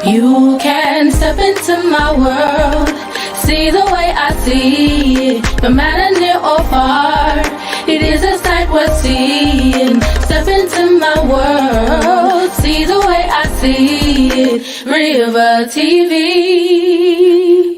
You can step into my world, see the way I see it, no matter near or far. It is a sight worth seeing. Step into my world, see the way I see it. Rivah TV.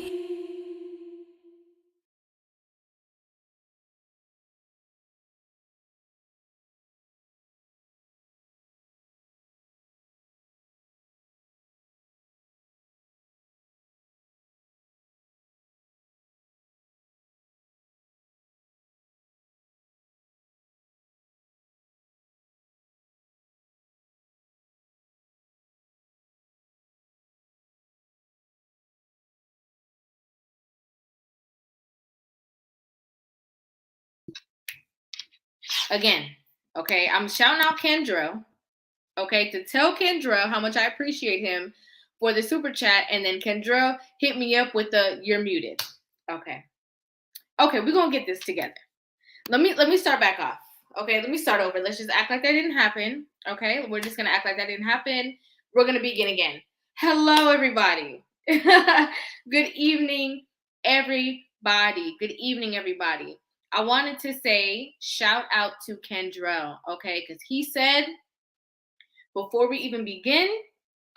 Again, okay, I'm shouting out Kendra, okay, to tell Kendra how much I appreciate him for the super chat, and then Kendra hit me up with the "you're muted." Okay, we're gonna get this together. Let me start back off. Okay, let me start over. Let's just act like that didn't happen. Okay, we're just gonna act like that didn't happen. We're gonna begin again. Hello, everybody. Good evening, everybody. Good evening, everybody. I wanted to say shout out to Kendrell, okay, because he said before we even begin,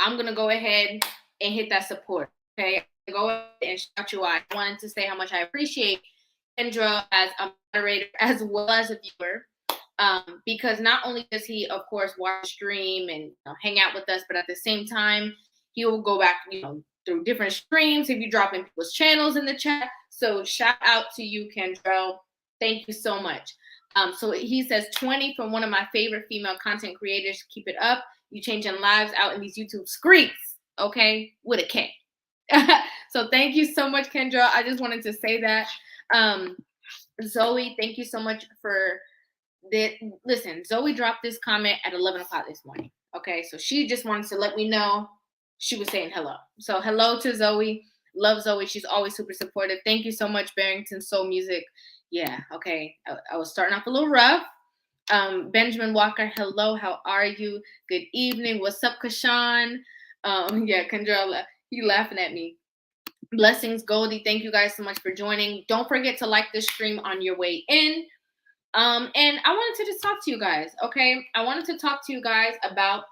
I'm gonna go ahead and hit that support. Okay, go ahead and shout you out. I wanted to say how much I appreciate Kendra as a moderator as well as a viewer, because not only does he, of course, watch stream and hang out with us, but at the same time, he will go back, through different streams if you drop in people's channels in the chat. So shout out to you, Kendra. Thank you so much. So he says 20 from one of my favorite female content creators. Keep it up. You changing lives out in these YouTube streets, okay? With a K. So thank you so much, Kendra. I just wanted to say that. Zoe, thank you so much for that. Listen, Zoe dropped this comment at 11 o'clock this morning. Okay, so she just wanted to let me know she was saying hello. So hello to Zoe. Love Zoe. She's always super supportive. Thank you so much, Barrington Soul Music. Yeah, okay. I was starting off a little rough. Benjamin Walker, hello, how are you? Good evening. What's up, Kashan? Yeah, Kendra, he laughing at me. Blessings, Goldie. Thank you guys so much for joining. Don't forget to like this stream on your way in. And I wanted to just talk to you guys, okay? I wanted to talk to you guys about,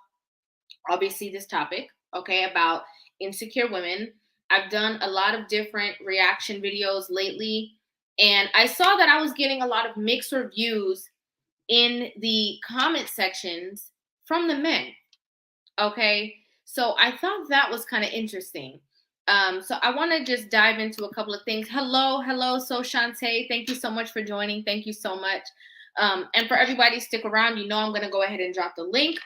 obviously, this topic, okay, about insecure women. I've done a lot of different reaction videos lately, and I saw that I was getting a lot of mixed reviews in the comment sections from the men, okay? So I thought that was kind of interesting. So I want to just dive into a couple of things. Hello, so Shantae, thank you so much for joining. Thank you so much. And for everybody, stick around. I'm going to go ahead and drop the link.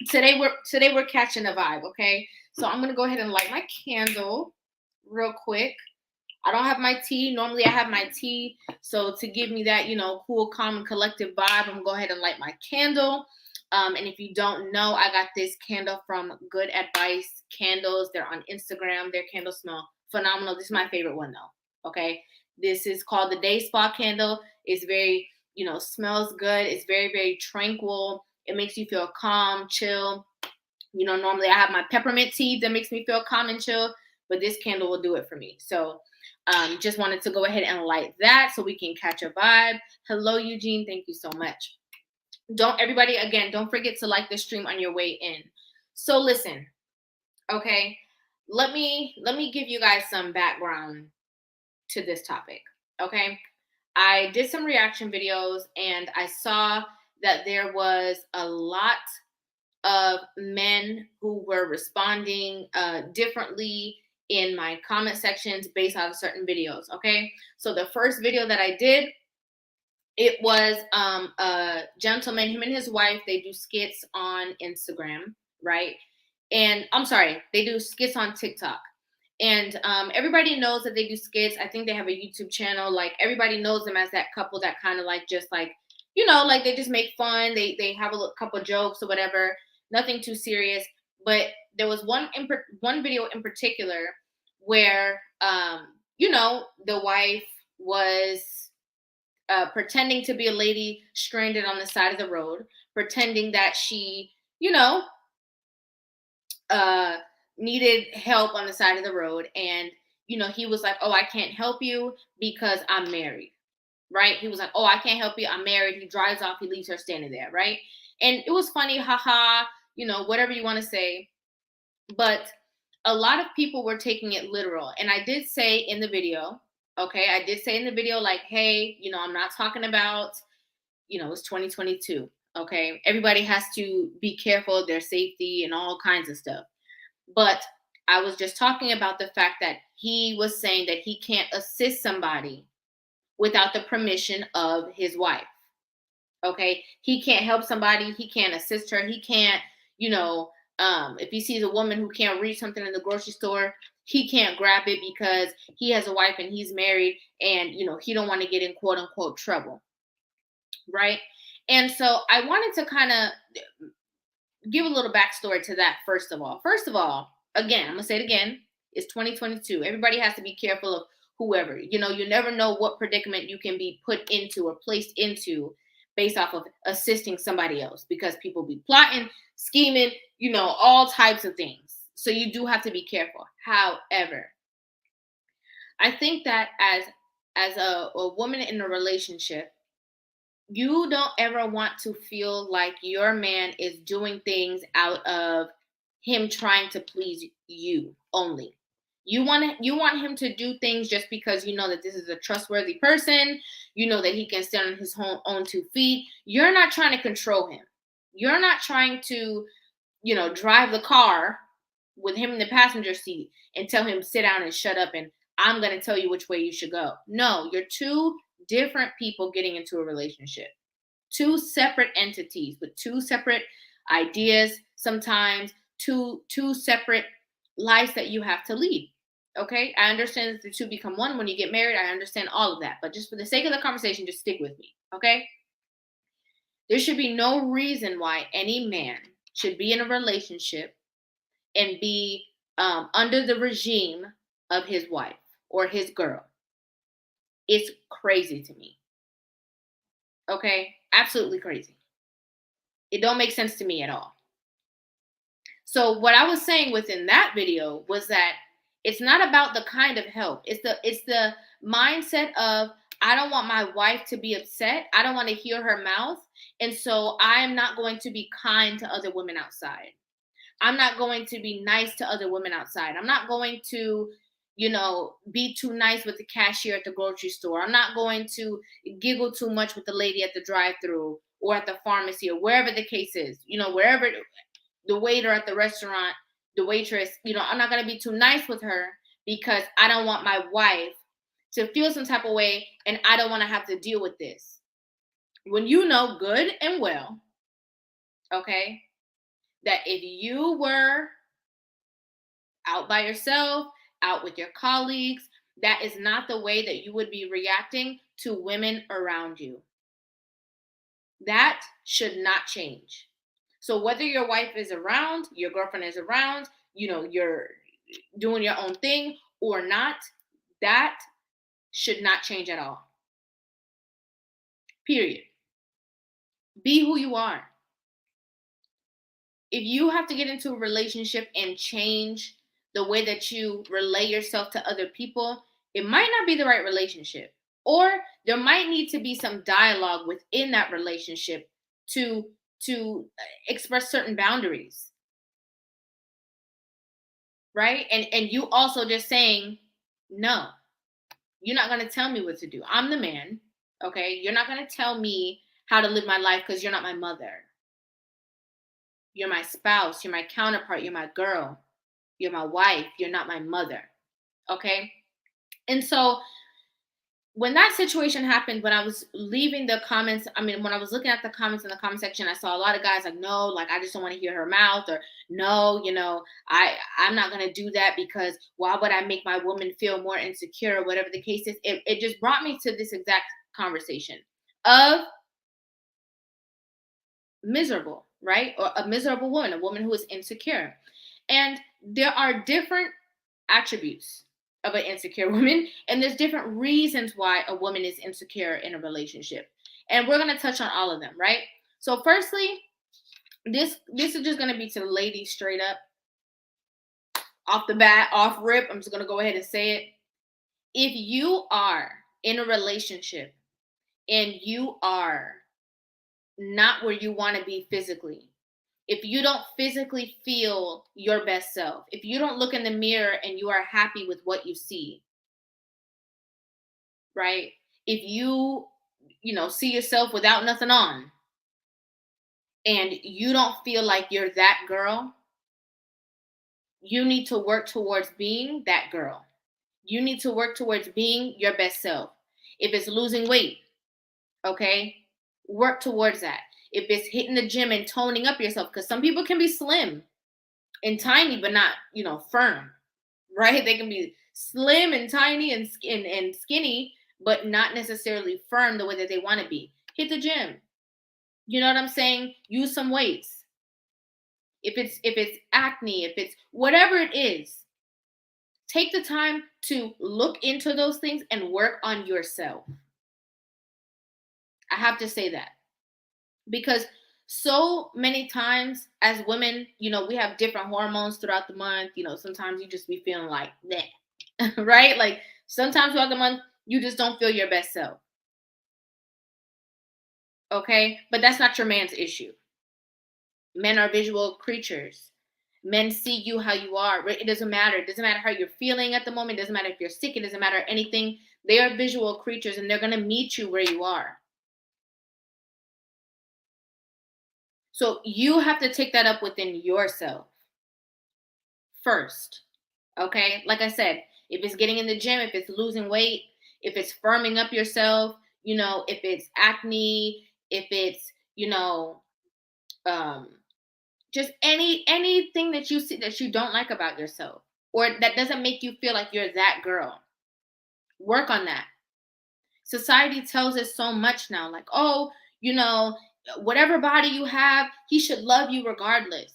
Today we're catching a vibe, okay? So I'm going to go ahead and light my candle real quick. I don't have my tea. Normally I have my tea. So to give me that, cool, calm, and collective vibe, I'm going to go ahead and light my candle. And if you don't know, I got this candle from Good Advice Candles. They're on Instagram. Their candles smell phenomenal. This is my favorite one, though. Okay. This is called the Day Spa Candle. It's very, smells good. It's very, very tranquil. It makes you feel calm, chill. Normally I have my peppermint tea that makes me feel calm and chill, but this candle will do it for me. So just wanted to go ahead and light that so we can catch a vibe. Hello, Eugene. Thank you so much. Don't forget to like the stream on your way in. So listen, okay, let me give you guys some background to this topic. Okay, I did some reaction videos and I saw that there was a lot of men who were responding differently in my comment sections based on certain videos. Okay, so the first video that I did, it was a gentleman, him and his wife, they do skits on Instagram, right? And I'm sorry, they do skits on TikTok. And everybody knows that they do skits. I think they have a YouTube channel. Like everybody knows them as that couple that kind of like just like, like they just make fun. They have a couple jokes or whatever. Nothing too serious. But there was one video in particular where the wife was pretending to be a lady stranded on the side of the road, pretending that she, needed help on the side of the road, and he was like, oh, I can't help you because I'm married, right? He was like, oh, I can't help you, I'm married. He drives off, he leaves her standing there, right? And it was funny, haha, whatever you want to say. But a lot of people were taking it literal. And I did say in the video, okay, I did say in the video, like, hey, I'm not talking about, it's 2022. Okay. Everybody has to be careful of their safety and all kinds of stuff. But I was just talking about the fact that he was saying that he can't assist somebody without the permission of his wife. Okay. He can't help somebody. He can't assist her. He can't, if he sees a woman who can't reach something in the grocery store, he can't grab it because he has a wife and he's married, and, he don't want to get in quote unquote trouble. Right. And so I wanted to kind of give a little backstory to that. First of all, again, I'm going to say it again. It's 2022. Everybody has to be careful of whoever, you never know what predicament you can be put into or placed into based off of assisting somebody else, because people be plotting, scheming, all types of things. So you do have to be careful. However, I think that as a woman in a relationship, you don't ever want to feel like your man is doing things out of him trying to please you only. You want him to do things just because you know that this is a trustworthy person, that he can stand on his own 2 feet. You're not trying to control him. You're not trying to, drive the car with him in the passenger seat and tell him sit down and shut up and I'm going to tell you which way you should go. No, you're two different people getting into a relationship. Two separate entities with two separate ideas, sometimes two separate lives that you have to lead. Okay, I understand that the two become one when you get married. I understand all of that, but just for the sake of the conversation, just stick with me. Okay, there should be no reason why any man should be in a relationship and be under the regime of his wife or his girl. It's crazy to me. Okay, absolutely crazy. It don't make sense to me at all. So what I was saying within that video was that it's not about the kind of help. It's the mindset of, I don't want my wife to be upset. I don't want to hear her mouth. And so I'm not going to be kind to other women outside. I'm not going to be nice to other women outside. I'm not going to, be too nice with the cashier at the grocery store. I'm not going to giggle too much with the lady at the drive-thru or at the pharmacy or wherever the case is, wherever the waiter at the restaurant, the waitress, I'm not going to be too nice with her because I don't want my wife to feel some type of way and I don't want to have to deal with this. When you know good and well, okay, that if you were out by yourself, out with your colleagues, that is not the way that you would be reacting to women around you. That should not change. So whether your wife is around, your girlfriend is around, you're doing your own thing or not, that should not change at all. Period. Be who you are. If you have to get into a relationship and change the way that you relay yourself to other people, it might not be the right relationship. Or there might need to be some dialogue within that relationship to express certain boundaries. Right? And you also just saying, no, you're not going to tell me what to do. I'm the man. Okay? You're not going to tell me how to live my life because you're not my mother. You're my spouse. You're my counterpart. You're my girl. You're my wife. You're not my mother. Okay? And so when that situation happened, when I was leaving the comments, when I was looking at the comments in the comment section, I saw a lot of guys like, no, like, I just don't want to hear her mouth, or no, I'm not going to do that because why would I make my woman feel more insecure, or whatever the case is. It just brought me to this exact conversation of miserable, right? Or a miserable woman, a woman who is insecure. And there are different attributes of an insecure woman, and there's different reasons why a woman is insecure in a relationship, and we're going to touch on all of them, right? So firstly, this is just going to be to the ladies straight up. off the bat, off rip, I'm just going to go ahead and say it. If you are in a relationship and you are not where you want to be physically, if you don't physically feel your best self, if you don't look in the mirror and you are happy with what you see, right? If you see yourself without nothing on and you don't feel like you're that girl, you need to work towards being that girl. You need to work towards being your best self. If it's losing weight, okay, work towards that. If it's hitting the gym and toning up yourself, because some people can be slim and tiny, but not, firm, right? They can be slim and tiny and skinny, but not necessarily firm the way that they want to be. Hit the gym. You know what I'm saying? Use some weights. If it's acne, if it's whatever it is, take the time to look into those things and work on yourself. I have to say that. Because so many times as women, we have different hormones throughout the month. Sometimes you just be feeling like that, right? Like sometimes throughout the month, you just don't feel your best self. Okay? But that's not your man's issue. Men are visual creatures. Men see you how you are. It doesn't matter. It doesn't matter how you're feeling at the moment. It doesn't matter if you're sick. It doesn't matter anything. They are visual creatures and they're going to meet you where you are. So you have to take that up within yourself first. Okay? Like I said, if it's getting in the gym, if it's losing weight, if it's firming up yourself, if it's acne, if it's, just anything that you see that you don't like about yourself or that doesn't make you feel like you're that girl. Work on that. Society tells us so much now, like, oh, whatever body you have, he should love you regardless.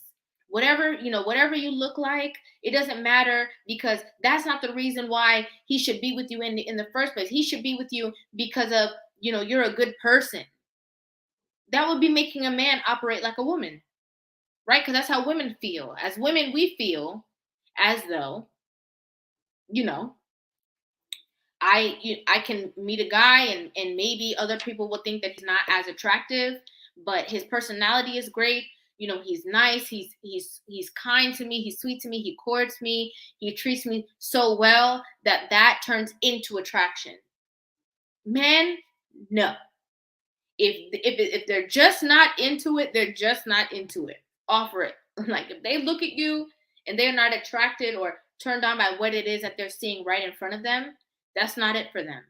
Whatever you look like, it doesn't matter because that's not the reason why he should be with you in the first place. He should be with you because of, you're a good person. That would be making a man operate like a woman. Right? Because that's how women feel. As women, we feel as though, I can meet a guy and maybe other people will think that he's not as attractive, but his personality is great. He's nice. He's kind to me. He's sweet to me. He courts me. He treats me so well that turns into attraction. Men, no. If they're just not into it, they're just not into it. Offer it. Like if they look at you and they're not attracted or turned on by what it is that they're seeing right in front of them, that's not it for them.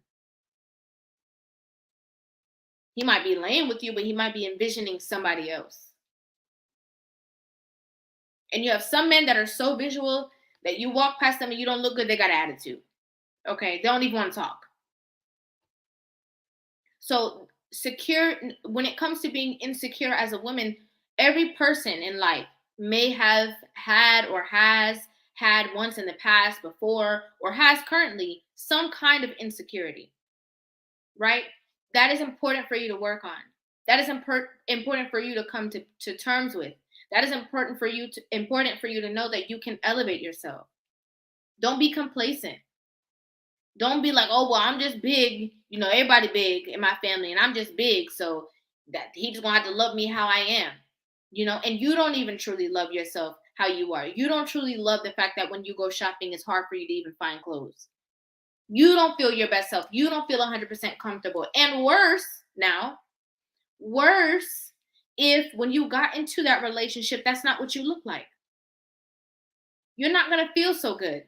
He might be laying with you, but he might be envisioning somebody else. And you have some men that are so visual that you walk past them and you don't look good, they got an attitude. Okay, they don't even want to talk. So when it comes to being insecure as a woman, every person in life may have had or has had once in the past before or has currently some kind of insecurity, right? That is important for you to work on. That is important for you to come to terms with. That is important for you to know that you can elevate yourself. Don't be complacent. Don't be like, oh, well, I'm just big. Everybody big in my family and I'm just big. So that he just gonna have to love me how I am. And you don't even truly love yourself how you are. You don't truly love the fact that when you go shopping, it's hard for you to even find clothes. You don't feel your best self. You don't feel 100% comfortable. And worse if when you got into that relationship, that's not what you look like. You're not going to feel so good.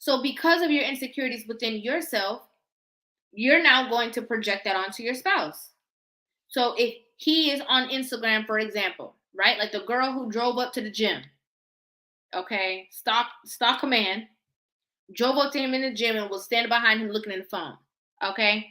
So because of your insecurities within yourself, you're now going to project that onto your spouse. So if he is on Instagram, for example, right? Like the girl who drove up to the gym, okay? Stock command, drove up to him in the gym and was standing behind him looking at the phone, okay?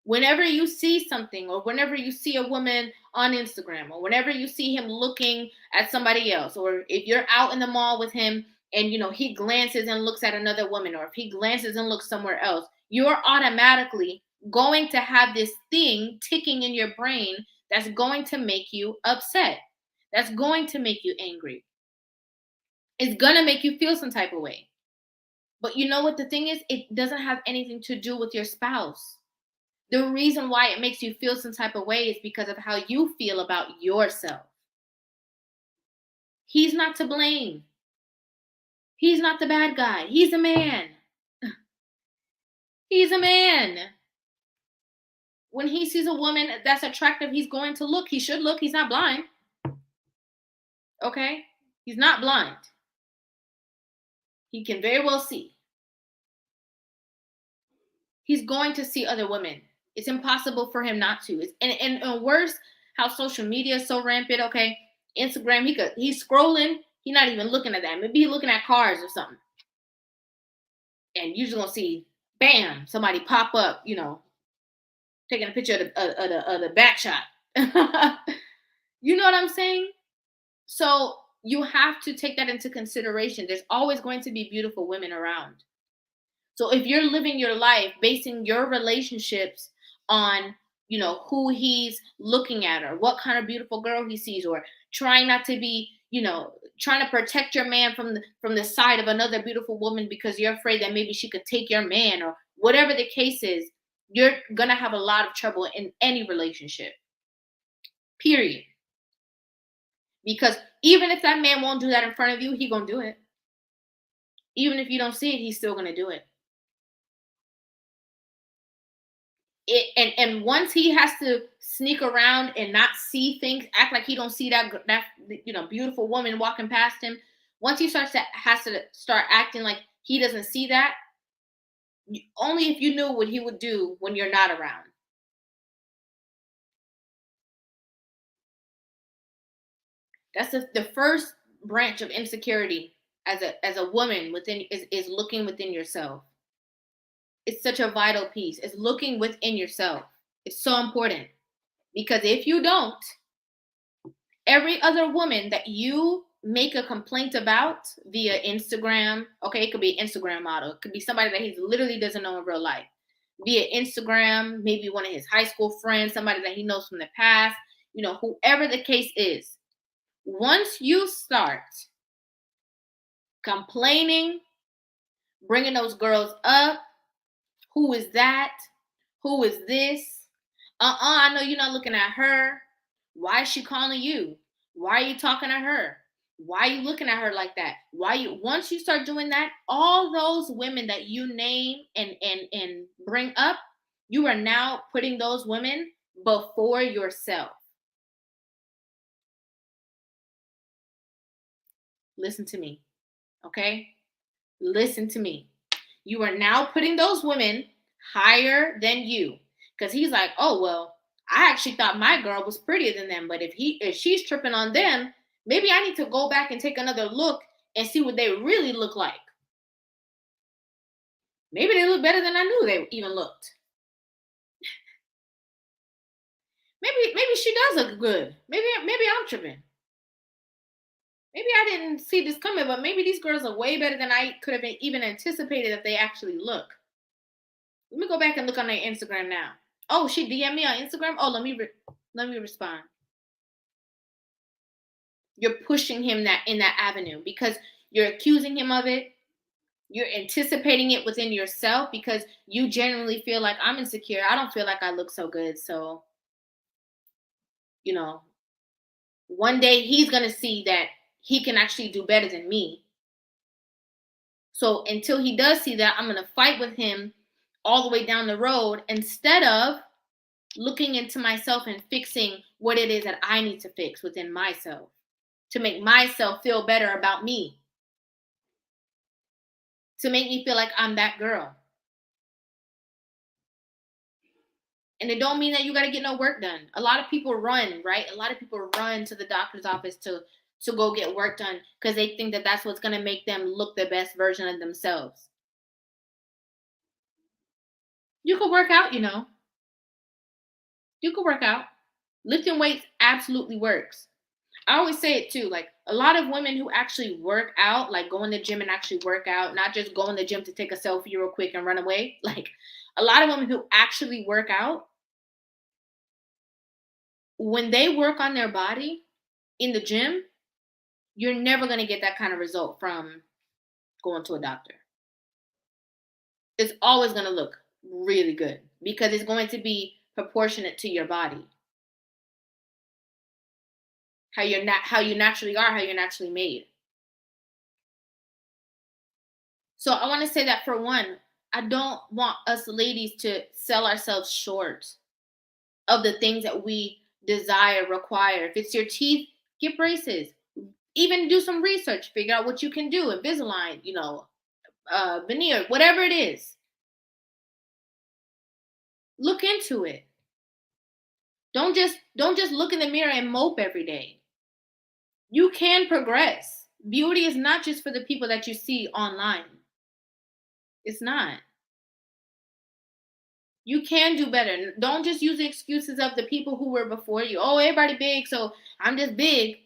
Whenever you see something or whenever you see a woman on Instagram or whenever you see him looking at somebody else, or if you're out in the mall with him and, he glances and looks at another woman, or if he glances and looks somewhere else, you're automatically going to have this thing ticking in your brain that's going to make you upset. That's going to make you angry. It's gonna make you feel some type of way. But you know what the thing is? It doesn't have anything to do with your spouse. The reason why it makes you feel some type of way is because of how you feel about yourself. He's not to blame. He's not the bad guy. He's a man. He's a man. When he sees a woman that's attractive, he's going to look. He should look. He's not blind. Okay? He's not blind. He can very well see. He's going to see other women. It's impossible for him not to. And worse, how social media is so rampant. Okay, Instagram, he's scrolling. He's not even looking at that. Maybe he's looking at cars or something. And you're just gonna see, bam, somebody pop up. Taking a picture of the back shot. You know what I'm saying? So you have to take that into consideration. There's always going to be beautiful women around. So if you're living your life basing your relationships on, who he's looking at or what kind of beautiful girl he sees, or trying not to be, trying to protect your man from the side of another beautiful woman because you're afraid that maybe she could take your man, or whatever the case is, you're going to have a lot of trouble in any relationship. Period. Because even if that man won't do that in front of you, he's going to do it. Even if you don't see it, he's still going to do it. And once he has to sneak around and not see things, act like he don't see that beautiful woman walking past him. Once he has to start acting like he doesn't see that, only if you knew what he would do when you're not around. That's the first branch of insecurity as a woman within is looking within yourself. It's such a vital piece. It's looking within yourself. It's so important, because if you don't, every other woman that you make a complaint about via Instagram, okay, it could be an Instagram model, it could be somebody that he literally doesn't know in real life, via Instagram, maybe one of his high school friends, somebody that he knows from the past, whoever the case is, once you start complaining, bringing those girls up, who is that? Who is this? I know you're not looking at her. Why is she calling you? Why are you talking to her? Why are you looking at her like that? Once you start doing that, all those women that you name and bring up, you are now putting those women before yourself. Listen to me, okay? Listen to me. You are now putting those women higher than you. Because he's like, oh, well, I actually thought my girl was prettier than them. But if she's tripping on them, maybe I need to go back and take another look and see what they really look like. Maybe they look better than I knew they even looked. Maybe she does look good. Maybe I'm tripping. Maybe I didn't see this coming, but maybe these girls are way better than I could have even anticipated if they actually look. Let me go back and look on their Instagram now. Oh, she DM me on Instagram. Oh, let me respond. You're pushing him in that avenue because you're accusing him of it. You're anticipating it within yourself because you genuinely feel like, I'm insecure. I don't feel like I look so good. So, one day he's going to see that he can actually do better than me. So until he does see that, I'm going to fight with him all the way down the road instead of looking into myself and fixing what it is that I need to fix within myself to make myself feel better about me, to make me feel like I'm that girl. And it don't mean that you got to get no work done. A lot of people run, right? A lot of people run to the doctor's office to go get work done because they think that that's what's going to make them look the best version of themselves. You could work out, You could work out. Lifting weights absolutely works. I always say it too, like a lot of women who actually work out, like go in the gym and actually work out, not just go in the gym to take a selfie real quick and run away. Like a lot of women who actually work out, when they work on their body in the gym, you're never going to get that kind of result from going to a doctor. It's always going to look really good because it's going to be proportionate to your body. How you naturally are, how you're naturally made. So I want to say that for one, I don't want us ladies to sell ourselves short of the things that we desire, require. If it's your teeth, get braces. Even do some research, figure out what you can do. Invisalign, veneer, whatever it is. Look into it. Don't just look in the mirror and mope every day. You can progress. Beauty is not just for the people that you see online. It's not. You can do better. Don't just use the excuses of the people who were before you. Oh, everybody big, so I'm just big.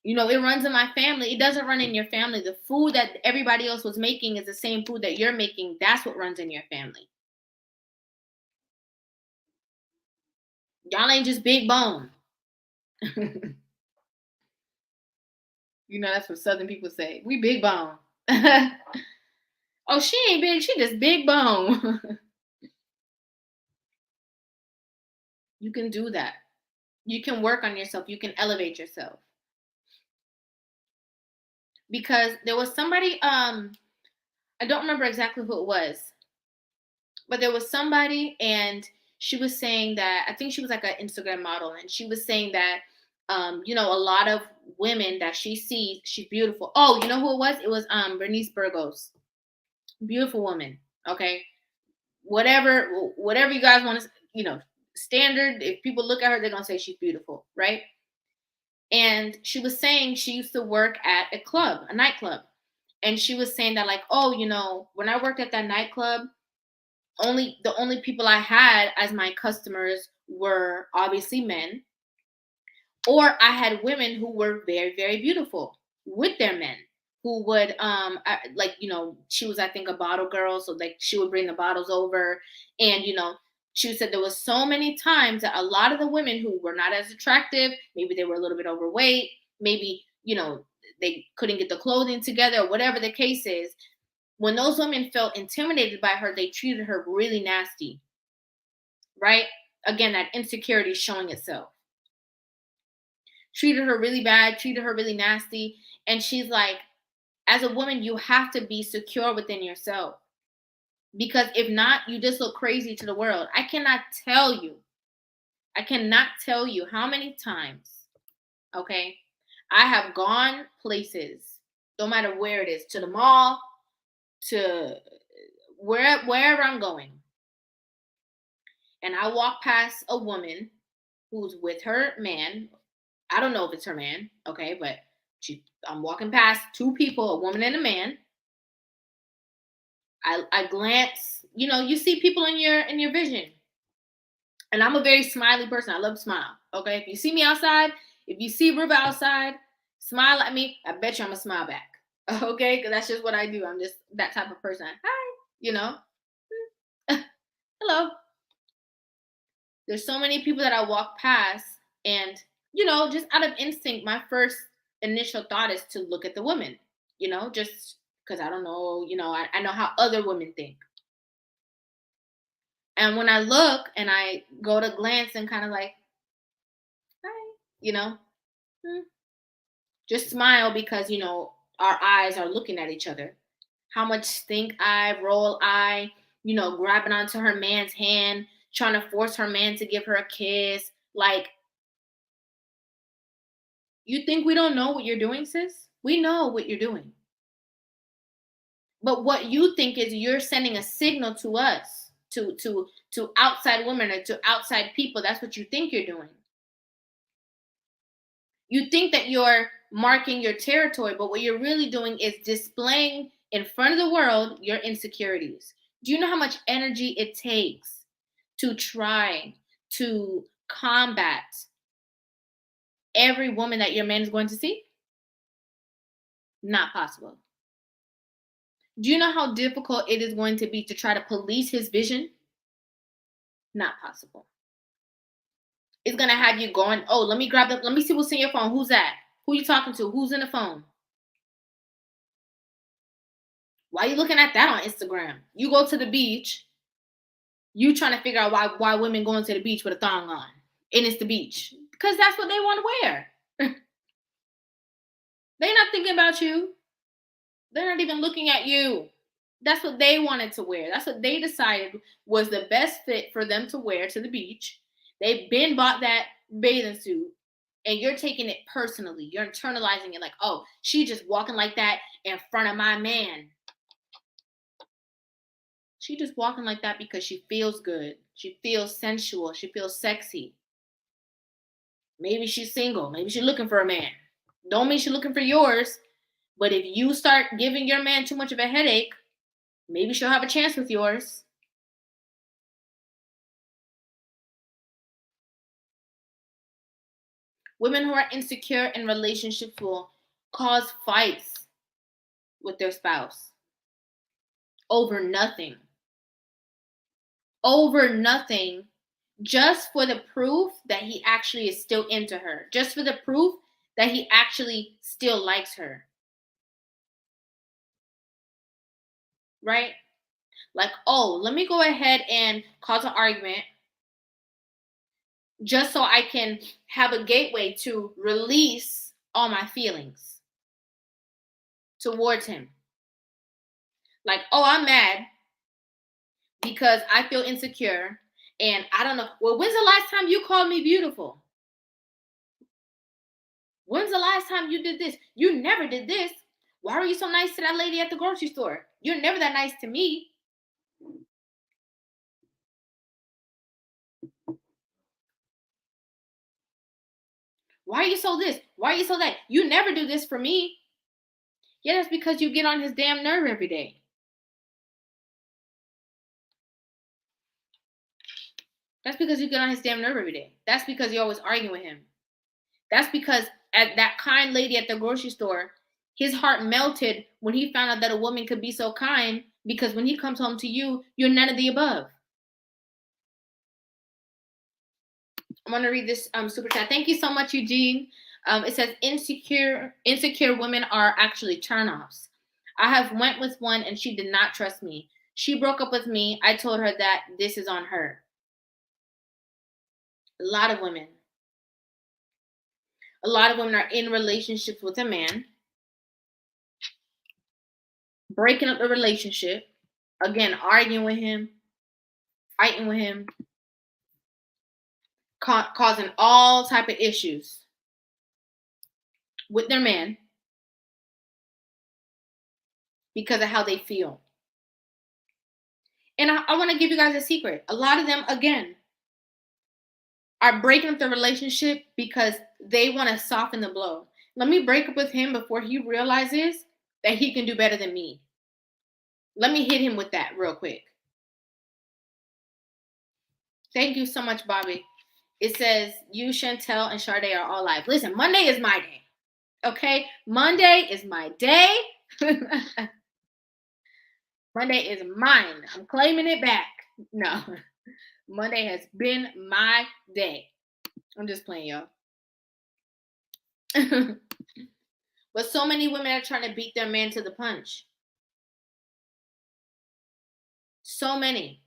It runs in my family. It doesn't run in your family. The food that everybody else was making is the same food that you're making. That's what runs in your family. Y'all ain't just big bone. That's what Southern people say. We big bone. Oh, she ain't big. She just big bone. You can do that. You can work on yourself. You can elevate yourself. Because there was somebody, I don't remember exactly who it was, but there was somebody and she was saying that, I think she was like an Instagram model, and she was saying that, a lot of women that she sees, she's beautiful. Oh, you know who it was? It was Bernice Burgos. Beautiful woman. Okay. Whatever you guys want to, standard. If people look at her, they're going to say she's beautiful. Right. And she was saying she used to work at a nightclub. And she was saying that, like, oh, when I worked at that nightclub, the only people I had as my customers were obviously men, or I had women who were very, very beautiful with their men who would, she was, I think, a bottle girl. So like she would bring the bottles over, and, she said there was so many times that a lot of the women who were not as attractive, maybe they were a little bit overweight, maybe, they couldn't get the clothing together, or whatever the case is. When those women felt intimidated by her, they treated her really nasty, right? Again, that insecurity showing itself. Treated her really bad, treated her really nasty. And she's like, as a woman, you have to be secure within yourself. Because if not, you just look crazy to the world. I cannot tell you how many times, okay, I have gone places, no matter where it is, to the mall, to wherever I'm going, and I walk past a woman who's with her man. I don't know if it's her man, okay, but I'm walking past two people, a woman and a man. I glance, you see people in your vision. And I'm a very smiley person. I love to smile. Okay. If you see me outside, if you see Rivah outside, smile at me. I bet you I'm gonna smile back. Okay, because that's just what I do. I'm just that type of person. Hi, hello. There's so many people that I walk past, and just out of instinct, my first initial thought is to look at the woman. Just because I don't know. I know how other women think. And when I look and I go to glance and kind of like, hi, just smile because, our eyes are looking at each other. How much stink eye, roll eye, grabbing onto her man's hand, trying to force her man to give her a kiss. Like, you think we don't know what you're doing, sis? We know what you're doing. But what you think is you're sending a signal to us, to outside women or to outside people. That's what you think you're doing. You think that you're marking your territory, but what you're really doing is displaying in front of the world your insecurities. Do you know how much energy it takes to try to combat every woman that your man is going to see? Not possible. Do you know how difficult it is going to be to try to police his vision? Not possible. It's going to have you going, oh, let me see what's in your phone. Who's that? Who you talking to? Who's in the phone? Why you looking at that on Instagram? You go to the beach, you trying to figure out why women going to the beach with a thong on. And it's the beach. Because that's what they want to wear. They're not thinking about you. They're not even looking at you. That's what they wanted to wear. That's what they decided was the best fit for them to wear to the beach. They've been bought that bathing suit, and you're taking it personally. You're internalizing it like, oh, she just walking like that in front of my man. She just walking like that because she feels good. She feels sensual. She feels sexy. Maybe she's single. Maybe she's looking for a man. Don't mean she's looking for yours. But if you start giving your man too much of a headache, maybe she'll have a chance with yours. Women who are insecure in relationships will cause fights with their spouse over nothing. Over nothing, just for the proof that he actually is still into her. Just for the proof that he actually still likes her. Right? Like, oh, let me go ahead and cause an argument just so I can have a gateway to release all my feelings towards him. Like, oh, I'm mad because I feel insecure and I don't know. Well, when's the last time you called me beautiful? When's the last time you did this? You never did this. Why were you so nice to that lady at the grocery store? You're never that nice to me. Why are you so this? Why are you so that? You never do this for me. Yeah, that's because you get on his damn nerve every day. That's because you get on his damn nerve every day. That's because you're always arguing with him. That's because at that kind lady at the grocery store, his heart melted when he found out that a woman could be so kind, because when he comes home to you, you're none of the above. I'm going to read this super chat. Thank you so much, Eugene. It says insecure women are actually turnoffs. I have went with one and she did not trust me. She broke up with me. I told her that this is on her. A lot of women are in relationships with a man, breaking up the relationship, again, arguing with him, fighting with him, causing all type of issues with their man because of how they feel. And I want to give you guys a secret. A lot of them, again, are breaking up the relationship because they want to soften the blow. Let me break up with him before he realizes that he can do better than me. Let me hit him with that real quick. Thank you so much, Bobby. It says, you, Chantel, and Sade are all live. Listen, Monday is my day. Okay? Monday is my day. Monday is mine. I'm claiming it back. No. Monday has been my day. I'm just playing, y'all. But so many women are trying to beat their man to the punch. So many.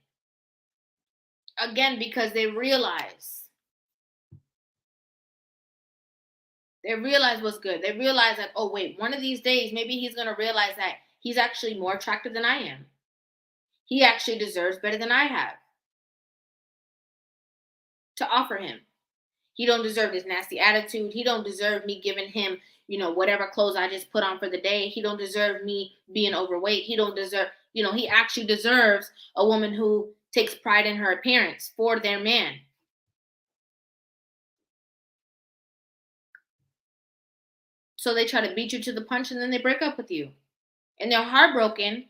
Again, because they realize what's good. They realize that, oh, wait, one of these days, maybe he's going to realize that he's actually more attractive than I am. He actually deserves better than I have to offer him. He don't deserve this nasty attitude. He don't deserve me giving him, whatever clothes I just put on for the day. He don't deserve me being overweight. He don't deserve, he actually deserves a woman who takes pride in her appearance for their man. So they try to beat you to the punch and then they break up with you. And they're heartbroken,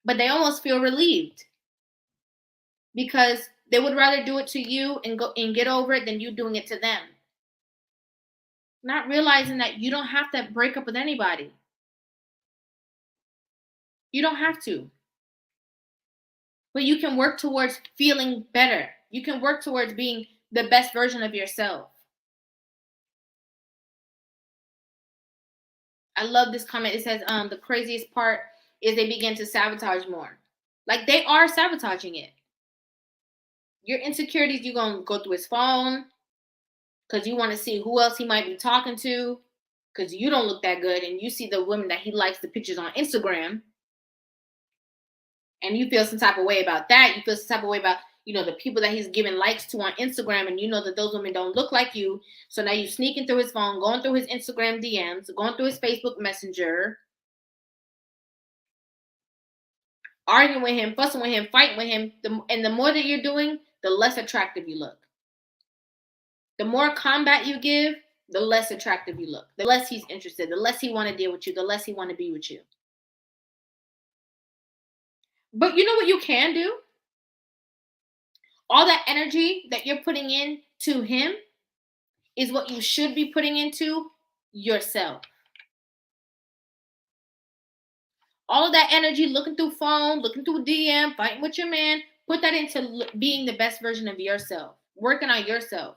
but they almost feel relieved because they would rather do it to you and go and get over it than you doing it to them. Not realizing that you don't have to break up with anybody. You don't have to. But you can work towards feeling better. You can work towards being the best version of yourself. I love this comment. It says, the craziest part is they begin to sabotage more. Like, they are sabotaging it. Your insecurities, you're going to go through his phone because you want to see who else he might be talking to because you don't look that good and you see the women that he likes the pictures on Instagram and you feel some type of way about that. You feel some type of way about, the people that he's giving likes to on Instagram, and you know that those women don't look like you. So now you sneaking through his phone, going through his Instagram DMs, going through his Facebook Messenger, arguing with him, fussing with him, fighting with him. And the more that you're doing, the less attractive you look. The more combat you give, the less attractive you look. The less he's interested, the less he want to deal with you, the less he want to be with you. But you know what you can do? All that energy that you're putting in to him is what you should be putting into yourself. All of that energy, looking through phone, looking through DM, fighting with your man, put that into being the best version of yourself, working on yourself.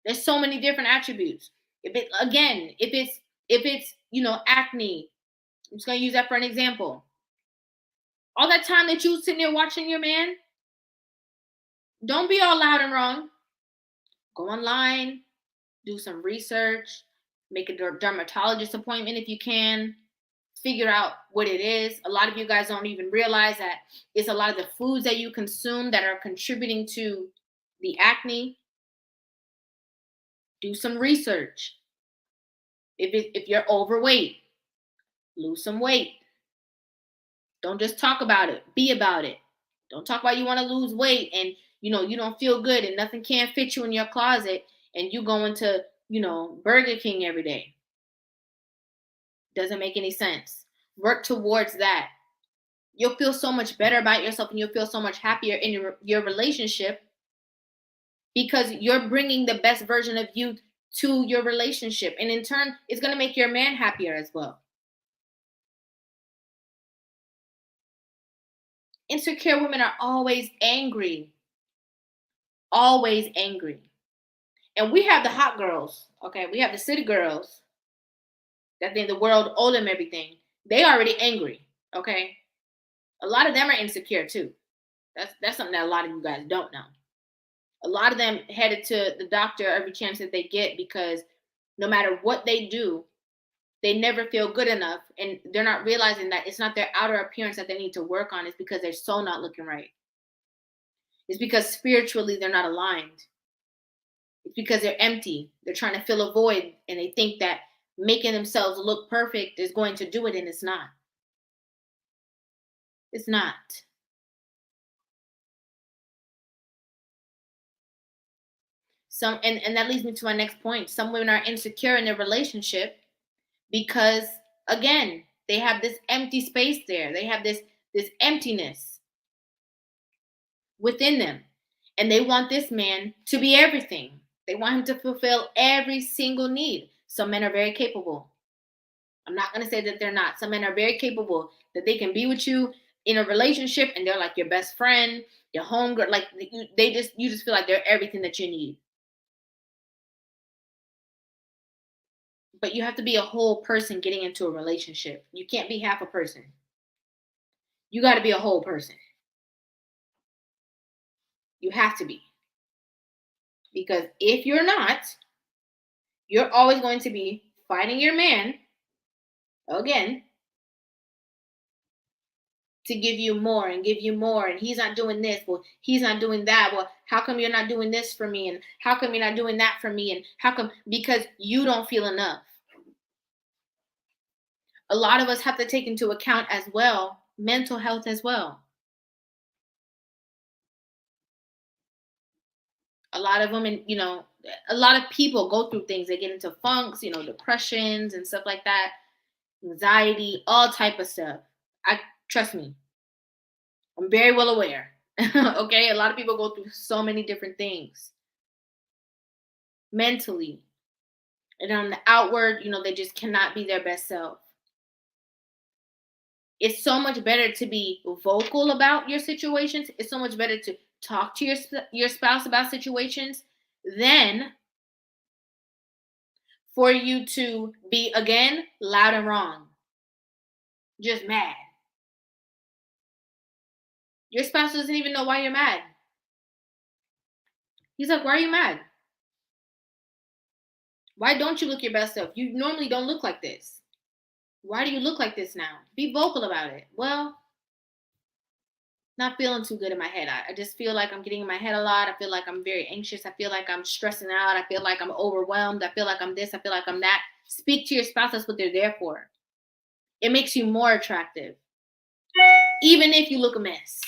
There's so many different attributes. If it's acne, I'm just gonna use that for an example. All that time that you sitting there watching your man, don't be all loud and wrong. Go online, do some research, make a dermatologist appointment if you can. Figure out what it is. A lot of you guys don't even realize that it's a lot of the foods that you consume that are contributing to the acne. Do some research. If you're overweight, lose some weight. Don't just talk about it. Be about it. Don't talk about you want to lose weight and you don't feel good and nothing can fit you in your closet and you going to Burger King every day. Doesn't make any sense. Work towards that. You'll feel so much better about yourself and you'll feel so much happier in your relationship because you're bringing the best version of you to your relationship. And in turn, it's going to make your man happier as well. Insecure women are always angry. Always angry. And we have the hot girls, okay? We have the city girls that think the world owes them everything. They already angry, okay? A lot of them are insecure too. That's something that a lot of you guys don't know. A lot of them headed to the doctor every chance that they get because no matter what they do, they never feel good enough. And they're not realizing that it's not their outer appearance that they need to work on. It's because they're so not looking right. It's because spiritually they're not aligned. It's because they're empty. They're trying to fill a void and they think that making themselves look perfect is going to do it, and it's not. It's not. And that leads me to my next point. Some women are insecure in their relationship because, again, they have this empty space there. They have this emptiness within them. And they want this man to be everything. They want him to fulfill every single need. Some men are very capable. I'm not going to say that they're not. Some men are very capable that they can be with you in a relationship and they're like your best friend, your homegirl. Like you just feel like they're everything that you need. But you have to be a whole person getting into a relationship. You can't be half a person. You got to be a whole person. You have to be. Because if you're not, you're always going to be fighting your man, again, to give you more and give you more. And he's not doing this. Well, he's not doing that. Well, how come you're not doing this for me? And how come you're not doing that for me? And how come? Because you don't feel enough. A lot of us have to take into account as well, mental health as well. A lot of women, a lot of people go through things. They get into funks, depressions and stuff like that, anxiety, all type of stuff. Trust me, I'm very well aware. Okay, a lot of people go through so many different things mentally, and on the outward, they just cannot be their best self. It's so much better to be vocal about your situations. It's so much better to talk to your spouse about situations than for you to be, again, loud and wrong. Just mad. Your spouse doesn't even know why you're mad. He's like, why are you mad? Why don't you look your best self? You normally don't look like this. Why do you look like this now? Be vocal about it. Well, not feeling too good in my head. I just feel like I'm getting in my head a lot. I feel like I'm very anxious. I feel like I'm stressing out. I feel like I'm overwhelmed. I feel like I'm this. I feel like I'm that. Speak to your spouse. That's what they're there for. It makes you more attractive. Even if you look a mess.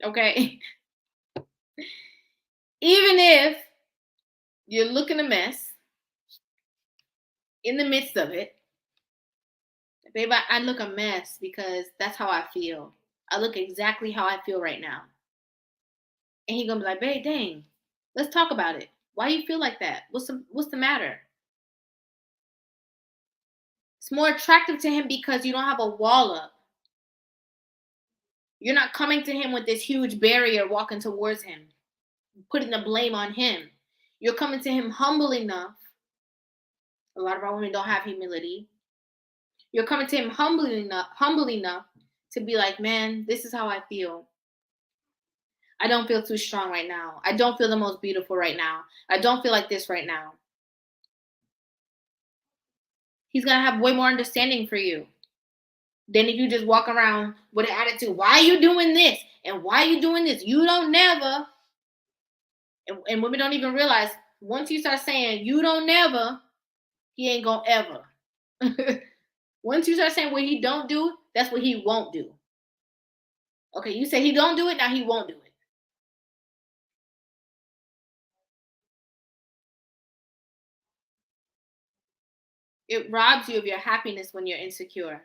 Okay? Even if you're looking a mess, in the midst of it, babe, I look a mess because that's how I feel. I look exactly how I feel right now. And he gonna be like, babe, dang, let's talk about it. Why you feel like that? What's the matter? It's more attractive to him because you don't have a wall up. You're not coming to him with this huge barrier walking towards him, putting the blame on him. You're coming to him humble enough. A lot of our women don't have humility. You're coming to him humble enough to be like, man, this is how I feel. I don't feel too strong right now. I don't feel the most beautiful right now. I don't feel like this right now. He's going to have way more understanding for you than if you just walk around with an attitude. Why are you doing this? And why are you doing this? You don't never. And women don't even realize, once you start saying you don't never, he ain't going to ever. Once you start saying what he don't do, that's what he won't do. Okay, you say he don't do it, now he won't do it. It robs you of your happiness when you're insecure.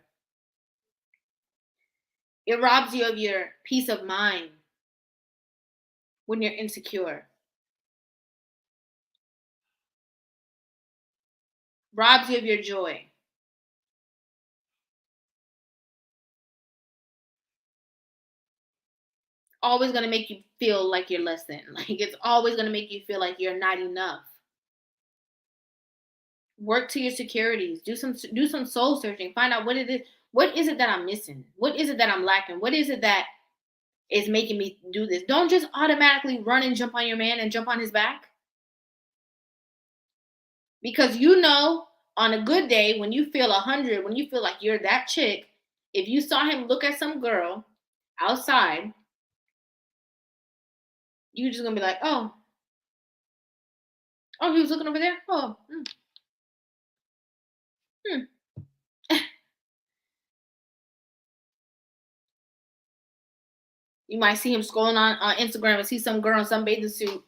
It robs you of your peace of mind when you're insecure. Robs you of your joy. Always going to make you feel like you're less than. Like, it's always going to make you feel like you're not enough. Work to your securities. Do some soul searching. Find out what it is. What is it that I'm missing? What is it that I'm lacking? What is it that is making me do this? Don't just automatically run and jump on your man and jump on his back. Because you know, on a good day, when you feel 100, when you feel like you're that chick, if you saw him look at some girl outside, you're just gonna be like, oh, he was looking over there. Oh, You might see him scrolling on Instagram and see some girl in some bathing suit,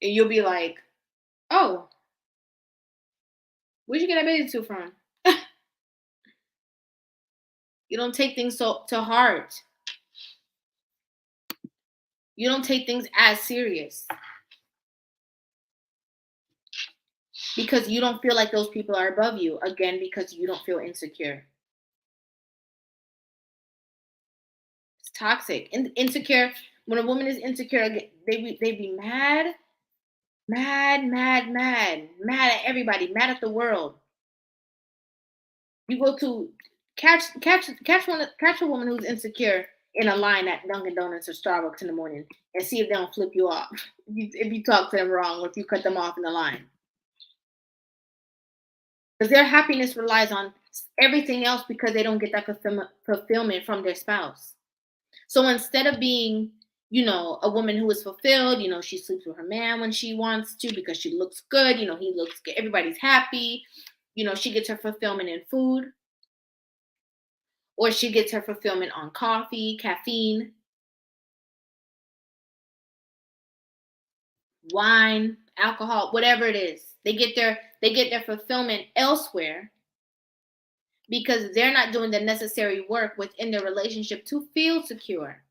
and you'll be like, oh, where'd you get that bathing suit from? You don't take things so to heart. You don't take things as serious because you don't feel like those people are above you. Again, because you don't feel insecure. It's toxic. Insecure. When a woman is insecure, they be mad at everybody, mad at the world. You go to catch a woman who's insecure in a line at Dunkin' Donuts or Starbucks in the morning and see if they don't flip you off if you talk to them wrong or if you cut them off in the line. Because their happiness relies on everything else because they don't get that fulfillment from their spouse. So instead of being, a woman who is fulfilled, she sleeps with her man when she wants to because she looks good, he looks good, everybody's happy, she gets her fulfillment in food, or she gets her fulfillment on coffee, caffeine, wine, alcohol, whatever it is. They get their fulfillment elsewhere because they're not doing the necessary work within their relationship to feel secure.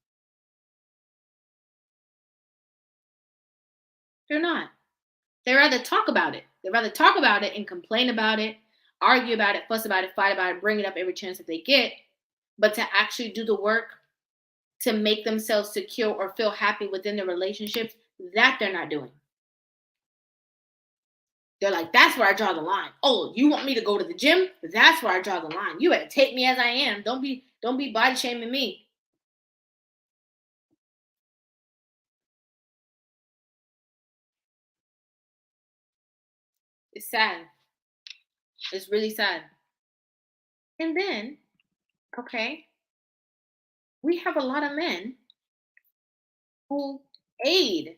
They're not. They rather talk about it. They rather talk about it and complain about it, argue about it, fuss about it, fight about it, bring it up every chance that they get. But to actually do the work to make themselves secure or feel happy within their relationships, that they're not doing. They're like, that's where I draw the line. Oh, you want me to go to the gym? That's where I draw the line. You better take me as I am. Don't be body shaming me. It's sad. It's really sad. And then, okay, we have a lot of men who aid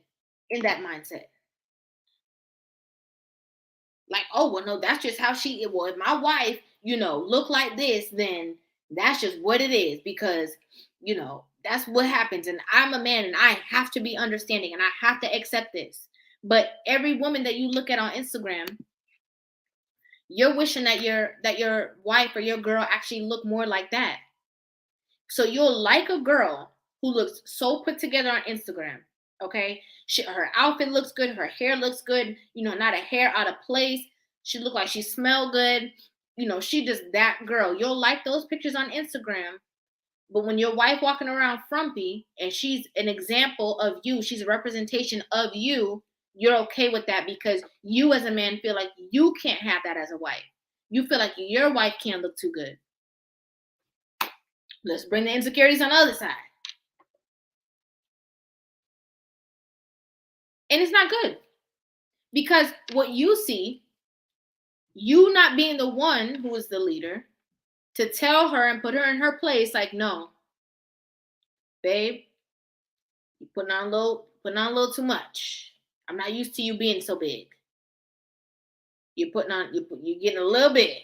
in that mindset. Like, oh, well, no, that's just how she, well, if my wife, look like this, then that's just what it is because, that's what happens. And I'm a man and I have to be understanding and I have to accept this. But every woman that you look at on Instagram, you're wishing that your wife or your girl actually look more like that. So you'll like a girl who looks so put together on Instagram. Okay, her outfit looks good, her hair looks good. Not a hair out of place. She look like she smell good. She just that girl. You'll like those pictures on Instagram. But when your wife walking around frumpy and she's an example of you, she's a representation of you, you're okay with that because you as a man feel like you can't have that as a wife. You feel like your wife can't look too good. Let's bring the insecurities on the other side. And it's not good. Because what you see, you not being the one who is the leader, to tell her and put her in her place, like, no, babe, you putting on a little too much. I'm not used to you being so big. You're getting a little big.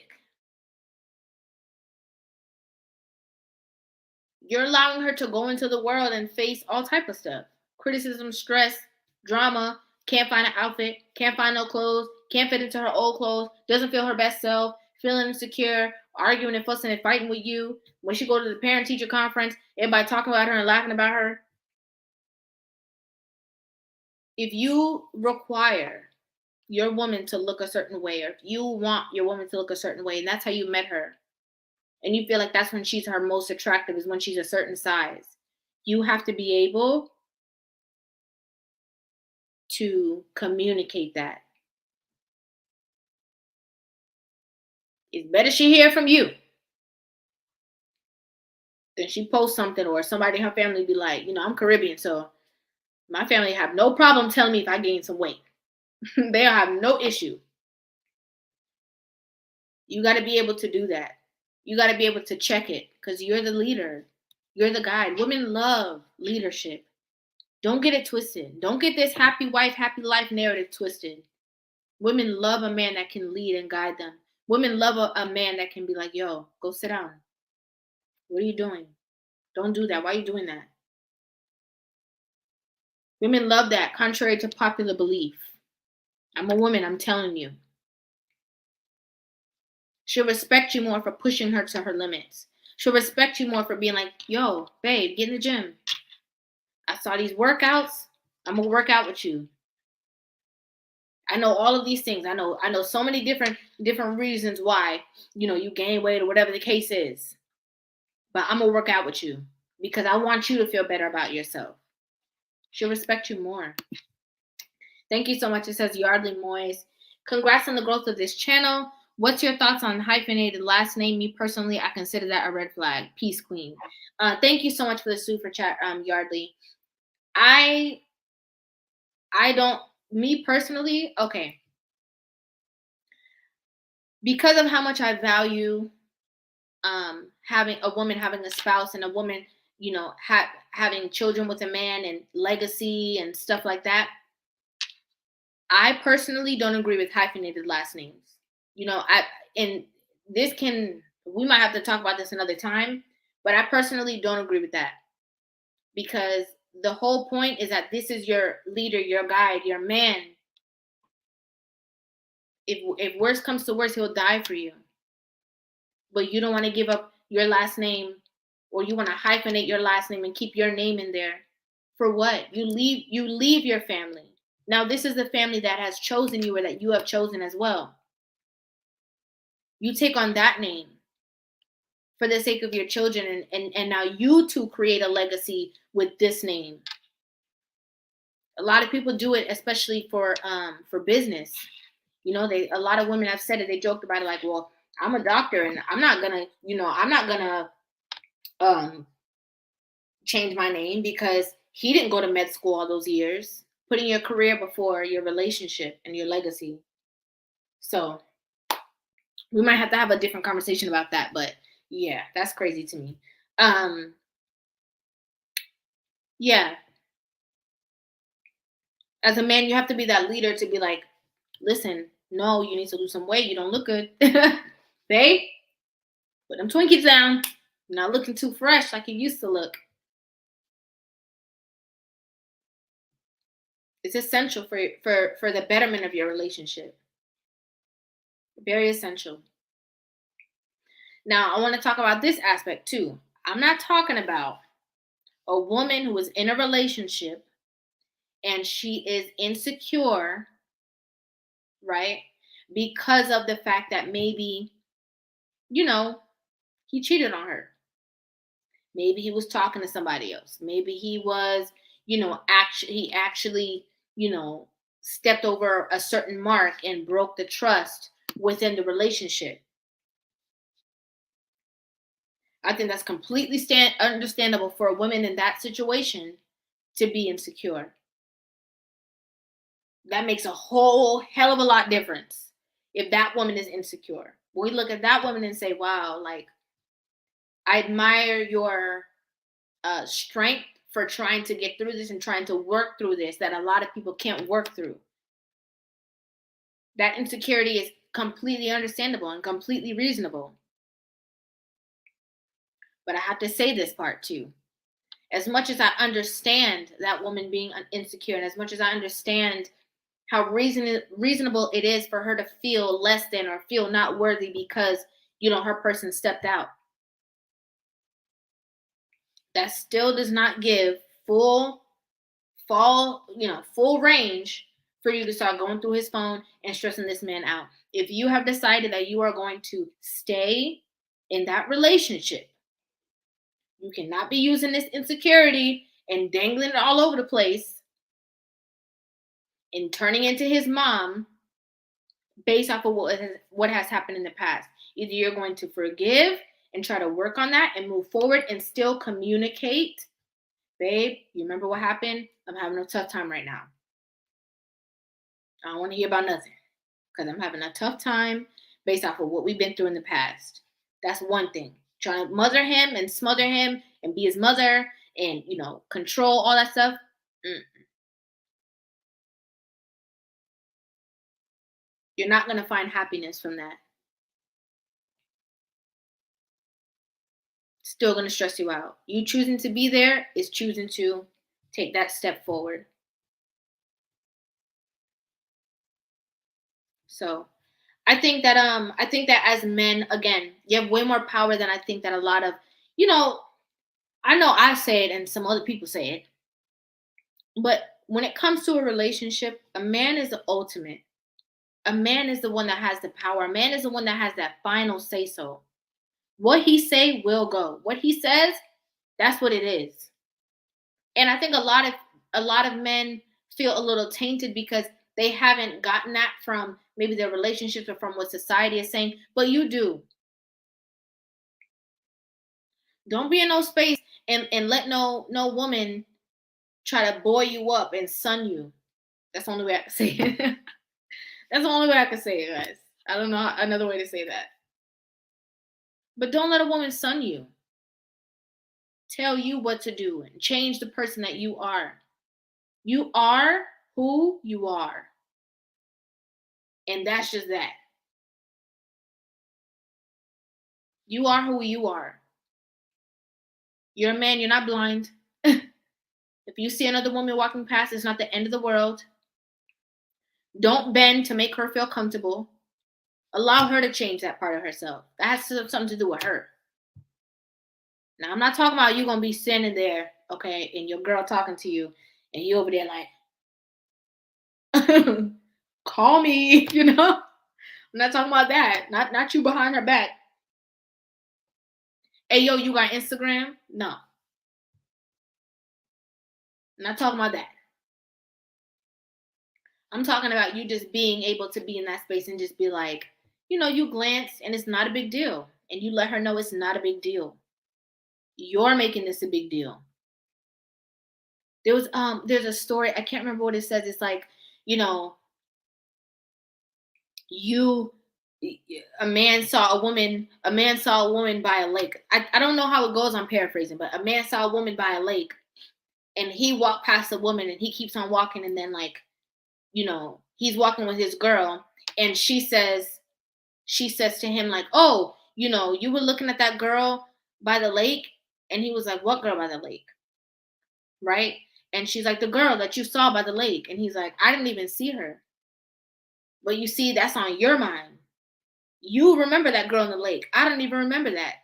You're allowing her to go into the world and face all type of stuff. Criticism, stress, drama, can't find an outfit, can't find no clothes, can't fit into her old clothes, doesn't feel her best self, feeling insecure, arguing and fussing and fighting with you. When she go to the parent-teacher conference, everybody talking about her and laughing about her. If you require your woman to look a certain way, or if you want your woman to look a certain way, and that's how you met her, and you feel like that's when she's her most attractive, is when she's a certain size, you have to be able to communicate that. It's better she hear from you than she post something or somebody in her family be like, I'm Caribbean, so my family have no problem telling me if I gain some weight. They'll have no issue. You got to be able to do that. You got to be able to check it because you're the leader. You're the guide. Women love leadership. Don't get it twisted. Don't get this happy wife, happy life narrative twisted. Women love a man that can lead and guide them. Women love a man that can be like, yo, go sit down. What are you doing? Don't do that. Why are you doing that? Women love that, contrary to popular belief. I'm a woman, I'm telling you. She'll respect you more for pushing her to her limits. She'll respect you more for being like, yo, babe, get in the gym. I saw these workouts. I'm going to work out with you. I know all of these things. I know so many different reasons why, you gain weight or whatever the case is. But I'm going to work out with you because I want you to feel better about yourself. She'll respect you more. Thank you so much. It says Yardley Moyes. Congrats on the growth of this channel. What's your thoughts on hyphenated last name? Me personally, I consider that a red flag. Peace, queen. Thank you so much for the super chat, Yardley. I don't, me personally, okay. Because of how much I value having a woman having a spouse and a woman, having children with a man and legacy and stuff like that, I personally don't agree with hyphenated last names. We might have to talk about this another time, but I personally don't agree with that because the whole point is that this is your leader, your guide, your man. If worst comes to worst, he'll die for you. But you don't want to give up your last name, or you want to hyphenate your last name and keep your name in there. For what? You leave your family. Now, this is the family that has chosen you or that you have chosen as well. You take on that name for the sake of your children, and now you two create a legacy with this name. A lot of people do it, especially for business. You know, a lot of women have said it. They joked about it, like, well, I'm a doctor and I'm not gonna, I'm not gonna um change my name because he didn't go to med school all those years. Putting your career before your relationship and your legacy. So we might have to have a different conversation about that, but yeah, that's crazy to me. Um, yeah, as a man, you have to be that leader to be like, listen, no, you need to lose some weight. You don't look good. Babe, put them Twinkies down. You're not looking too fresh like you used to look. It's essential for the betterment of your relationship. Very essential. Now, I want to talk about this aspect too. I'm not talking about a woman who is in a relationship and she is insecure, right? Because of the fact that maybe, you know, he cheated on her. Maybe he was talking to somebody else. Maybe he was, he actually, you know, stepped over a certain mark and broke the trust within the relationship. I think that's completely understandable for a woman in that situation to be insecure. That makes a whole hell of a lot difference if that woman is insecure. We look at that woman and say, wow, like, I admire your strength for trying to get through this and trying to work through this that a lot of people can't work through. That insecurity is completely understandable and completely reasonable. But I have to say this part too. As much as I understand that woman being insecure, and as much as I understand how reasonable it is for her to feel less than or feel not worthy because, her person stepped out, that still does not give full range for you to start going through his phone and stressing this man out. If you have decided that you are going to stay in that relationship, you cannot be using this insecurity and dangling it all over the place and turning into his mom based off of what has happened in the past. Either you're going to forgive and try to work on that and move forward and still communicate. Babe, you remember what happened? I'm having a tough time right now. I don't want to hear about nothing because I'm having a tough time based off of what we've been through in the past. That's one thing. Trying to mother him and smother him and be his mother and, control all that stuff. You're not going to find happiness from that. Still going to stress you out. You choosing to be there is choosing to take that step forward. So I think that as men, again, you have way more power than I think that a lot of, I know I say it and some other people say it, but when it comes to a relationship, a man is the ultimate. A man is the one that has the power. A man is the one that has that final say so. What he say will go. What he says, that's what it is. And I think a lot of men feel a little tainted because they haven't gotten that from maybe their relationships or from what society is saying, but you do. Don't be in no space and let no woman try to boy you up and sun you. That's the only way I can say it. That's the only way I can say it, guys. I don't know another way to say that. But don't let a woman sun you. Tell you what to do and change the person that you are. You are who you are. And that's just that. You are who you are. You're a man, you're not blind. If you see another woman walking past, it's not the end of the world. Don't bend to make her feel comfortable. Allow her to change that part of herself. That has something to do with her. Now, I'm not talking about you going to be standing there, okay, and your girl talking to you, and you over there like, call me, I'm not talking about that. Not you behind her back. Hey, yo, you got Instagram? No. I'm not talking about that. I'm talking about you just being able to be in that space and just be like, you glance and it's not a big deal. And you let her know it's not a big deal. You're making this a big deal. There's a story, I can't remember what it says. It's like, you know, you a man saw a woman by a lake. I don't know how it goes, I'm paraphrasing, but a man saw a woman by a lake and he walked past the woman and he keeps on walking, and then like, he's walking with his girl and she says to him like, "Oh, you were looking at that girl by the lake?" And he was like, "What girl by the lake?" Right? And she's like, "The girl that you saw by the lake." And he's like, "I didn't even see her." But you see, that's on your mind. You remember that girl in the lake. I don't even remember that.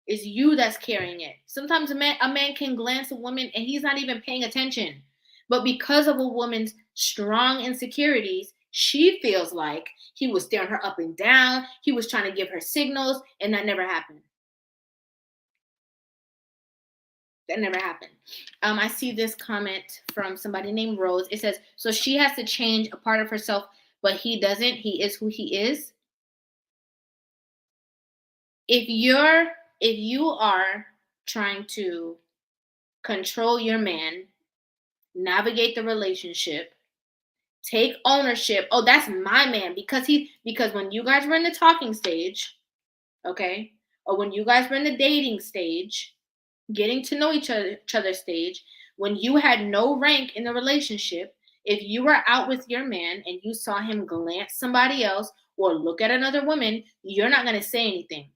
It's you that's carrying it. Sometimes a man can glance at a woman and he's not even paying attention. But because of a woman's strong insecurities, she feels like he was staring her up and down. He was trying to give her signals, and that never happened. That never happened. I see this comment from somebody named Rose. It says, "So she has to change a part of herself, but he doesn't. He is who he is." If you are trying to control your man, navigate the relationship, take ownership. Oh, that's my man, because when you guys were in the talking stage, okay, or when you guys were in the dating stage, getting to know each other stage, when you had no rank in the relationship, if you were out with your man and you saw him glance somebody else or look at another woman, you're not going to say anything.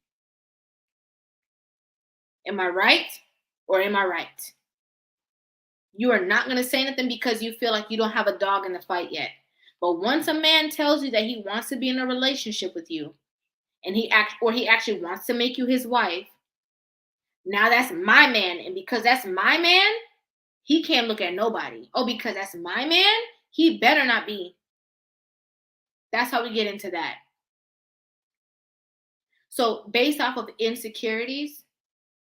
Am I right? Or am I right? You are not going to say anything because you feel like you don't have a dog in the fight yet. But once a man tells you that he wants to be in a relationship with you, and he actually wants to make you his wife, now that's my man. And because that's my man, he can't look at nobody. Oh, because that's my man, he better not be. That's how we get into that. So based off of insecurities,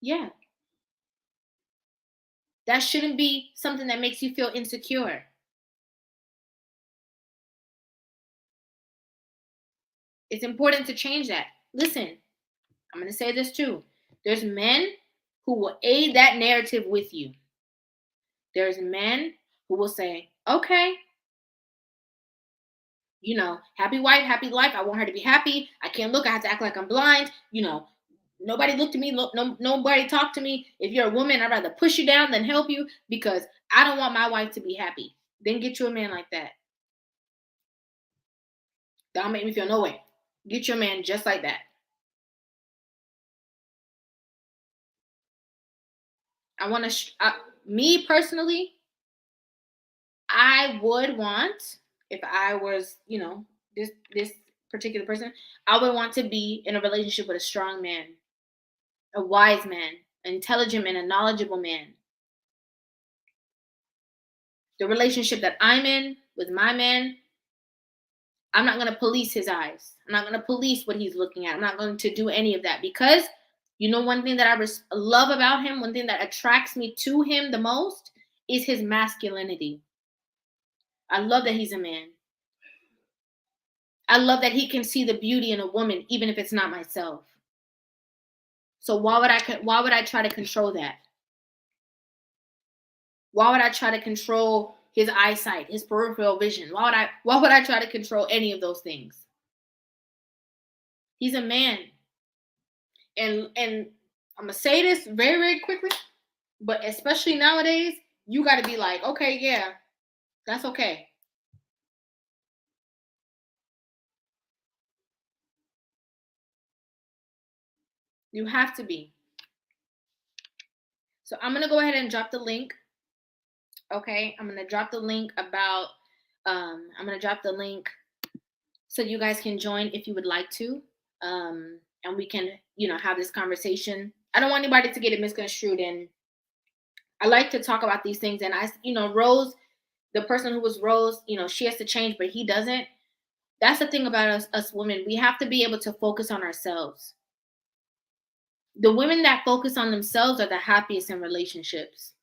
yeah, that shouldn't be something that makes you feel insecure. It's important to change that. Listen, I'm going to say this too. There's men who will aid that narrative with you. There's men who will say, "Okay, happy wife, happy life. I want her to be happy. I can't look. I have to act like I'm blind. Nobody looked at me. Nobody talked to me. If you're a woman, I'd rather push you down than help you because I don't want my wife to be happy." Then get you a man like that. That'll make me feel no way. Get your man just like that. I want to, me personally, I would want, if I was, this particular person, I would want to be in a relationship with a strong man, a wise man, an intelligent man, a knowledgeable man. The relationship that I'm in with my man, I'm not going to police his eyes. I'm not going to police what he's looking at. I'm not going to do any of that because one thing that I love about him, one thing that attracts me to him the most is his masculinity. I love that he's a man. I love that he can see the beauty in a woman, even if it's not myself. So why would I try to control that? Why would I try to control his eyesight, his peripheral vision? Why would I try to control any of those things? He's a man. And I'm gonna say this very, very quickly, but especially nowadays, you gotta be like, okay, yeah, that's okay. You have to be. So I'm gonna go ahead and drop the link. Okay, I'm gonna drop the link about. I'm gonna drop the link so you guys can join if you would like to, and we can, have this conversation. I don't want anybody to get it misconstrued, and I like to talk about these things. And Rose, the person who was Rose, she has to change, but he doesn't. That's the thing about us women. We have to be able to focus on ourselves. The women that focus on themselves are the happiest in relationships.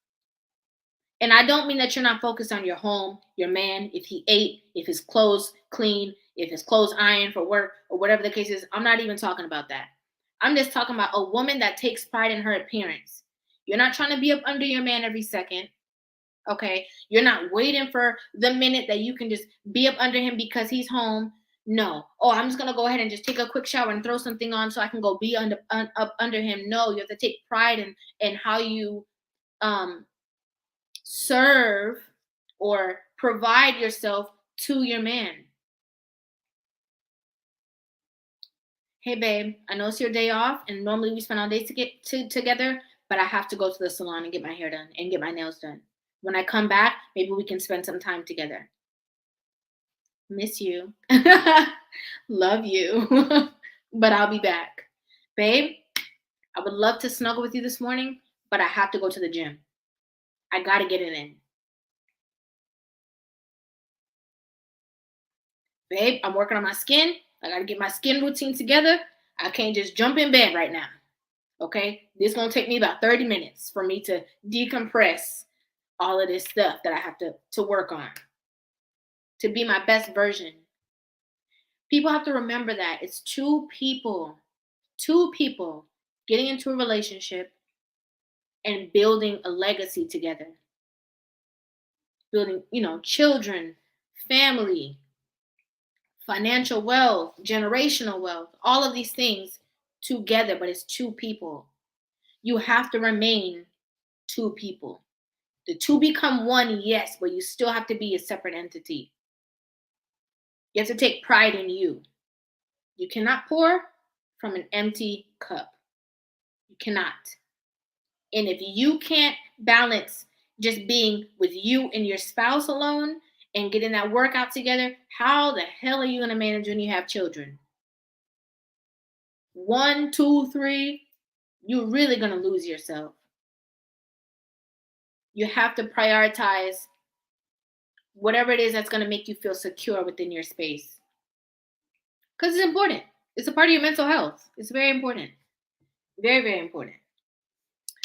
And I don't mean that you're not focused on your home, your man, if he ate, if his clothes clean, if his clothes ironed for work, or whatever the case is. I'm not even talking about that. I'm just talking about a woman that takes pride in her appearance. You're not trying to be up under your man every second. Okay. You're not waiting for the minute that you can just be up under him because he's home. No. Oh, I'm just going to go ahead and just take a quick shower and throw something on so I can go be up under him. No, you have to take pride in how you serve or provide yourself to your man. Hey, babe, I know it's your day off, and normally we spend all day together, but I have to go to the salon and get my hair done and get my nails done. When I come back, maybe we can spend some time together. Miss you. Love you. But I'll be back. Babe, I would love to snuggle with you this morning, but I have to go to the gym. I got to get it in. Babe, I'm working on my skin. I got to get my skin routine together. I can't just jump in bed right now. Okay? This is going to take me about 30 minutes for me to decompress all of this stuff that I have to work on to be my best version. People have to remember that it's two people getting into a relationship and building a legacy together. Building, children, family, financial wealth, generational wealth, all of these things together, but it's two people. You have to remain two people. The two become one, yes, but you still have to be a separate entity. You have to take pride in you. You cannot pour from an empty cup. You cannot. And if you can't balance just being with you and your spouse alone and getting that workout together, how the hell are you going to manage when you have children? 1, 2, 3, you're really going to lose yourself. You have to prioritize whatever it is that's going to make you feel secure within your space. Because it's important. It's a part of your mental health. It's very important. Very, very important.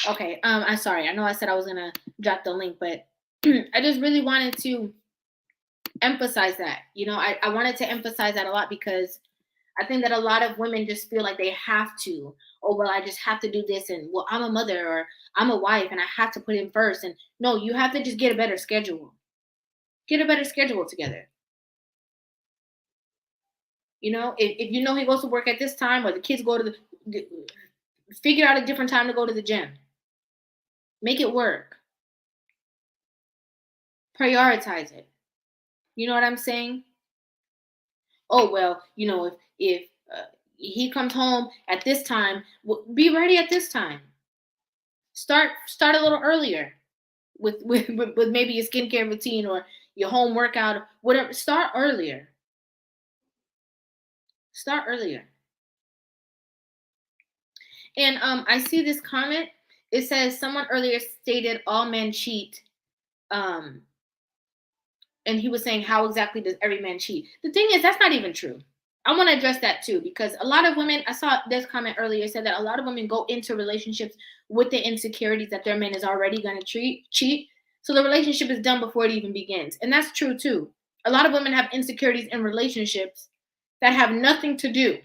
Okay, I'm sorry. I know I said I was going to drop the link, but I just really wanted to emphasize that. I wanted to emphasize that a lot because I think that a lot of women just feel like they have to. Oh, well, I just have to do this. And, well, I'm a mother or I'm a wife and I have to put him first. And no, you have to just get a better schedule. Get a better schedule together. If you know he goes to work at this time or the kids go to figure out a different time to go to the gym. Make it work. Prioritize it. You know what I'm saying? Oh, well, if he comes home at this time, be ready at this time. Start a little earlier with maybe your skincare routine or your home workout, whatever. Start earlier. And I see this comment. It says someone earlier stated all men cheat. And he was saying, how exactly does every man cheat? The thing is, that's not even true. I want to address that too, because a lot of women, I saw this comment earlier, said that a lot of women go into relationships with the insecurities that their man is already going to cheat. So the relationship is done before it even begins. And that's true too. A lot of women have insecurities in relationships that have nothing to do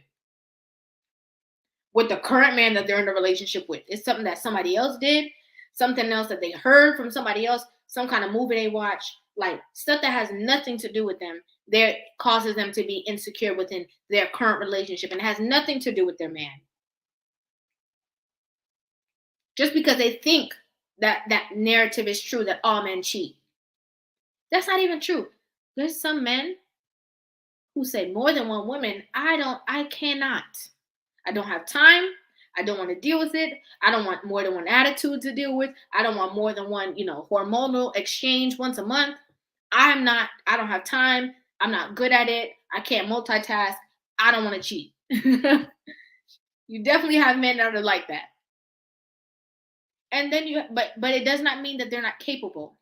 with the current man that they're in a relationship with. It's something that somebody else did, something else that they heard from somebody else, some kind of movie they watch, like stuff that has nothing to do with them. That causes them to be insecure within their current relationship and has nothing to do with their man. Just because they think that narrative is true that all men cheat. That's not even true. There's some men who say more than one woman, I cannot. I don't have time. I don't want to deal with it. I don't want more than one attitude to deal with. I don't want more than one, hormonal exchange once a month. I don't have time. I'm not good at it. I can't multitask. I don't want to cheat. You definitely have men that are like that. And then but it does not mean that they're not capable.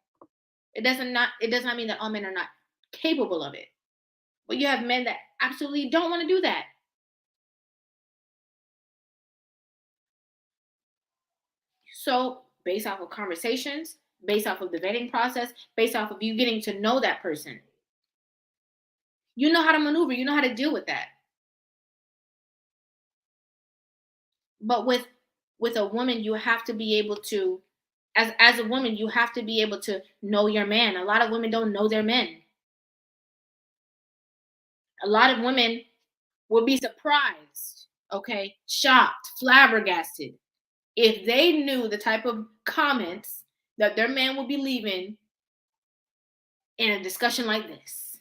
It does not mean that all men are not capable of it. But you have men that absolutely don't want to do that. So, based off of conversations, based off of the vetting process, based off of you getting to know that person. You know how to maneuver. You know how to deal with that. But with a woman, you have to be able to, as a woman, you have to be able to know your man. A lot of women don't know their men. A lot of women will be surprised, okay, shocked, flabbergasted, if they knew the type of comments that their man will be leaving in a discussion like this,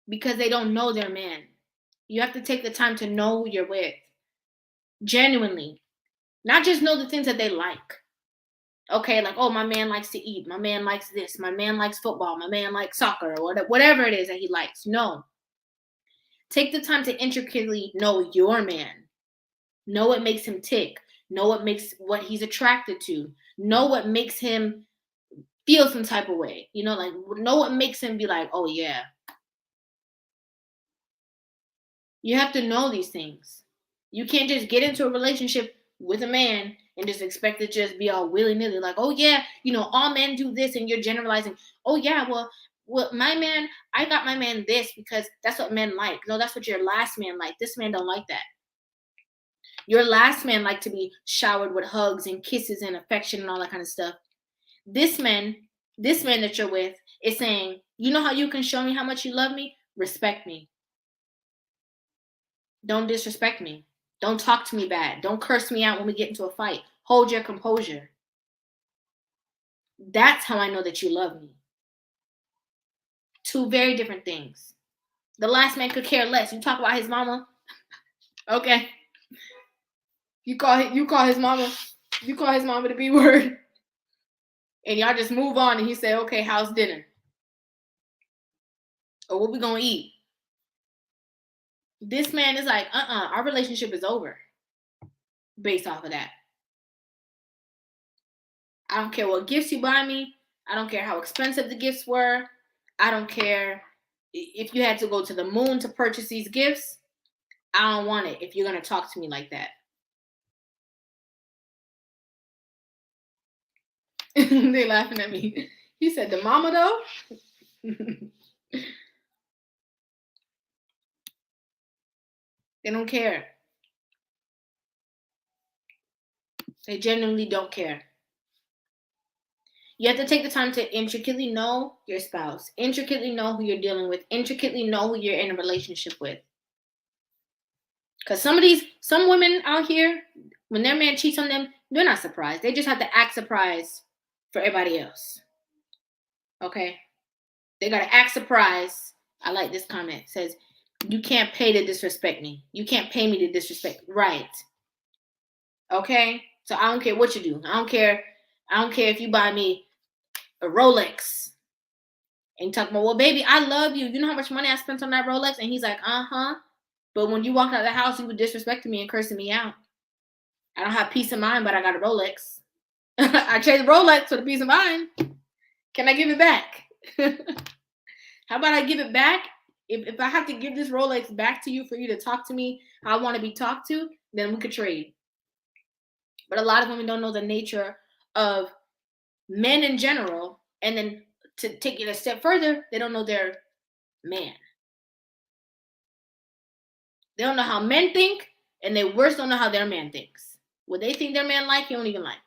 because they don't know their man. You have to take the time to know who you're with. Genuinely. Not just know the things that they like. Okay, like, oh, my man likes to eat. My man likes this. My man likes football. My man likes soccer, or whatever it is that he likes. No. Take the time to intricately know your man. Know what makes him tick. Know what he's attracted to. Know what makes him feel some type of way. You know, like, know what makes him be like, oh, yeah. You have to know these things. You can't just get into a relationship with a man and just expect it to just be all willy-nilly. Like, oh, yeah, you know, all men do this, and you're generalizing. Oh, yeah, well, my man, I got my man this because that's what men like. No, that's what your last man liked. This man don't like that. Your last man liked to be showered with hugs and kisses and affection and all that kind of stuff. This man that you're with is saying, you know how you can show me how much you love me? Respect me. Don't disrespect me. Don't talk to me bad. Don't curse me out when we get into a fight. Hold your composure. That's how I know that you love me. Two very different things. The last man could care less. You talk about his mama. Okay. You call his mama the B word. And y'all just move on, and he say, okay, how's dinner? Or what we gonna eat? This man is like, our relationship is over based off of that. I don't care what gifts you buy me. I don't care how expensive the gifts were. I don't care if you had to go to the moon to purchase these gifts. I don't want it if you're going to talk to me like that. They laughing at me. He said, the mama though? They don't care. They genuinely don't care. You have to take the time to intricately know your spouse, intricately know who you're dealing with, intricately know who you're in a relationship with. Because some women out here, when their man cheats on them, they're not surprised. They just have to act surprised for everybody else. Okay? They got to act surprised. I like this comment. It says, you can't pay to disrespect me. You can't pay me to disrespect. Right. Okay? So I don't care what you do. I don't care if you buy me a Rolex. And you talk about, well, baby, I love you. You know how much money I spent on that Rolex? And he's like, uh-huh. But when you walked out of the house, you were disrespecting me and cursing me out. I don't have peace of mind, but I got a Rolex. I traded Rolex for the peace of mind. Can I give it back? How about I give it back? If I have to give this Rolex back to you for you to talk to me how I want to be talked to, then we could trade. But a lot of women don't know the nature of men in general. And then to take it a step further, they don't know their man. They don't know how men think, and they worse don't know how their man thinks. What they think their man like, he don't even like.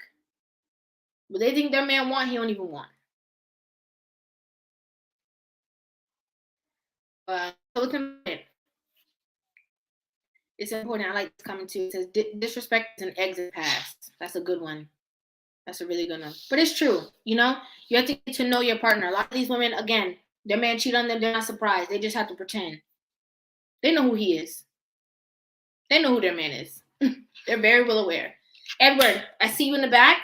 What they think their man want, he don't even want. So it's important. I like this comment too. It says, disrespect is an exit pass. That's a good one. That's a really good one. But it's true. You know, you have to get to know your partner. A lot of these women, again, their man cheat on them. They're not surprised. They just have to pretend. They know who he is. They know who their man is. They're very well aware. Edward, I see you in the back.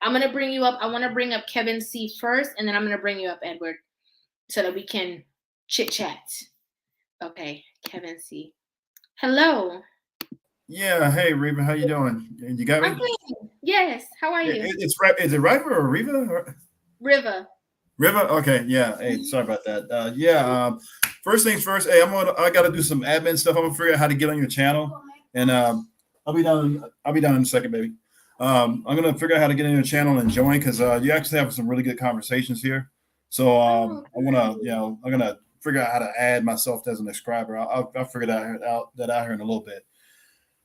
I'm going to bring you up. I want to bring up Kevin C first, and then I'm going to bring you up, Edward, so that we can chit-chat. Okay, Kevin C. Hello. Yeah, hey Rivah, how you doing? You got me? I'm good. Yes, how are you? Is it Rivah or Rivah? Rivah. Rivah? Okay, yeah. Hey, sorry about that. First things first. Hey, I got to do some admin stuff. I'm gonna figure out how to get on your channel, and I'll be down in a second, baby. I'm gonna figure out how to get in your channel and join because you actually have some really good conversations here. So Oh, I wanna, great. I'm gonna figure out how to add myself as a subscriber. I'll figure that out here in a little bit.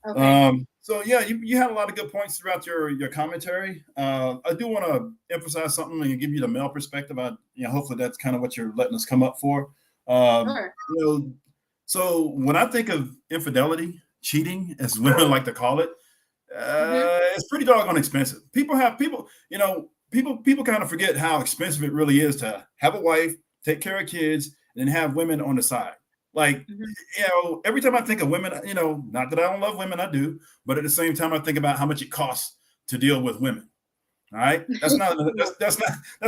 Okay. So yeah, you had a lot of good points throughout your commentary. I do want to emphasize something and give you the male perspective. Hopefully that's kind of what you're letting us come up for. Sure. You know, so when I think of infidelity, cheating, as women like to call it, Mm-hmm. it's pretty doggone expensive. People kind of forget how expensive it really is to have a wife, take care of kids, and then have women on the side. Like, Mm-hmm. every time I think of women, not that I don't love women, I do, but at the same time, I think about how much it costs to deal with women. All right, that's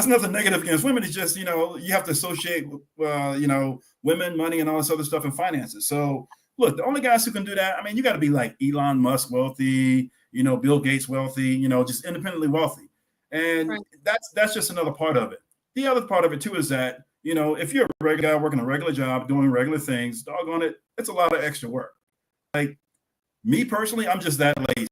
nothing negative against women. It's just you have to associate women, money, and all this other stuff in finances. So look, the only guys who can do that, I mean, you got to be like Elon Musk wealthy, Bill Gates wealthy, just independently wealthy, and Right. that's just another part of it. The other part of it too is that if you're a regular guy working a regular job, doing regular things, doggone it, it's a lot of extra work. Like me personally, I'm just that lazy.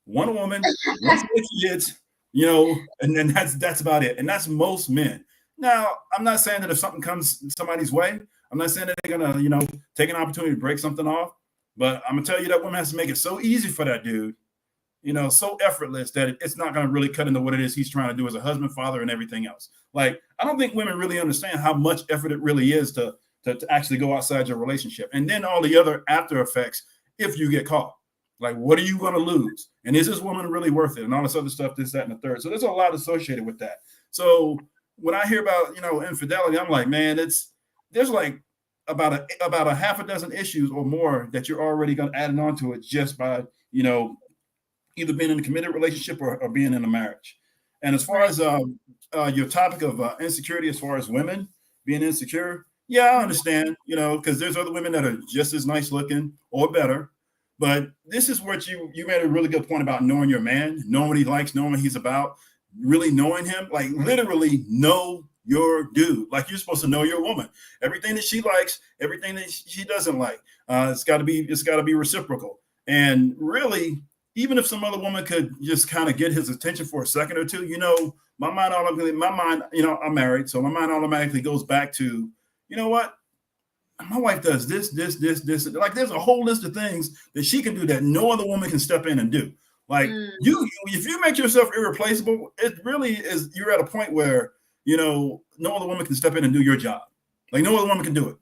One woman, one set of kids, and then that's about it. And that's most men. Now, I'm not saying that if something comes somebody's way, I'm not saying that they're gonna, take an opportunity to break something off. But I'm gonna tell you that woman has to make it so easy for that dude, so effortless that it's not gonna really cut into what it is he's trying to do as a husband, father, and everything else. Like, I don't think women really understand how much effort it really is to actually go outside your relationship. And then all the other after effects if you get caught. Like, what are you going to lose? And is this woman really worth it? And all this other stuff, this, that, and the third. So there's a lot associated with that. So when I hear about infidelity, I'm like, man, there's like about a half a dozen issues or more that you're already going to add on to it just by either being in a committed relationship or being in a marriage. And as far Right. as your topic of insecurity, as far as women being insecure, yeah, I Mm-hmm. understand. Because there's other women that are just as nice looking or better. But this is what you made a really good point about knowing your man, knowing what he likes, knowing what he's about, really knowing him, like literally know your dude. Like you're supposed to know your woman, everything that she likes, everything that she doesn't like. It's got to be reciprocal. And really, even if some other woman could just kind of get his attention for a second or two, I'm married, so my mind automatically goes back to, what, my wife does this. Like there's a whole list of things that she can do that no other woman can step in and do. Like Mm. if you make yourself irreplaceable, it really is. You're at a point where no other woman can step in and do your job. Like no other woman can do it.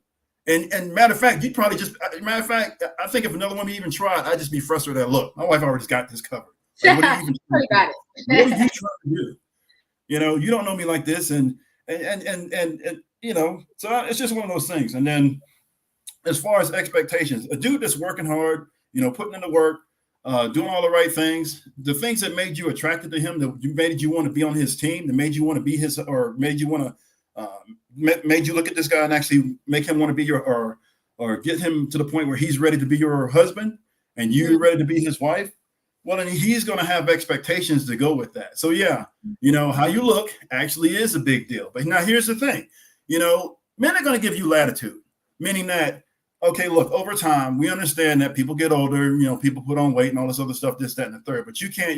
And matter of fact, I think if another woman even tried, I'd just be frustrated. Look, my wife already got this covered. Like, what are you even? Sorry about What are it. you trying to do? You don't know me like this, and so it's just one of those things. And then as far as expectations, a dude that's working hard, putting in the work, doing all the right things, the things that made you attracted to him, that made you want to be on his team, that made you want to be his, or made you want to, made you look at this guy and actually make him want to be your, or get him to the point where he's ready to be your husband and you're Mhm. ready to be his wife. Well, then he's going to have expectations to go with that. So yeah, how you look actually is a big deal. But now here's the thing, men are going to give you latitude, meaning that, okay, look, over time, we understand that people get older, people put on weight and all this other stuff, this, that, and the third, but you can't,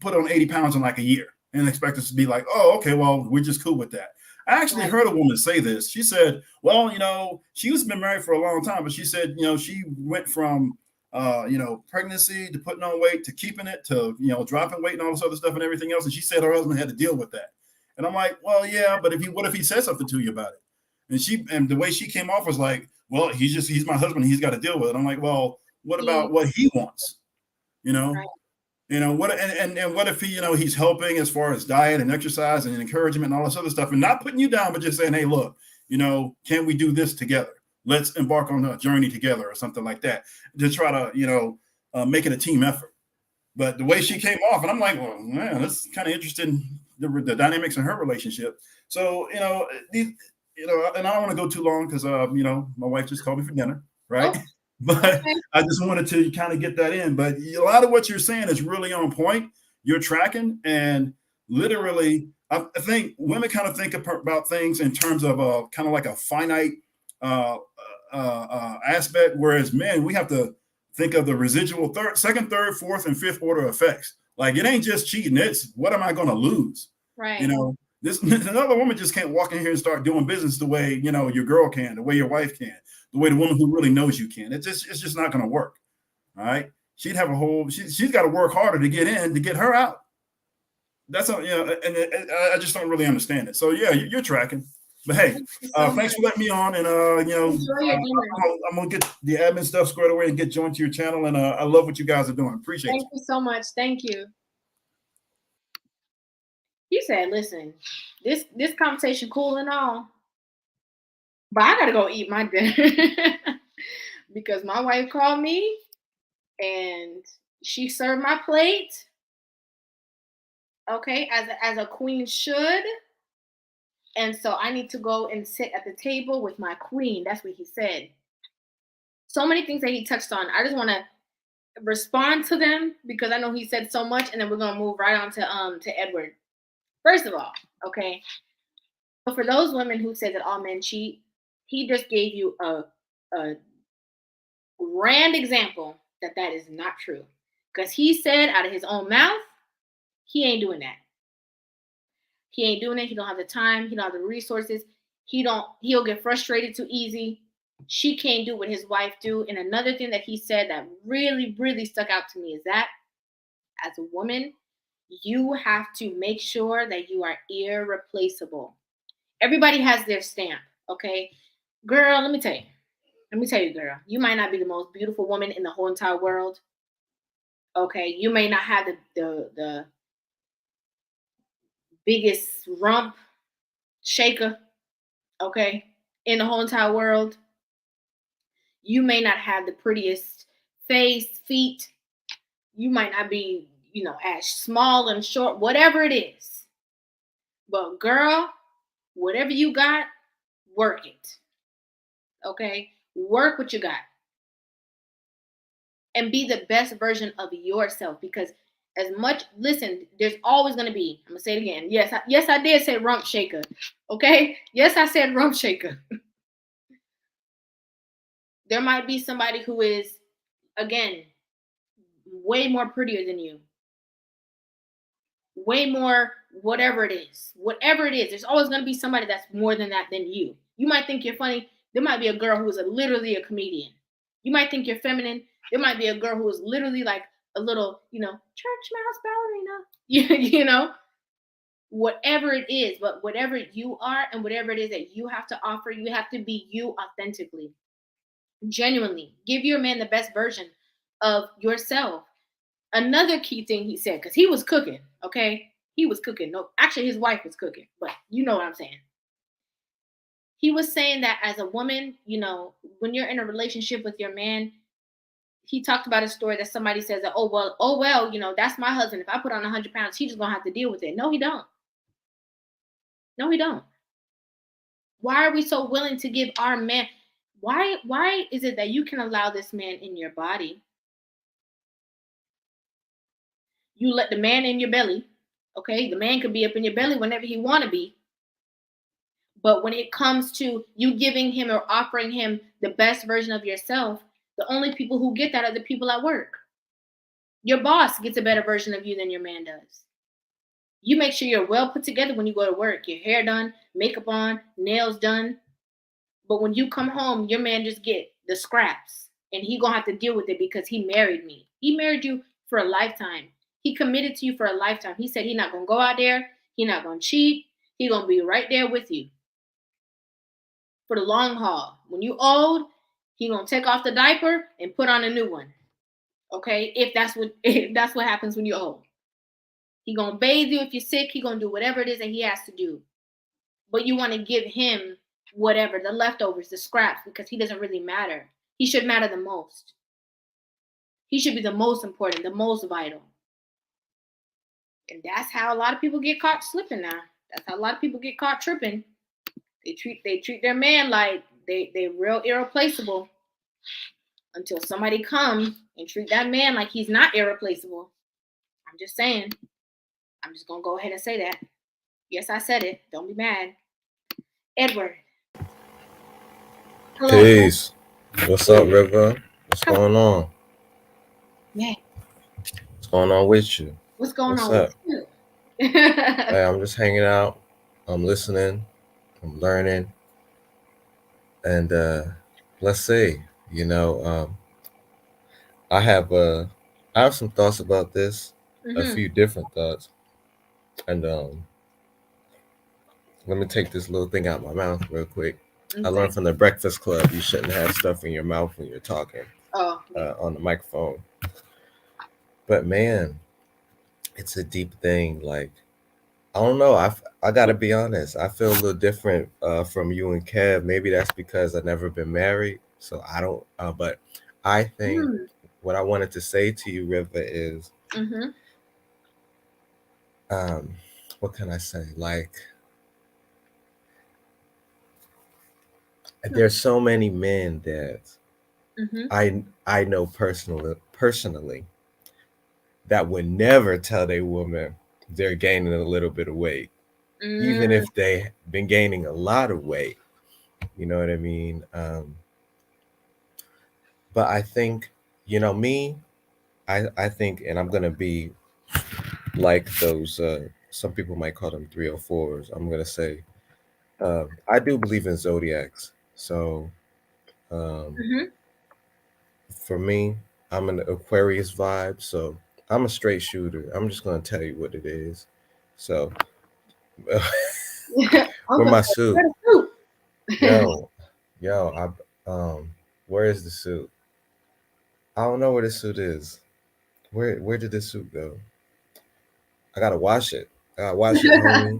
put on 80 pounds in like a year and expect us to be like, oh, okay, well, we're just cool with that. I actually Right. heard a woman say this. She said, well, she was been married for a long time, but she said, she went from, pregnancy to putting on weight to keeping it to, dropping weight and all this other stuff and everything else. And she said her husband had to deal with that. And I'm like, well, yeah, but what if he says something to you about it? And the way she came off was like, well, he's my husband. He's got to deal with it. I'm like, well, what about what he wants? You know, Right. what, and what if he's helping as far as diet and exercise and encouragement and all this other stuff and not putting you down, but just saying, hey, look, can we do this together? Let's embark on a journey together or something like that to try to, make it a team effort. But the way she came off, and I'm like, well, man, that's kind of interesting, the dynamics in her relationship. So, and I don't want to go too long because, my wife just called me for dinner, right? Oh, But okay. I just wanted to kind of get that in. But a lot of what you're saying is really on point. You're tracking, and literally, I think women kind of think about things in terms of kind of like a finite uh, aspect, whereas men, we have to think of the residual second, third, fourth, and fifth order effects Like, it ain't just cheating. It's what am I going to lose? Right. You know, this another woman just can't walk in here and start doing business the way, you know, your girl can, the way your wife can, the way the woman who really knows you can. It's just not going to work. All right. She'd have a whole, she's got to work harder to get in, to get her out. That's, you know, and I just don't really understand it. So yeah, you're tracking. But hey, thanks for letting me on. And you know, I'm gonna get the admin stuff squared away and get joined to your channel. And I love what you guys are doing. Appreciate it. Thank you so much. Thank you. He said, "Listen, this conversation cool and all, but I gotta go eat my dinner because my wife called me and she served my plate. Okay, as a queen should." And so I need to go and sit at the table with my queen. That's what he said. So many things that he touched on. I just want to respond to them because I know he said so much, and then we're gonna move right on to Edward. First of all, okay. So for those women who say that all men cheat, he just gave you a grand example that is not true. Because he said out of his own mouth, he ain't doing that. He ain't doing it. He don't have the time. He don't have the resources. He'll get frustrated too easy. She can't do what his wife do. And another thing that he said that really, really stuck out to me is that as a woman, you have to make sure that you are irreplaceable. Everybody has their stamp, okay? Girl, let me tell you, girl, you might not be the most beautiful woman in the whole entire world. Okay, you may not have the biggest rump shaker, okay, in the whole entire world. You may not have the prettiest face, feet. You might not be, you know, as small and short, whatever it is. But girl, whatever you got, work it. Okay? Work what you got. And be the best version of yourself, because listen, there's always going to be, I'm going to say it again. Yes, I did say rump shaker. Okay? Yes, I said rump shaker. There might be somebody who is, again, way more prettier than you. Way more, whatever it is. Whatever it is, there's always going to be somebody that's more than that than you. You might think you're funny. There might be a girl who is literally a comedian. You might think you're feminine. There might be a girl who is literally like a little, you know, church mouse ballerina. You know, whatever it is, but whatever you are and whatever it is that you have to offer, you have to be you authentically, genuinely. Give your man the best version of yourself. Another key thing he said, because he was cooking, okay? He was cooking. No, actually, his wife was cooking, but you know what I'm saying. He was saying that as a woman, you know, when you're in a relationship with your man, he talked about a story that somebody says that, oh well, you know, that's my husband. If I put on 100 pounds, he's just gonna have to deal with it. No, he don't. No, he don't. Why are we so willing to give our man? Why is it that you can allow this man in your body? You let the man in your belly, okay? The man could be up in your belly whenever he want to be. But when it comes to you giving him or offering him the best version of yourself, the only people who get that are the people at work. Your boss gets a better version of you than your man does. You make sure you're well put together when you go to work. Your hair done, makeup on, nails done. But when you come home, your man just get the scraps. And he gonna have to deal with it because he married me. He married you for a lifetime. He committed to you for a lifetime. He said he's not gonna go out there. He's not gonna cheat. He's gonna be right there with you for the long haul. When you old, he gonna take off the diaper and put on a new one. Okay, if that's what happens when you're old. He gonna bathe you if you're sick. He gonna do whatever it is that he has to do. But you want to give him whatever, the leftovers, the scraps, because he doesn't really matter. He should matter the most. He should be the most important, the most vital. And that's how a lot of people get caught slipping now. That's how a lot of people get caught tripping. They treat their man like they real irreplaceable until somebody comes and treat that man like he's not irreplaceable. I'm just saying. I'm just gonna go ahead and say that. Yes, I said it. Don't be mad. Edward. Hello. Peace. What's up, Rivah? What's going on? Yeah. What's going on with you? What's going What's on up? with you? Hey, I'm just hanging out. I'm listening. I'm learning. And let's see. You know, I have uh, I have some thoughts about this. A Hmm. few different thoughts. And let me take this little thing out my mouth real quick. I Okay. learned from the Breakfast Club you shouldn't have stuff in your mouth when you're talking Oh, yeah. on the microphone. But man, it's a deep thing. Like I don't know. I gotta be honest. I feel a little different from you and Kev. Maybe that's because I've never been married, so I don't. But I think what I wanted to say to you, River, is Mm-hmm. um, what can I say? Like there's so many men that Mm-hmm. I know personally that would never tell their woman they're gaining a little bit of weight, even Mm-hmm. if they been gaining a lot of weight. You know what I mean? But I think, me, I think, and I'm gonna be like those. Some people might call them 304s. I'm gonna say I do believe in zodiacs. So um, Mm-hmm. for me, I'm an Aquarius vibe. So I'm a straight shooter. I'm just gonna tell you what it is. So where Uncle my said, suit? "Where the soup?" Yo, yo, where is the suit? I don't know where the suit is. Where did the suit go? I gotta wash it. I gotta wash it, homie.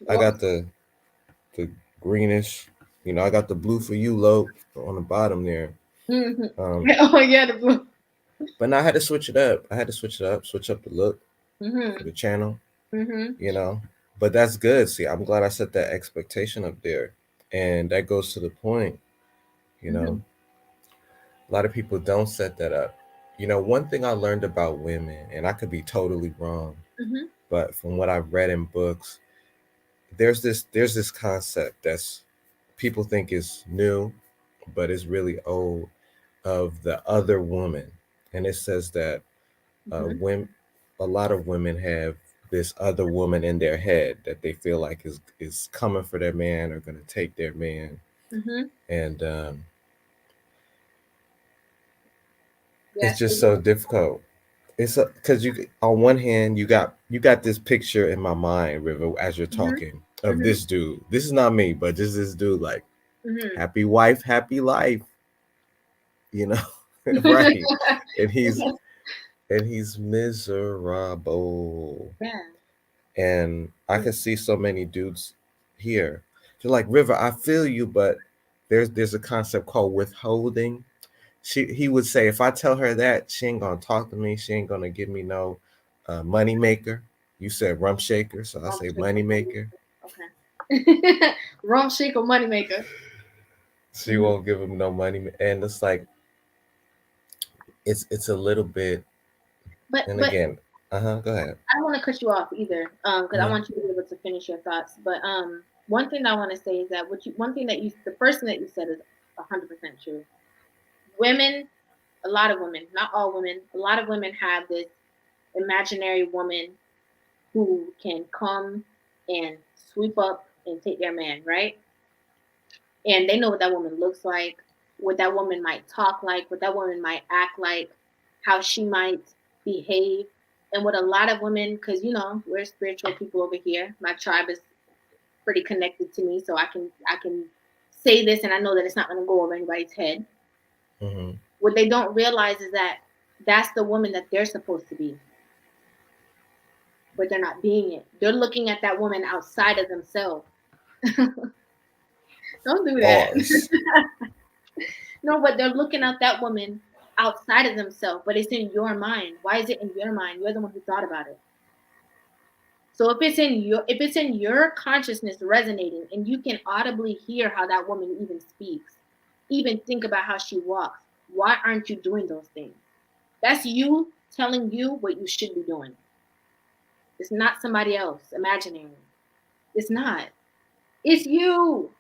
I Well, got the greenish. I got the blue for you, Lope, on the bottom there. mhm. Um, Oh yeah, the blue. but now I had to switch it up. I had to switch up the look for Mm-hmm. the channel. Mm-hmm. You know, but that's good. See, I'm glad I set that expectation up there, and that goes to the point. You Mm-hmm. know, a lot of people don't set that up. One thing I learned about women, and I could be totally wrong, Mm-hmm. but from what I've read in books, there's this concept that's people think is new, but is really old, of the other woman. And it says that Mm-hmm. when a lot of women have this other woman in their head that they feel like is coming for their man or going to take their man. Mm-hmm. And it's Yes, they just so do. difficult. It's because you, on one hand, you got this picture in my mind, River, as you're Mm-hmm. talking, of Mm-hmm. this dude. This is not me, but just this dude, like, Mm-hmm. happy wife, happy life, you know, right? And he's miserable. Yeah. And I can see so many dudes here. They're like, River, I feel you, but there's a concept called withholding. He would say, if I tell her that, she ain't gonna talk to me. She ain't gonna give me no money maker. You said rump shaker, so I Rum say shake or money money maker. maker. Okay. Rum shake or money maker. She Mm-hmm. won't give him no money, and it's like it's a little bit. And But again, go ahead. I don't want to cut you off either, because I Mhm. want you to be able to finish your thoughts. But one thing I want to say is that one thing that the first thing that you said is 100% true. Women, a lot of women, not all women, a lot of women have this imaginary woman who can come and sweep up and take their man, right? And they know what that woman looks like, what that woman might talk like, what that woman might act like, how she might behave. And what a lot of women, because we're spiritual people over here. My tribe is pretty connected to me, so I can say this, and I know that it's not going to go over anybody's head. Mhm. What they don't realize is that that's the woman that they're supposed to be, but they're not being it. They're looking at that woman outside of themselves. Don't do that. Pause. No, but they're looking at that woman outside of themselves, but it's in your mind. Why is it in your mind? You're the one who thought about it. So if it's in your consciousness resonating and you can audibly hear how that woman even speaks, even think about how she walks, why aren't you doing those things? That's you telling you what you should be doing. It's not somebody else imaginary. It's not. It's you.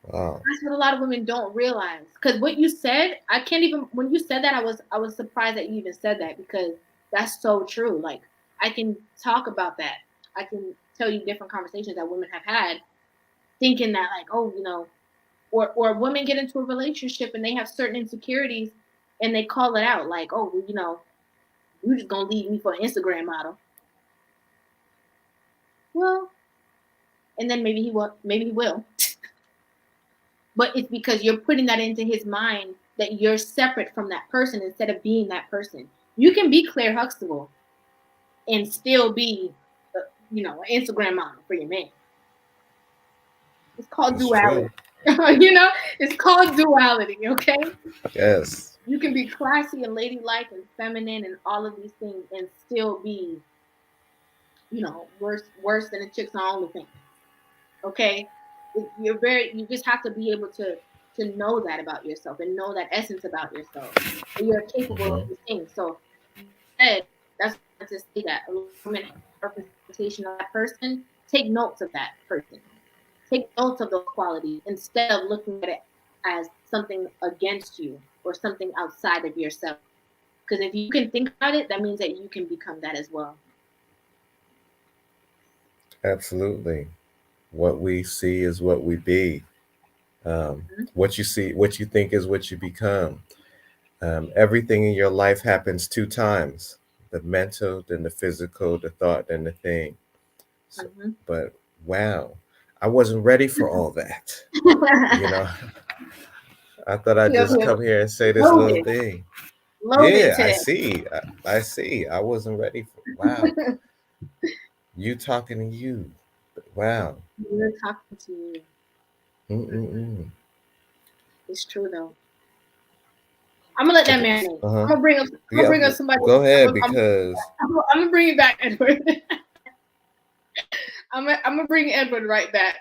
Wow. That's what a lot of women don't realize. Because what you said, I can't even. When you said that, I was surprised that you even said that, because that's so true. Like, I can talk about that. I can tell you different conversations that women have had, thinking that like, oh, or women get into a relationship and they have certain insecurities and they call it out like, oh, you're just gonna leave me for an Instagram model. Well, and then maybe he will. But it's because you're putting that into his mind that you're separate from that person instead of being that person. You can be Claire Huxtable and still be, an Instagram model for your man. It's called It's duality. true. It's called duality, okay? Yes. You can be classy and ladylike and feminine and all of these things and still be, worse than the chicks on OnlyFans. Okay? You just have to be able to know that about yourself and know that essence about yourself. And you're capable of Mhm. these things. So that's to say that a woman representation of that person, take notes of that person. Take notes of those qualities instead of looking at it as something against you or something outside of yourself. Because if you can think about it, that means that you can become that as well. Absolutely. What we see is what we be. What you see, what you think is what you become. Everything in your life happens two times: the mental, then the physical, the thought, then the thing. So, Mm-hmm. but wow, I wasn't ready for all that. You know, I thought I'd just come here and say this little Loaded, thing. loaded Yeah, I today. see. I see. I wasn't ready for. Wow, you talking to you. Wow. We're talking to you. Mm-mm-mm. It's true though. I'm gonna let that marinate. Uh-huh. I'm gonna bring up. I'm gonna Yeah, bring up somebody. go ahead because I'm gonna bring you back, Edward. I'm gonna bring Edward right back.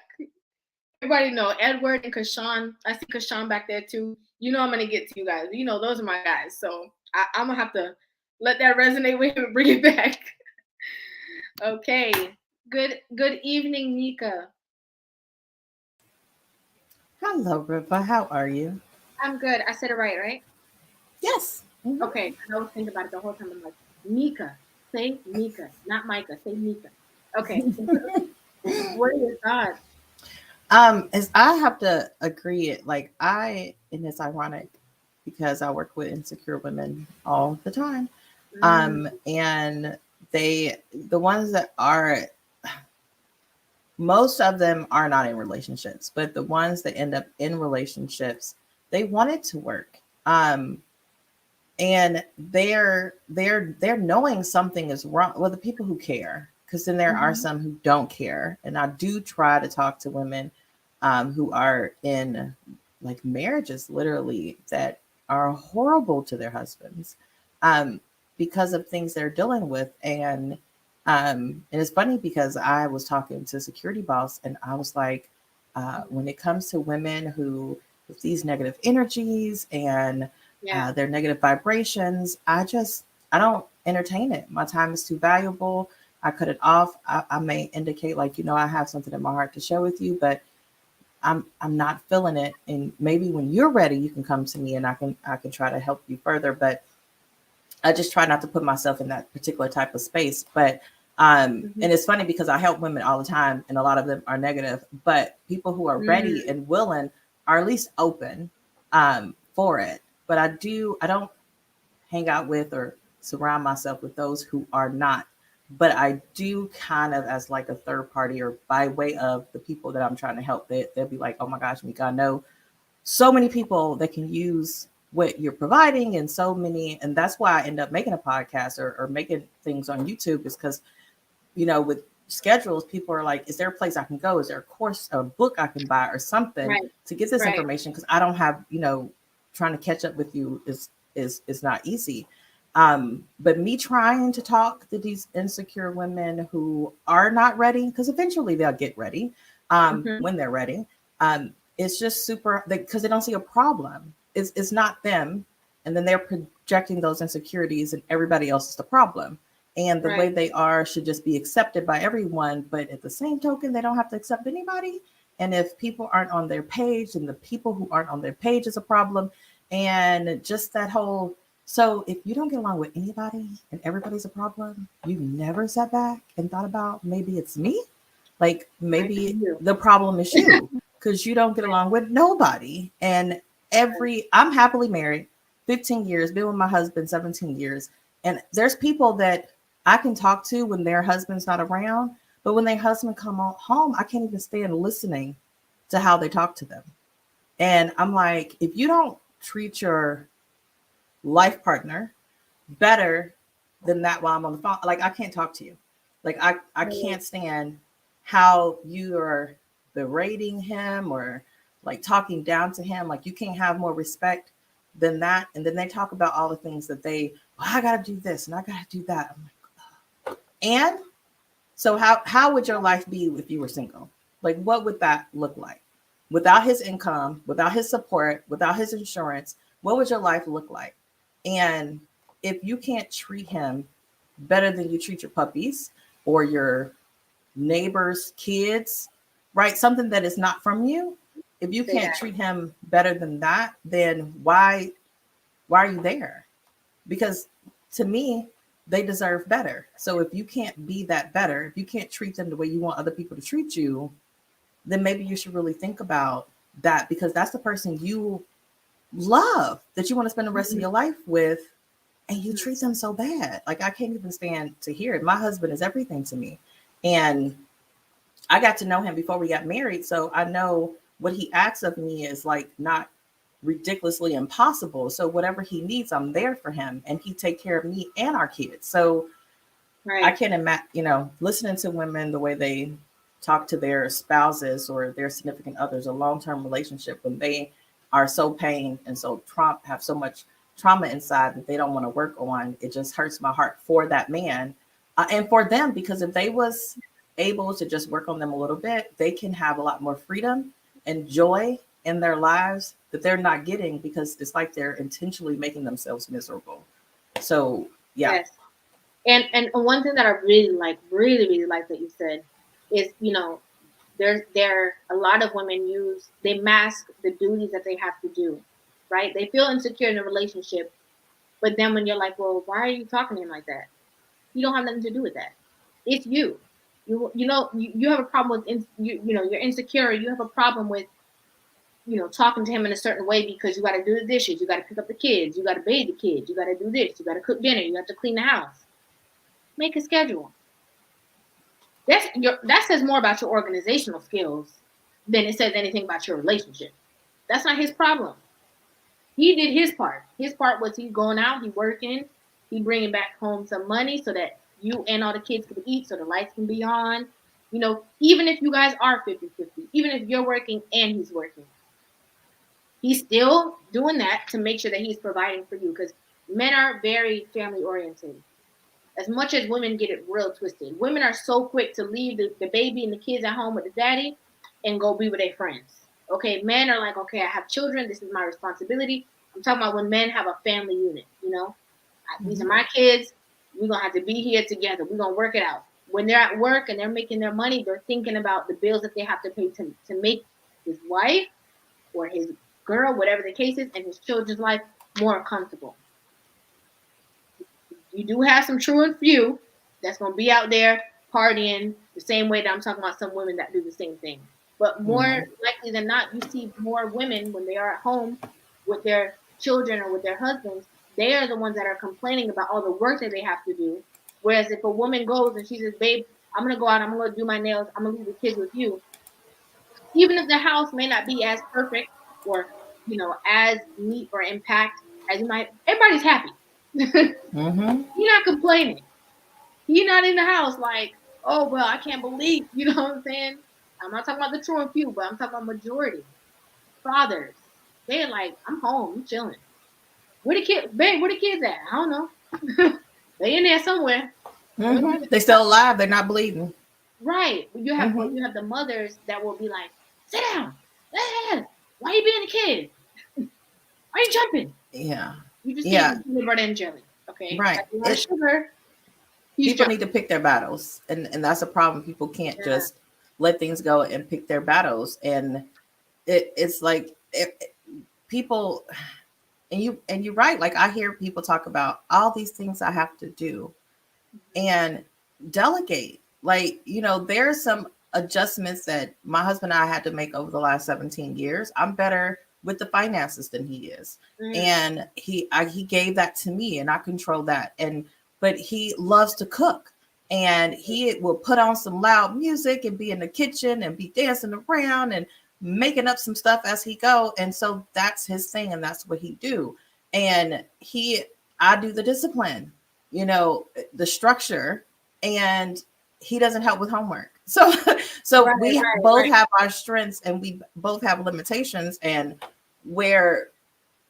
Everybody know Edward and Kashawn. I see Kashawn back there too. I'm gonna get to you guys. Those are my guys. So I'm gonna have to let that resonate with him and bring it back. Okay. Good evening, Nika. Hello, Rivah. How are you? I'm good. I said it right? Yes. Mhm. Okay. I was thinking about it the whole time. I'm like, Nika. Say Nika, not Micah. Say Nika. Okay. What are your thoughts? As I have to agree, and it's ironic because I work with insecure women all the time. And the ones that are, most of them are not in relationships, but the ones that end up in relationships, they want it to work. And they're knowing something is wrong. Well, the people who care, because then there are some who don't care. And I do try to talk to women who are in like marriages literally that are horrible to their husbands because of things they're dealing with. And it's funny because I was talking to security boss and I was like, when it comes to women who with these negative energies and their negative vibrations, I don't entertain it. My time is too valuable. I cut it off. I may indicate like, I have something in my heart to share with you, but I'm not feeling it. And maybe when you're ready, you can come to me and I can try to help you further. But I just try not to put myself in that particular type of space. But and it's funny because I help women all the time and a lot of them are negative, but people who are ready and willing are at least open for it. But I don't hang out with or surround myself with those who are not. But I do kind of as like a third party or by way of the people that I'm trying to help, they'll be like, oh my gosh, Mika, I know so many people that can use what you're providing and so many. And that's why I end up making a podcast or making things on YouTube is because, with schedules, people are like, is there a place I can go? Is there a course, a book I can buy or something to get this information? Because I don't have, trying to catch up with you is not easy. But me trying to talk to these insecure women who are not ready, because eventually they'll get ready when they're ready. It's just super because they don't see a problem. It's not them. And then they're projecting those insecurities and everybody else is the problem. And the way they are should just be accepted by everyone. But at the same token, they don't have to accept anybody. And if people aren't on their page and the people who aren't on their page is a problem. And just that whole So if you don't get along with anybody and everybody's a problem, you never sat back and thought about maybe it's me. Like maybe the problem is you because you don't get along with nobody. And I'm happily married, 15 years, been with my husband 17 years. And there's people that I can talk to when their husband's not around, but when their husband come home, I can't even stand listening to how they talk to them. And I'm like, if you don't treat your life partner better than that while I'm on the phone, like I can't talk to you. Like I can't stand how you are berating him or like talking down to him. Like you can't have more respect than that. And then they talk about all the things that well, I gotta do this and I gotta do that. I'm like, ugh. And so how would your life be if you were single? Like what would that look like? Without his income, without his support, without his insurance, what would your life look like? And if you can't treat him better than you treat your puppies or your neighbors' kids, right? Something that is not from you. If you can't treat him better than that, then why are you there? Because to me, they deserve better. So if you can't be that better, if you can't treat them the way you want other people to treat you, then maybe you should really think about that, because that's the person you love that you want to spend the rest of your life with, and you treat them so bad. Like I can't even stand to hear it. My husband is everything to me. And I got to know him before we got married. So I know what he asks of me is like not ridiculously impossible. So whatever he needs, I'm there for him, and he take care of me and our kids. So I can't imagine, listening to women, the way they talk to their spouses or their significant others, a long-term relationship, when they are so pained and so have so much trauma inside that they don't want to work on. It just hurts my heart for that man and for them, because if they was able to just work on them a little bit, they can have a lot more freedom and joy in their lives that they're not getting, because it's like they're intentionally making themselves miserable. So yeah. Yes. And one thing that I really like that you said is, there a lot of women they mask the duties that they have to do, right? They feel insecure in a relationship, but then when you're like, well, why are you talking to him like that? You don't have nothing to do with that. It's you. You have a problem with you're insecure. You have a problem with talking to him in a certain way because you got to do the dishes, you got to pick up the kids, you got to bathe the kids, you got to do this, you got to cook dinner, you have to clean the house. Make a schedule. That says more about your organizational skills than it says anything about your relationship. That's not his problem. He did his part. His part was he's going out, he working, he bringing back home some money so that you and all the kids can eat, so the lights can be on. Even if you guys are 50-50, even if you're working and he's working, he's still doing that to make sure that he's providing for you, because men are very family oriented. As much as women get it real twisted. Women are so quick to leave the baby and the kids at home with the daddy and go be with their friends. Okay, men are like, okay, I have children. This is my responsibility. I'm talking about when men have a family unit, These are my kids. We're going to have to be here together. We're going to work it out. When they're at work and they're making their money, they're thinking about the bills that they have to pay to make his wife or his girl, whatever the case is, and his children's life more comfortable. You do have some true and few that's going to be out there partying the same way that I'm talking about some women that do the same thing. But more likely than not, you see more women when they are at home with their children or with their husbands, they are the ones that are complaining about all the work that they have to do. Whereas if a woman goes and she says, babe, I'm going to go out, I'm going to do my nails, I'm going to leave the kids with you. Even if the house may not be as perfect or, as neat or impact as you might, everybody's happy. You're not complaining. You're not in the house like, oh, well, I can't believe, you know what I'm saying? I'm not talking about the true and few, but I'm talking about majority. Fathers, they're like, I'm home, I'm chilling. Where the kids, babe, where the kids at? I don't know. They in there somewhere. They're still alive. They're not bleeding. Right. You have the mothers that will be like, sit down. Why are you being a kid? Why are you jumping? Yeah. You just eat peanut butter and jelly. Okay. Right. It's sugar. People need to pick their battles. And that's a problem. People can't just let things go and pick their battles. And it's like people, and you're right. Like I hear people talk about all these things I have to do, and delegate. Like, you know, there's some adjustments that my husband and I had to make over the last 17 years. I'm better with the finances than he is. And he gave that to me and I control that. And but he loves to cook and he will put on some loud music and be in the kitchen and be dancing around and making up some stuff as he go. And so that's his thing and that's what he do. And I do the discipline, you know, the structure, and he doesn't help with homework. So we both have our strengths and we both have limitations, and where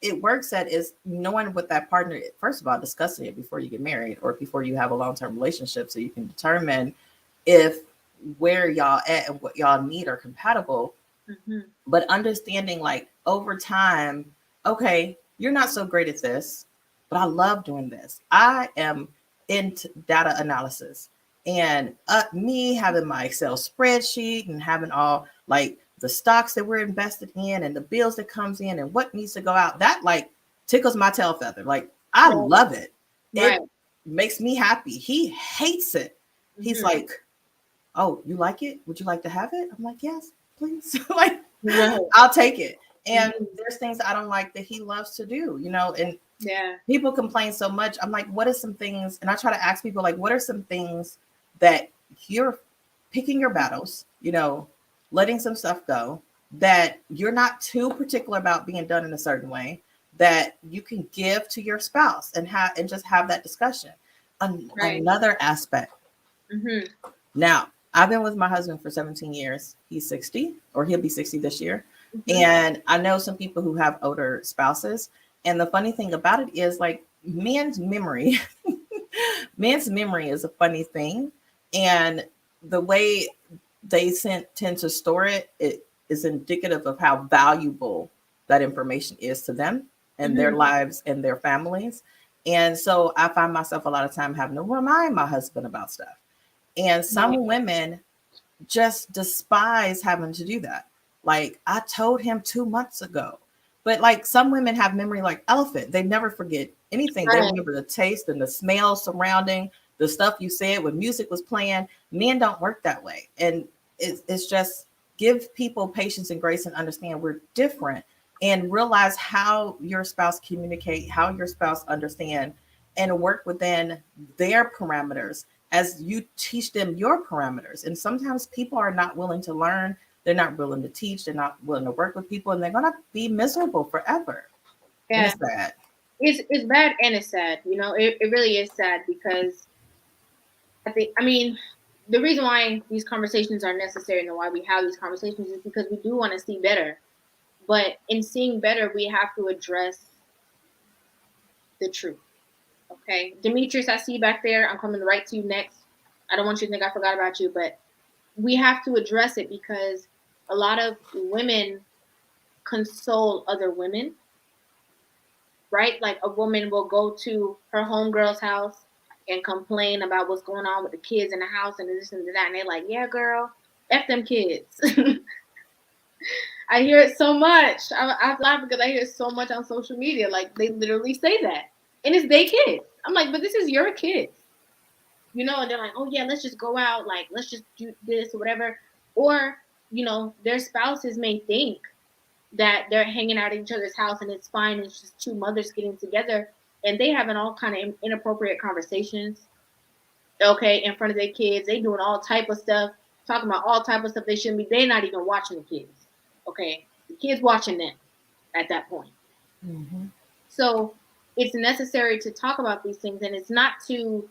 it works at is knowing what that partner, first of all, discussing it before you get married or before you have a long-term relationship, so you can determine if where y'all at and what y'all need are compatible. But understanding, like, over time, okay, you're not so great at this, but I love doing this. I am into data analysis, and me having my Excel spreadsheet and having all like the stocks that we're invested in and the bills that comes in and what needs to go out, that like tickles my tail feather. Like I love it. It makes me happy. He hates it. He's like, oh, you like it? Would you like to have it? I'm like, yes, please. Like, I'll take it. And there's things I don't like that he loves to do, you know, and people complain so much. I'm like, what are some things? And I try to ask people, like, what are some things that you're picking your battles, you know, letting some stuff go, that you're not too particular about being done in a certain way, that you can give to your spouse and just have that discussion. Another aspect. Now, I've been with my husband for 17 years. He's 60, or he'll be 60 this year. And I know some people who have older spouses. And the funny thing about it is, like, man's memory is a funny thing. And the way they tend to store it is indicative of how valuable that information is to them and their lives and their families. And so I find myself a lot of time having to remind my husband about stuff. And some women just despise having to do that. Like, I told him 2 months ago, but like some women have memory like elephant. They never forget anything. They remember the taste and the smell surrounding the stuff you said when music was playing. Men don't work that way. And it's just give people patience and grace and understand we're different, and realize how your spouse communicate, how your spouse understand, and work within their parameters as you teach them your parameters. And sometimes people are not willing to learn. They're not willing to teach. They're not willing to work with people, and they're going to be miserable forever. Yeah. And it's bad. It's bad and it's sad. You know, it really is sad, because the reason why these conversations are necessary and why we have these conversations is because we do want to see better. But in seeing better, we have to address the truth. Okay, Demetrius, I see you back there. I'm coming right to you next. I don't want you to think I forgot about you, but we have to address it, because a lot of women console other women, right? Like, a woman will go to her homegirl's house and complain about what's going on with the kids in the house and this and that. And they're like, yeah, girl, F them kids. I hear it so much. I laugh because I hear it so much on social media. Like, they literally say that. And it's their kids. I'm like, but this is your kids. You know, and they're like, oh, yeah, let's just go out. Like, let's just do this or whatever. Or, you know, their spouses may think that they're hanging out at each other's house and it's fine. It's just two mothers getting together. And they having all kind of inappropriate conversations, okay, in front of their kids. They doing all type of stuff, talking about all type of stuff they shouldn't be. They're not even watching the kids, okay? The kids watching them at that point. So it's necessary to talk about these things, and it's not to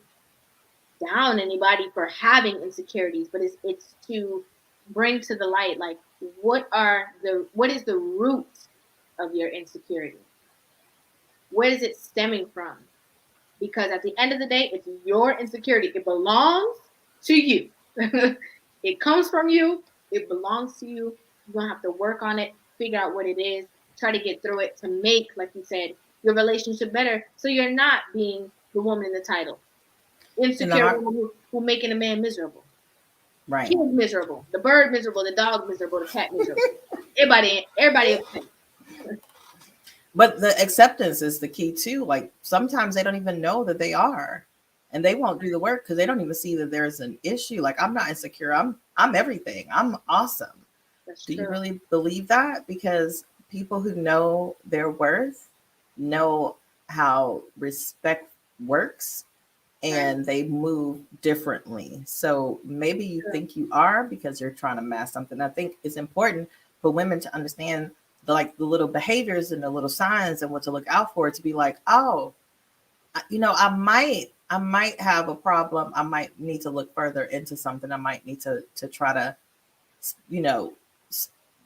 down anybody for having insecurities, but it's to bring to the light, like, what is the root of your insecurity? Where is it stemming from? Because at the end of the day, it's your insecurity. It belongs to you. It comes from you. It belongs to you. You're going to have to work on it, figure out what it is, try to get through it to make, like you said, your relationship better, so you're not being the woman in the title. Insecure woman who making a man miserable. Right. Kid miserable. The bird miserable. The dog miserable. The cat miserable. everybody upset. But the acceptance is the key too. Like sometimes they don't even know that they are, and they won't do the work because they don't even see that there's an issue. Like I'm not insecure. I'm everything. I'm awesome. That's Do you true. really believe that? Because people who know their worth know how respect works, and they move differently. So maybe you think you are because you're trying to mask something. I think it's important for women to understand the little behaviors and the little signs and what to look out for, to be like, oh, I might have a problem. I might need to look further into something. I might need to try to, you know,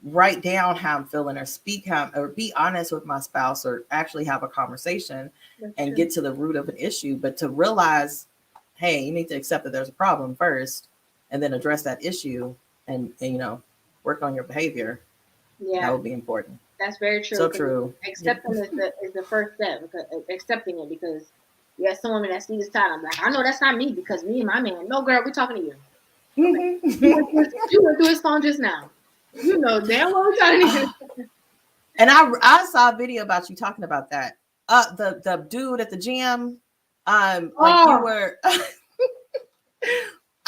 write down how I'm feeling, or speak how, or be honest with my spouse, or actually have a conversation and get to the root of an issue. But to realize, hey, you need to accept that there's a problem first, and then address that issue, and work on your behavior. Yeah, that would be important. that's very true. So true. Accepting is the first step, because accepting it, because you have some women that see this time. I'm like, I know that's not me because me and my man. No, girl, we're talking to you. You went through his phone just now. You know damn well we're talking to you. And I saw a video about you talking about that. The dude at the gym, you were.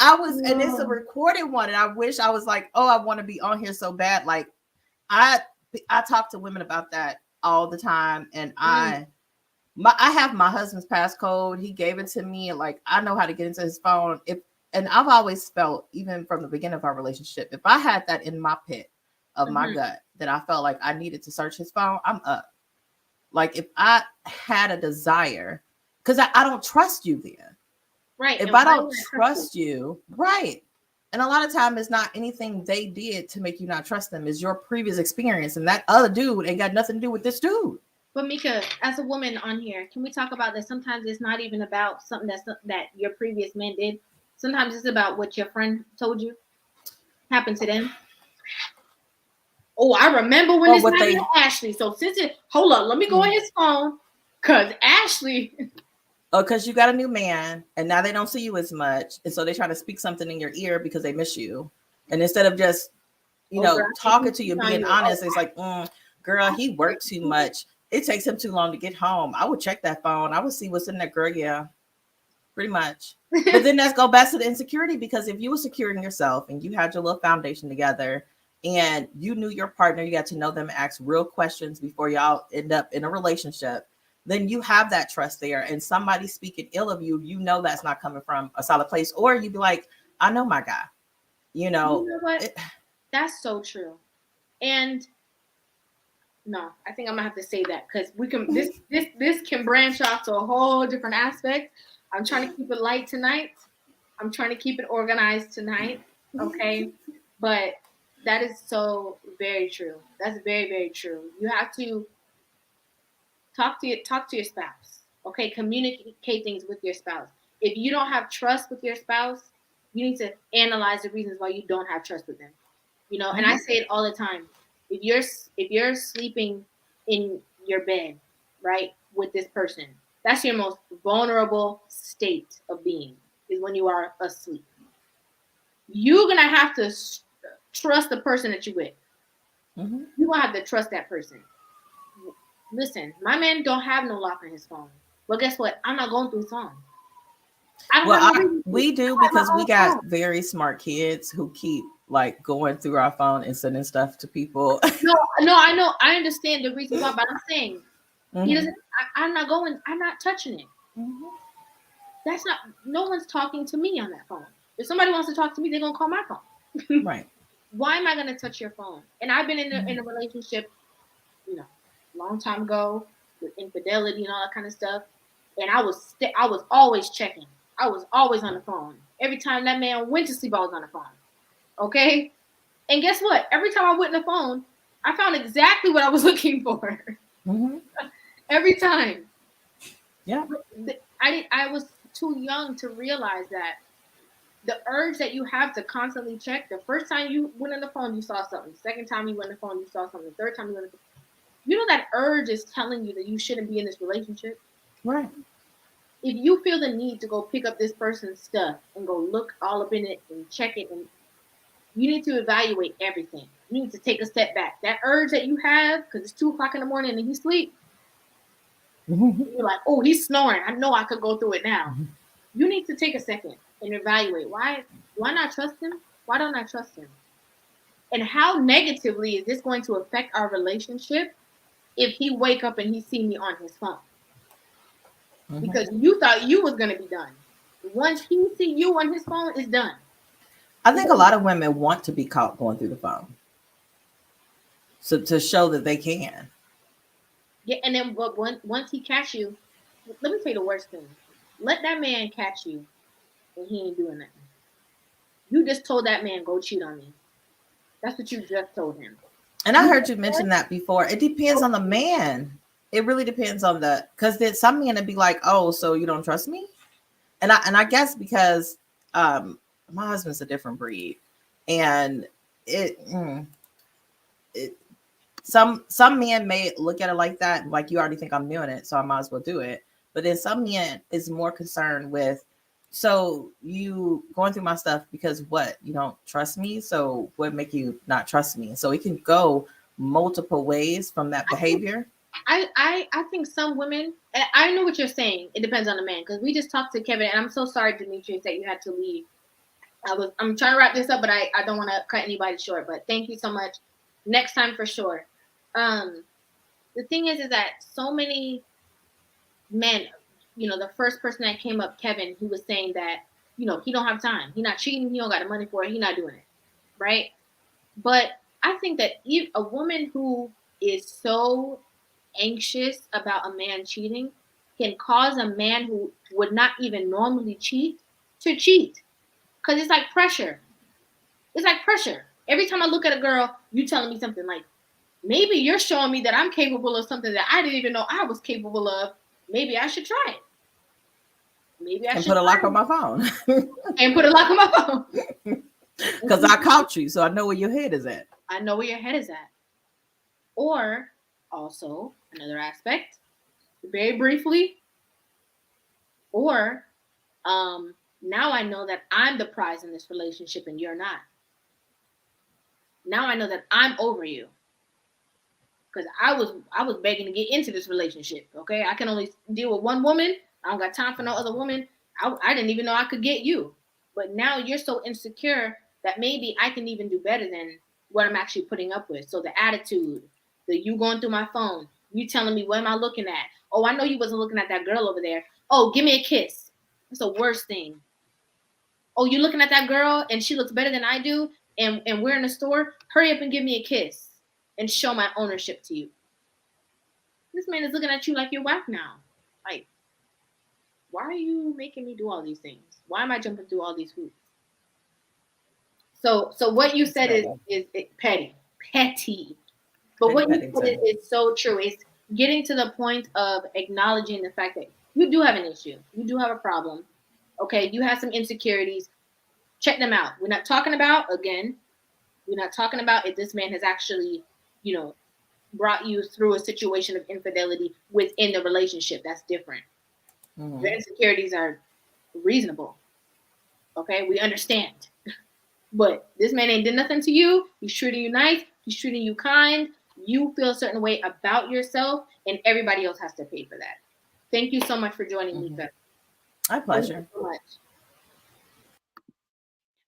I was, and it's a recorded one, and I wish I was like, oh, I want to be on here so bad. Like, I talk to women about that all the time, and I have my husband's passcode. He gave it to me. Like, I know how to get into his phone. And I've always felt, even from the beginning of our relationship, if I had that in my pit of my gut, that I felt like I needed to search his phone, I'm up. Like, if I had a desire, because I don't trust you then. Right. If I don't trust you, right. And a lot of time it's not anything they did to make you not trust them. It's your previous experience. And that other dude ain't got nothing to do with this dude. But Mika, as a woman on here, can we talk about that? Sometimes it's not even about something that your previous man did. Sometimes it's about what your friend told you happened to them. Oh, I remember when this happened to Ashley. So hold up, let me go on his phone, because Ashley. Oh, because you got a new man, and now they don't see you as much, and so they try to speak something in your ear because they miss you. And instead of just, girl, talking to you and being honest, it's like, girl, he worked too much. It takes him too long to get home. I would check that phone. I would see what's in there, girl. Yeah, pretty much. But then let's go back to the insecurity, because if you were secure in yourself and you had your little foundation together and you knew your partner, you got to know them, ask real questions before y'all end up in a relationship, then you have that trust there. And somebody speaking ill of you, that's not coming from a solid place. Or you'd be like, I know my guy. You know what? That's so true. And no, I think I'm gonna have to say that, because we can this can branch off to a whole different aspect. I'm trying to keep it light tonight. I'm trying to keep it organized tonight. Okay. But that is so very true. That's very, very true. You have to talk to your spouse. Okay, communicate things with your spouse. If you don't have trust with your spouse, you need to analyze the reasons why you don't have trust with them. And I say it all the time. If you're sleeping in your bed, right, with this person, that's your most vulnerable state of being, is when you are asleep. You're gonna have to trust the person that you're with. You're gonna have to trust that person. Listen, my man don't have no lock on his phone. But guess what? I'm not going through his phone. We do, because we got very smart kids who keep like going through our phone and sending stuff to people. No, I know. I understand the reason why, but I'm saying he doesn't. I'm not touching it. That's not. No one's talking to me on that phone. If somebody wants to talk to me, they're gonna call my phone. Right. Why am I gonna touch your phone? And I've been in a relationship, long time ago, with infidelity and all that kind of stuff. And I was always checking. I was always on the phone. Every time that man went to sleep, I was on the phone. Okay? And guess what? Every time I went on the phone, I found exactly what I was looking for. Every time. Yeah. I was too young to realize that the urge that you have to constantly check, the first time you went on the phone, you saw something. The second time you went on the phone, you saw something. The third time you went on the phone. That urge is telling you that you shouldn't be in this relationship. Right. If you feel the need to go pick up this person's stuff and go look all up in it and check it, and you need to evaluate everything. You need to take a step back. That urge that you have, because it's 2:00 in the morning and you sleep, You're like, oh, he's snoring. I know I could go through it now. You need to take a second and evaluate why not trust him? Why don't I trust him? And how negatively is this going to affect our relationship if he wake up and he see me on his phone? Because you thought you was gonna be done. Once he see you on his phone, it's done. I think a lot of women want to be caught going through the phone, so to show that they can. Yeah, and then but once he catch you, let me tell you the worst thing. Let that man catch you and he ain't doing nothing. You just told that man go cheat on me. That's what you just told him. And I heard you mention that before. It depends on the man. It really depends on because then some men would be like, oh, so you don't trust me? And I guess because my husband's a different breed, and some men may look at it like that, like you already think I'm doing it, so I might as well do it. But then some men is more concerned with, so you going through my stuff because what? You don't trust me? So what make you not trust me? So it can go multiple ways from that behavior. I think some women, I know what you're saying. It depends on the man, because we just talked to Kevin, and I'm so sorry, Demetrius, that you had to leave. I'm trying to wrap this up, but I don't want to cut anybody short. But thank you so much. Next time for sure. The thing is that so many men, the first person that came up, Kevin, he was saying that, he don't have time. He not cheating. He don't got the money for it. He not doing it. Right. But I think that a woman who is so anxious about a man cheating can cause a man who would not even normally cheat to cheat. Because it's like pressure. It's like pressure. Every time I look at a girl, you telling me something like, maybe you're showing me that I'm capable of something that I didn't even know I was capable of. Maybe I should try it. Maybe I should put a lock on my phone. And put a lock on my phone. Because I caught you, so I know where your head is at. I know where your head is at. Or also another aspect, very briefly, or now I know that I'm the prize in this relationship and you're not. Now I know that I'm over you. Because I was begging to get into this relationship. Okay, I can only deal with one woman. I don't got time for no other woman. I didn't even know I could get you. But now you're so insecure that maybe I can even do better than what I'm actually putting up with. So the attitude, the you going through my phone, you telling me what am I looking at? Oh, I know you wasn't looking at that girl over there. Oh, give me a kiss. That's the worst thing. Oh, you looking at that girl and she looks better than I do, and we're in the store. Hurry up and give me a kiss and show my ownership to you. This man is looking at you like your wife now. Like, why are you making me do all these things? Why am I jumping through all these hoops? So what you said is petty. But what you said is so true. It's getting to the point of acknowledging the fact that you do have an issue. You do have a problem. Okay, you have some insecurities. Check them out. We're not talking about if this man has actually, brought you through a situation of infidelity within the relationship. That's different. Mm-hmm. Your insecurities are reasonable. Okay, we understand. But this man ain't did nothing to you. He's treating you nice. He's treating you kind. You feel a certain way about yourself, and everybody else has to pay for that. Thank you so much for joining me, Mika. My pleasure. Thank you so much.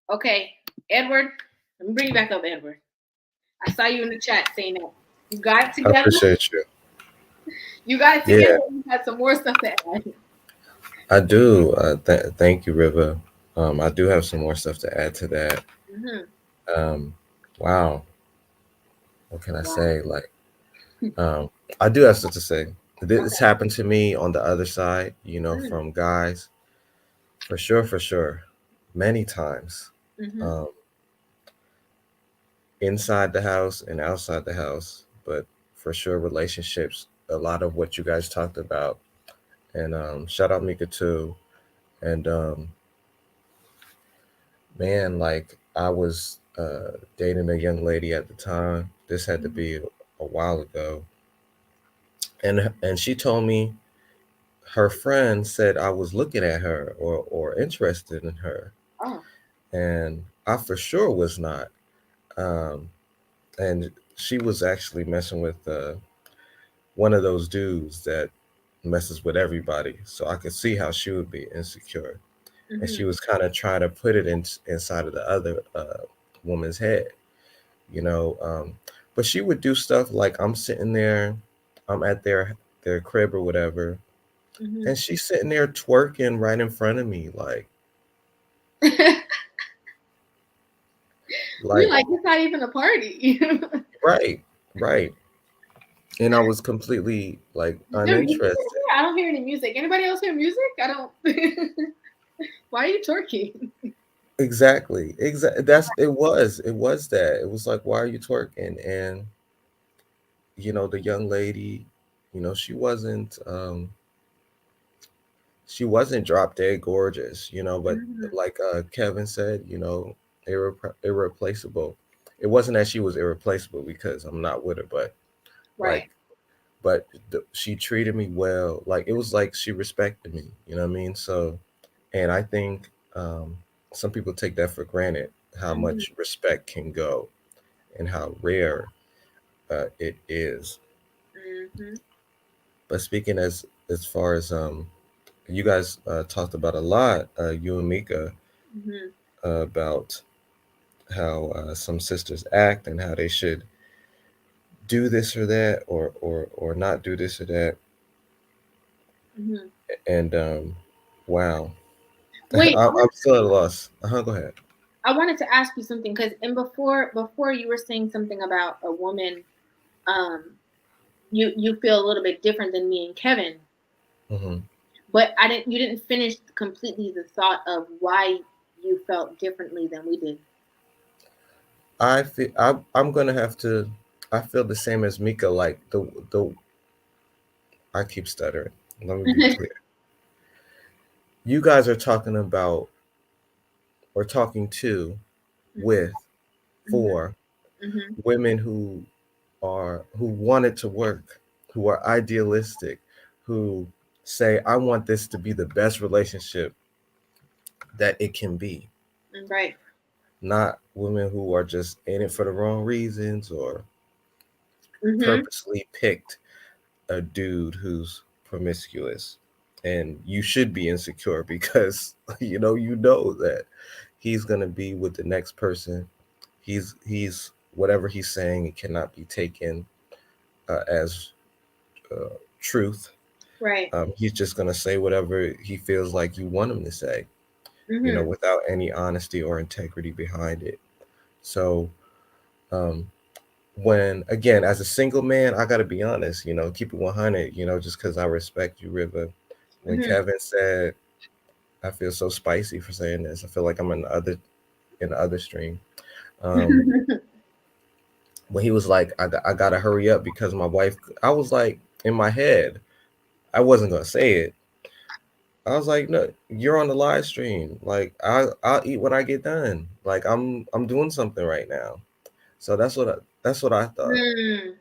Okay, Edward, let me bring you back up, Edward. I saw you in the chat saying that you got it together. I appreciate you. You got it together. Yeah. You had some more stuff to add. I do. Thank you, Rivah. I do have some more stuff to add to that. Mm-hmm. Wow. What can I say? Like, I do have stuff to say. This happened to me on the other side, from guys. For sure. Many times. Mm-hmm. Inside the house and outside the house. But for sure, relationships, a lot of what you guys talked about. And shout out Mika too. And man, like I was dating a young lady at the time. This had to be a while ago. And she told me her friend said I was looking at her or interested in her. Oh. And I for sure was not. And she was actually messing with one of those dudes that messes with everybody. So I could see how she would be insecure. And she Mhm. was kind of trying to put it inside of the other woman's head, you know. But she would do stuff like I'm sitting there, I'm at their crib or whatever, Mhm. and she's sitting there twerking right in front of me, We like like it's not even a party. right, right. And I was completely like Is there music in uninterested. here? I don't hear any music. Anybody else hear music? I don't. Why are you twerking? Exactly, That's it was that. It was like, why are you twerking? And the young lady, she wasn't drop dead gorgeous, but Mhm. like Kevin said, irreplaceable. It wasn't that she was irreplaceable because I'm not with her, but like, Right. she treated me well. Like, it was like she respected me. You know what I mean? So, and I think some people take that for granted, how Mhm. much respect can go and how rare it is. Mhm. But speaking as far as you guys talked about a lot, you and Mika, Mhm. about how some sisters act and how they should do this or that, or not do this or that. Mhm. And wow, Wait, I'm still at a loss. Go ahead. I wanted to ask you something because in before you were saying something about a woman. Um, you feel a little bit different than me and Kevin, Hmm. but I didn't. You didn't finish completely the thought of why you felt differently than we did. I'm gonna have to. I feel the same as Mika. Like the I keep stuttering. Let me be clear. You guys are talking about, or talking to, Mhm. with, Mhm. for Mhm. women who want it to work, who are idealistic, who say, I want this to be the best relationship that it can be. Right. Not women who are just in it for the wrong reasons, or Mhm. purposely picked a dude who's promiscuous. And you should be insecure because you know that he's gonna be with the next person. He's whatever he's saying, it cannot be taken as truth. Right. He's just gonna say whatever he feels like you want him to say, Mhm. without any honesty or integrity behind it. So, um, when again, as a single man, I gotta be honest, keep it 100, just because I respect you, River. When Mhm. Kevin said, I feel so spicy for saying this. I feel like I'm in the other stream. Um, when he was like, I gotta hurry up because my wife. I was like, in my head, I wasn't gonna say it. I was like, no, you're on the live stream. Like, I'll eat when I get done. Like, I'm doing something right now. So that's what I thought. Mm.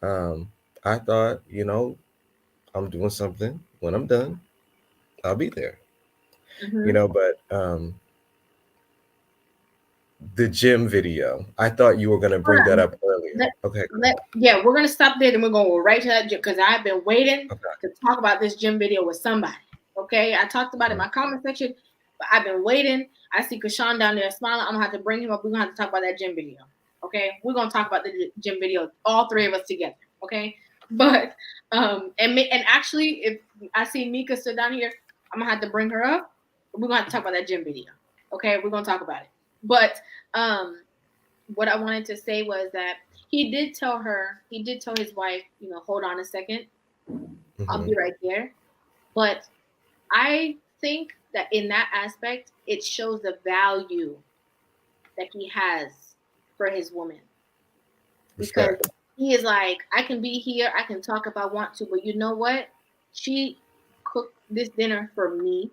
Um, I thought, I'm doing something. When I'm done, I'll be there. Mhm. But the gym video, I thought you were gonna Hold bring that on. up earlier. Okay, go ahead. Yeah, we're gonna stop there. Then we're gonna go right to that gym because I've been waiting Okay. to talk about this gym video with somebody. Okay, I talked about it in Mhm. my comment section, but I've been waiting. I see Kashawn down there smiling. I'm gonna have to bring him up. We're gonna have to talk about that gym video. Okay, we're gonna talk about the gym video, all three of us together. Okay, but and actually, if I see Mika still down here, I'm gonna have to bring her up. We're gonna have to talk about that gym video. Okay, we're gonna talk about it. But um, what I wanted to say was that he did tell his wife, hold on a second, I'll Mhm. be right there. But I think that in that aspect, it shows the value that he has for his woman because Respect. he is like, I can be here, I can talk if I want to, but you know what? She cooked this dinner for me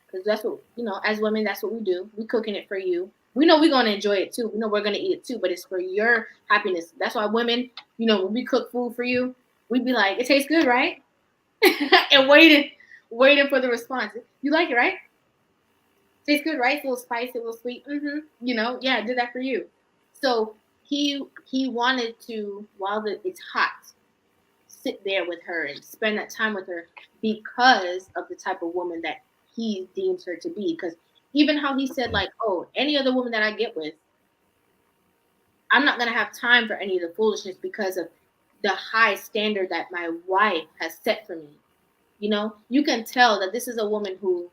because that's what as women, that's what we do. We cooking it for you. We know we're gonna enjoy it too. We know we're gonna eat it too, but it's for your happiness. That's why women, when we cook food for you, we be like, it tastes good, right? And waiting for the response. You like it, right? Tastes good, right? It's a little spicy, a little sweet. Yeah, I did that for you. So he wanted to, while it's hot, sit there with her and spend that time with her because of the type of woman that he deems her to be. Because even how he said, like, oh, any other woman that I get with, I'm not going to have time for any of the foolishness because of the high standard that my wife has set for me. You know, you can tell that this is a woman who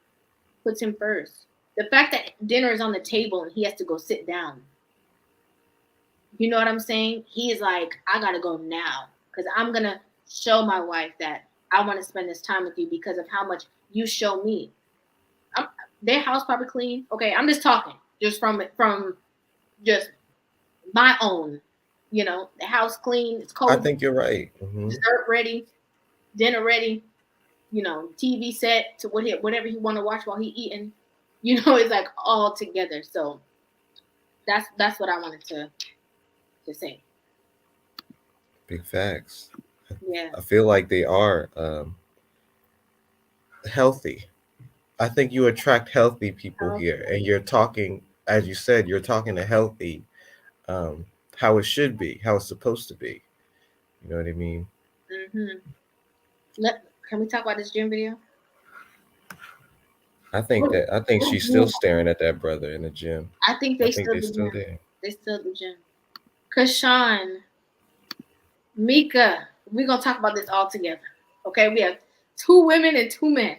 puts him first. The fact that dinner is on the table and he has to go sit down. You know what I'm saying? He is like, I got to go now because I'm going to show my wife that I want to spend this time with you because of how much you show me. Their house probably clean. Okay, I'm just talking just from just my own, you know, the house clean, it's cold. I think you're right. Dessert ready, dinner ready, you know, TV set to whatever he want to watch while he eating. You know, it's like all together. So that's what I wanted to say. Big facts. Yeah. I feel like they are healthy. I think you attract healthy people here, and you're talking, as you said, you're talking to healthy, how it should be, how it's supposed to be. You know what I mean? Can we talk about this gym video? I think she's still staring at that brother in the gym. I think they're still there. They still at the gym. Kashawn, Mika, we're gonna talk about this all together. Okay, we have 2 women and 2 men.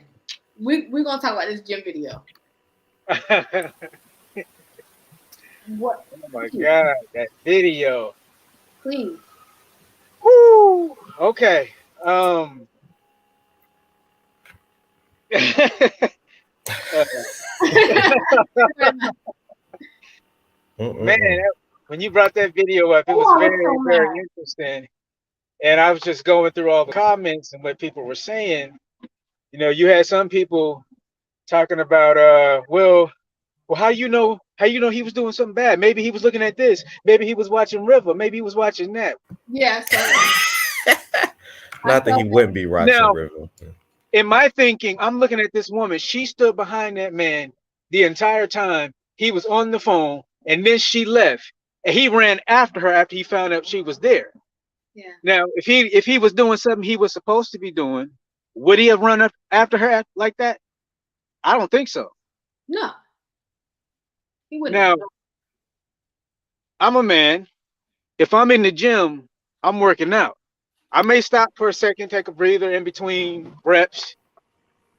We're gonna talk about this gym video. What? Oh my God, that video. Please. Woo. Okay. Man, when you brought that video up, it was very interesting. And I was just going through all the comments and what people were saying. You know, you had some people talking about, well, how you know he was doing something bad? Maybe he was looking at this. Maybe he was watching Rivah. Maybe he was watching that. Yeah. Not that he wouldn't be watching Rivah. In my thinking, I'm looking at this woman. She stood behind that man the entire time. He was on the phone, and then she left, and he ran after her after he found out she was there. Yeah. Now, if he was doing something he was supposed to be doing, would he have run up after her like that? I don't think so. No. He wouldn't. Now, I'm a man. If I'm in the gym, I'm working out. I may stop for a second, take a breather in between reps,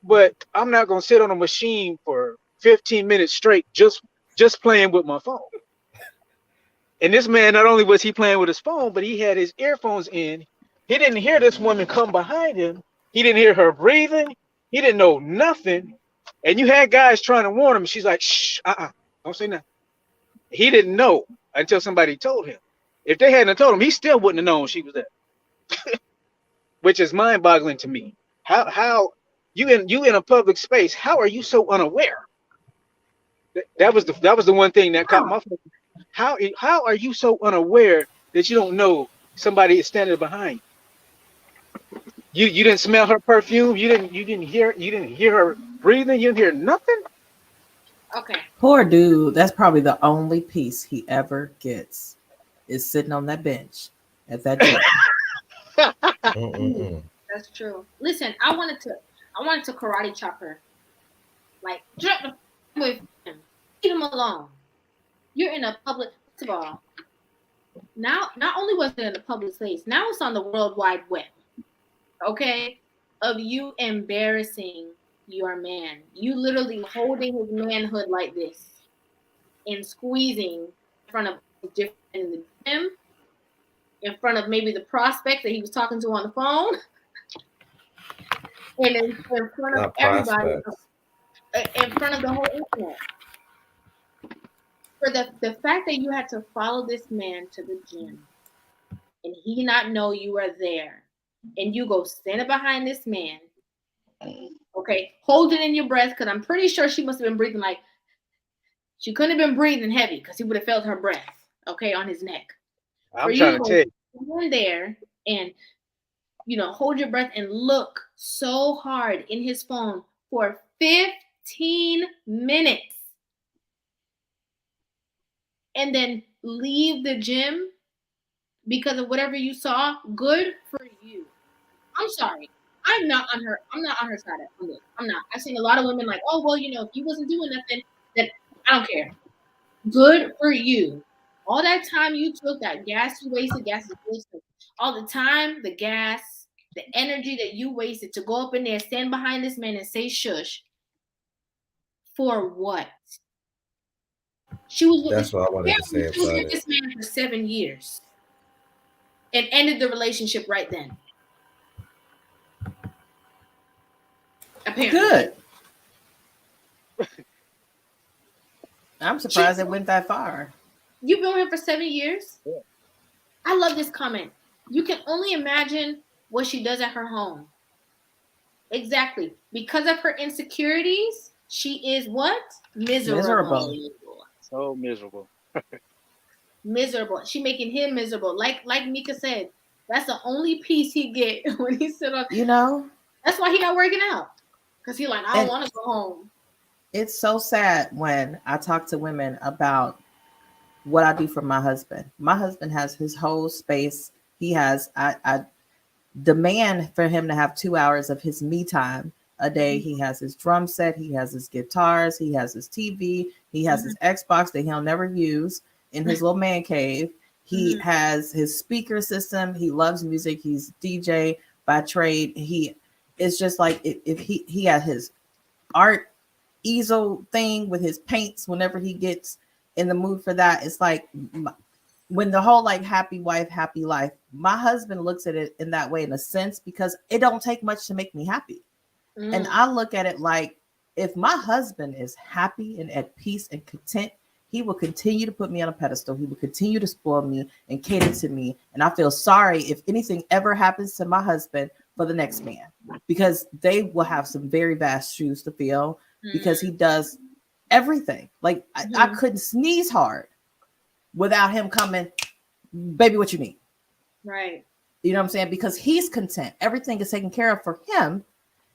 but I'm not going to sit on a machine for 15 minutes straight just playing with my phone. And this man, not only was he playing with his phone, but he had his earphones in. He didn't hear this woman come behind him. He didn't hear her breathing. He didn't know nothing. And you had guys trying to warn him. She's like, shh, don't say nothing. He didn't know until somebody told him. If they hadn't told him, he still wouldn't have known she was there. Which is mind-boggling to me. How you in a public space? How are you so unaware? That was the one thing that caught my focus. How are you so unaware that you don't know somebody is standing behind you? You didn't smell her perfume. You didn't hear her breathing. You didn't hear nothing. Okay. Poor dude. That's probably the only peace he ever gets is sitting on that bench at that gym. That's true. Listen, I wanted to karate chop her. Like, jump with him. Leave him alone. You're in a public, first of all, now, not only was it in a public place, now it's on the World Wide Web, okay, of you embarrassing your man. You literally holding his manhood like this and squeezing in front of in the gym, in front of maybe the prospect that he was talking to on the phone, and in front of everybody, in front of the whole internet. For the fact that you had to follow this man to the gym and he not know you are there, and you go stand behind this man, okay, hold it in your breath, because I'm pretty sure she must have been breathing like, she couldn't have been breathing heavy because he would have felt her breath, okay, on his neck. I'm trying to tell you. Stand there and, you know, hold your breath and look so hard in his phone for 15 minutes. And then leave the gym because of whatever you saw, good for you. I'm sorry. I'm not on her side on this. I'm not. I've seen a lot of women like, oh well, if you wasn't doing nothing, then I don't care. Good for you. All that time you took, that gas you wasted, gas is wasted. All the time, the gas, the energy that you wasted to go up in there, stand behind this man and say shush. For what? She was with That's what I wanted to say she was about with it. this man for 7 years and ended the relationship right then. Apparently. Good. I'm surprised it went that far. You've been with him for 7 years? Yeah. I love this comment. You can only imagine what she does at her home. Exactly. Because of her insecurities, she is what? Miserable. So miserable. Miserable. She making him miserable. Like Mika said, that's the only piece he get when he sit on. That's why he not working out. Because he like, I don't want to go home. It's so sad when I talk to women about what I do for my husband. My husband has his whole space. He has, I demand for him to have 2 hours of his me time a day. He has his drum set, he has his guitars, he has his TV, he has his Xbox that he'll never use in his little man cave. He has his speaker system. He loves music. He's DJ by trade. He is just like, if he had his art easel thing with his paints whenever he gets in the mood for that. It's like when the whole like happy wife, happy life, my husband looks at it in that way in a sense, because it don't take much to make me happy. And I look at it like, if my husband is happy and at peace and content, he will continue to put me on a pedestal. He will continue to spoil me and cater to me. And I feel sorry if anything ever happens to my husband for the next man, because they will have some very vast shoes to fill, because he does everything. Like I couldn't sneeze hard without him coming, baby, what you need? Right. You know what I'm saying? Because he's content. Everything is taken care of for him.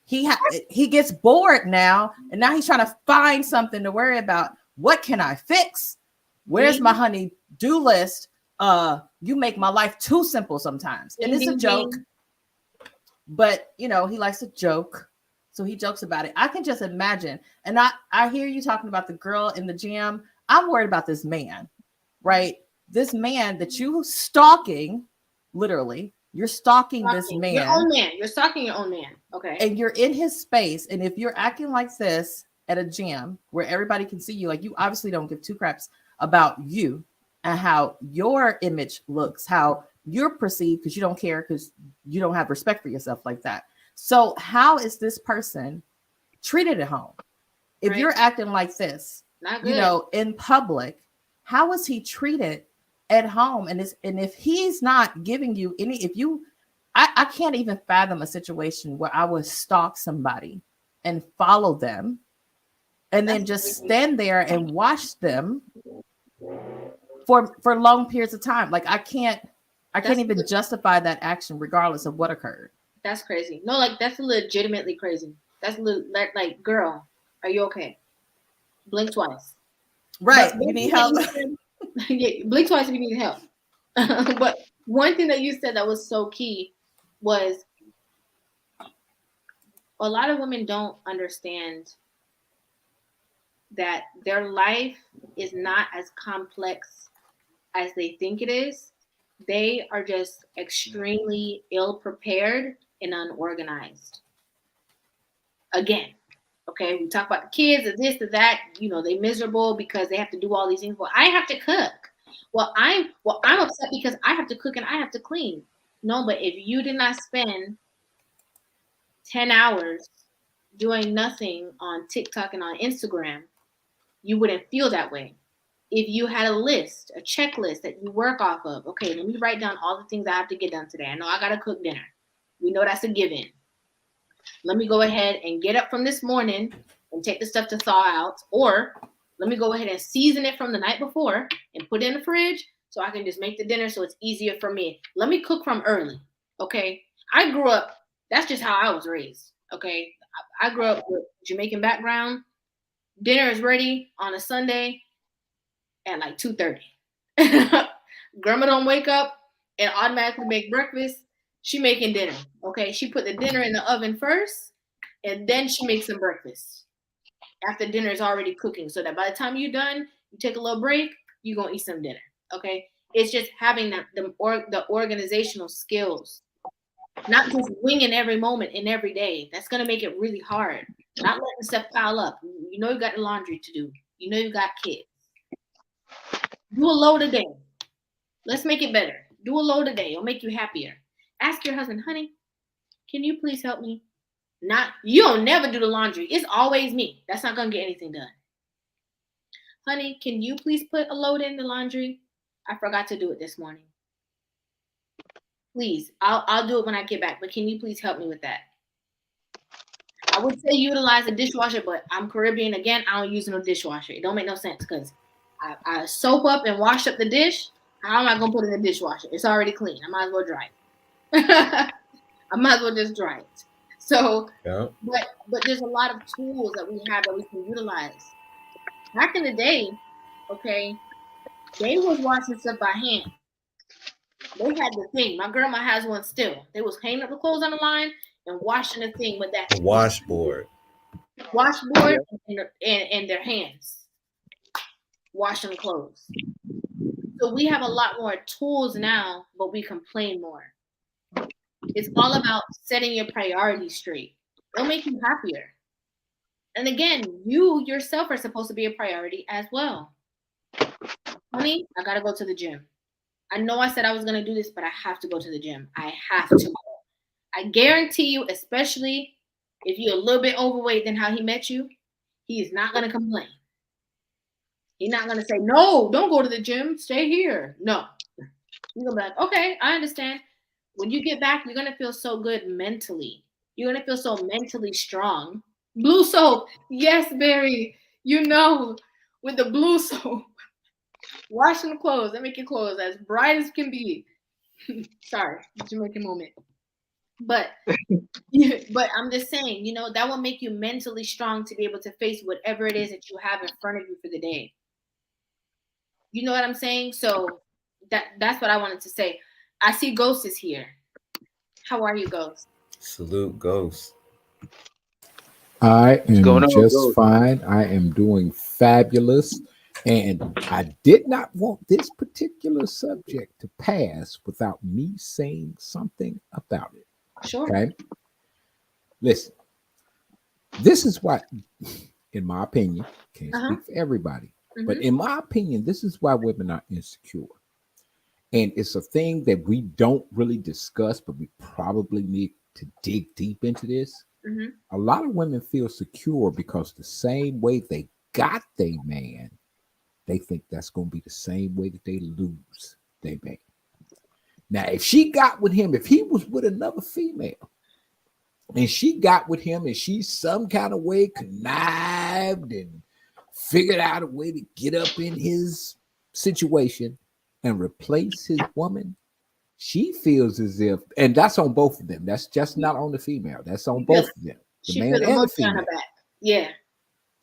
He gets bored now, and now he's trying to find something to worry about. What can I fix? Where's my honey-do list? You make my life too simple sometimes. And it's a joke. But he likes to joke. So he jokes about it. I can just imagine. And I hear you talking about the girl in the gym. I'm worried about this man, right? This man that you stalking, literally. You're stalking this man. Your own man. You're stalking your own man. Okay. And you're in his space. And if you're acting like this at a gym where everybody can see you, like, you obviously don't give two craps about you and how your image looks, how you're perceived, because you don't care, because you don't have respect for yourself like that. So how is this person treated at home? If you're acting like this, in public, how is he treated at home? And if he's not giving you any, I can't even fathom a situation where I would stalk somebody and follow them and then just stand there and watch them for long periods of time. Like I can't even justify that action regardless of what occurred. That's crazy. No, like that's legitimately crazy. That's like, girl, are you okay? Blink twice. Right. You need help. Yeah, blink twice if you need help. But one thing that you said that was so key was a lot of women don't understand that their life is not as complex as they think it is. They are just extremely ill-prepared and unorganized. Again, okay, we talk about the kids, or this, or that. They miserable because they have to do all these things. Well, I have to cook. Well, I'm upset because I have to cook and I have to clean. No, but if you did not spend 10 hours doing nothing on TikTok and on Instagram, you wouldn't feel that way. If you had a list, a checklist that you work off of, okay, let me write down all the things I have to get done today. I know I got to cook dinner. We know that's a given. Let me go ahead and get up from this morning and take the stuff to thaw out, or let me go ahead and season it from the night before and put it in the fridge so I can just make the dinner so it's easier for me. Let me cook from early, okay? I grew up, that's just how I was raised, okay? I grew up with Jamaican background. Dinner is ready on a Sunday at like 2:30. Grandma don't wake up and automatically make breakfast. She making dinner. Okay, she put the dinner in the oven first, and then she makes some breakfast. After dinner is already cooking, so that by the time you're done, you take a little break, you're gonna eat some dinner. Okay, it's just having the organizational skills, not just winging every moment in every day. That's gonna make it really hard. Not letting stuff pile up. You know you got the laundry to do. You know you got kids. Do a load a day. Let's make it better. Do a load a day. It'll make you happier. Ask your husband, honey, can you please help me? Not, you don't never do the laundry. It's always me. That's not gonna get anything done. Honey, can you please put a load in the laundry? I forgot to do it this morning. Please, I'll do it when I get back, but can you please help me with that? I would say utilize a dishwasher, but I'm Caribbean again. I don't use no dishwasher. It don't make no sense because I soap up and wash up the dish. How am I gonna put it in the dishwasher? It's already clean. I might as well dry it. I might as well just dry it. So, Yeah. but there's a lot of tools that we have that we can utilize. Back in the day, okay, they was washing stuff by hand. They had the thing. My grandma has one still. They was hanging up the clothes on the line and washing the thing with that Washboard. washboard and their hands, washing the clothes. So we have a lot more tools now, but we complain more. It's all about setting your priorities straight. It'll make you happier. And again, you yourself are supposed to be a priority as well. Honey, I gotta go to the gym. I know I said I was gonna do this, but I have to go to the gym. I have to. I guarantee you, especially if you're a little bit overweight than how he met you, he is not gonna complain. He's not gonna say, no, don't go to the gym, stay here. No. He's gonna be like, okay, I understand. When you get back, you're gonna feel so good mentally. You're gonna feel so mentally strong. Blue soap, yes, Barry. You know, with the blue soap, washing the clothes, that make your clothes as bright as can be. Sorry, Jamaican moment. But I'm just saying, you know, that will make you mentally strong to be able to face whatever it is that you have in front of you for the day. You know what I'm saying? So that's what I wanted to say. I see Ghost is here. How are you, Ghost? Salute, Ghost. I What's going am on, just Ghost? fine. I am doing fabulous. And I did not want this particular subject to pass without me saying something about it. Sure. Okay. Listen, this is why, in my opinion, can't speak for everybody, but in my opinion, this is why women are insecure. And it's a thing that we don't really discuss, but we probably need to dig deep into this. A lot of women feel secure because the same way they got their man, they think that's going to be the same way that they lose their man. Now, if she got with him, if he was with another female, and she got with him and she some kind of way connived and figured out a way to get up in his situation and replace his woman, she feels as if, and that's on both of them. That's just not on the female. That's on both of them. The man and the female. Yeah.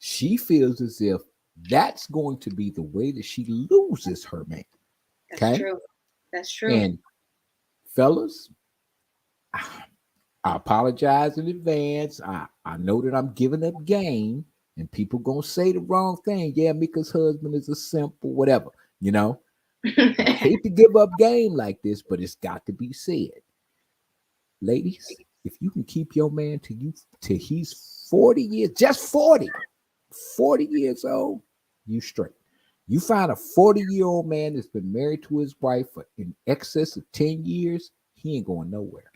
She feels as if that's going to be the way that she loses her man. That's true. That's true. And fellas, I apologize in advance. I know that I'm giving up game and people gonna say the wrong thing. Yeah, Mika's husband is a simp or whatever, you know. I hate to give up game like this, but it's got to be said. Ladies, if you can keep your man till he's 40 years, just 40 years old, you straight. You find a 40-year-old man that's been married to his wife for in excess of 10 years, he ain't going nowhere.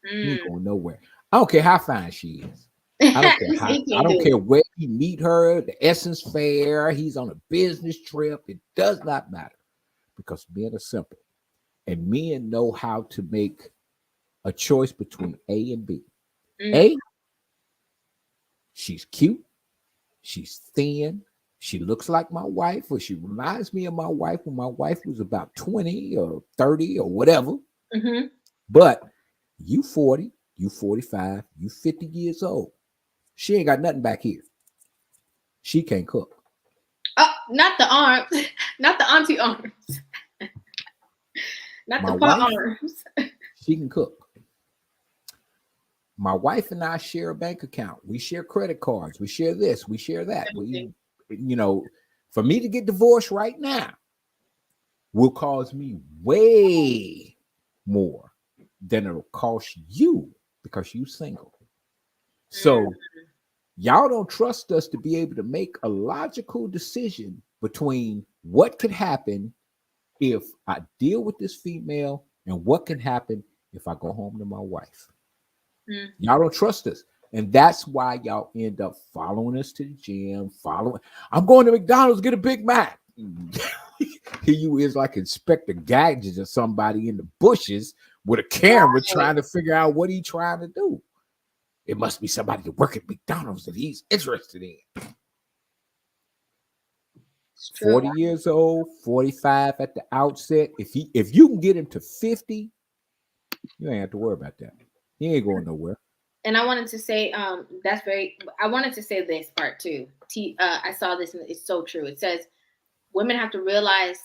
He ain't going nowhere. I don't care how fine she is. I don't care where he meet her, the Essence Fair, he's on a business trip. It does not matter because men are simple. And men know how to make a choice between A and B. A, she's cute. She's thin. She looks like my wife, or she reminds me of my wife when my wife was about 20 or 30 or whatever. But you 40, you 45, you 50 years old. She ain't got nothing back here. She can't cook. Not the arms, not the auntie arms, not my the pot wife, arms. She can cook. My wife and I share a bank account. We share credit cards. We share this. We share that. We, for me to get divorced right now will cause me way more than it'll cost you because you're single. So y'all don't trust us to be able to make a logical decision between what could happen if I deal with this female and what can happen if I go home to my wife. Y'all don't trust us. And that's why y'all end up following us to the gym, I'm going to McDonald's, get a Big Mac. Here you is like Inspector Gadget or somebody in the bushes with a camera trying to figure out what he's trying to do. It must be somebody to work at McDonald's that he's interested in. 40 years old, 45 at the outset. If you can get him to 50, you ain't have to worry about that. He ain't going nowhere. And I wanted to say, I wanted to say this part too. I saw this and it's so true. It says women have to realize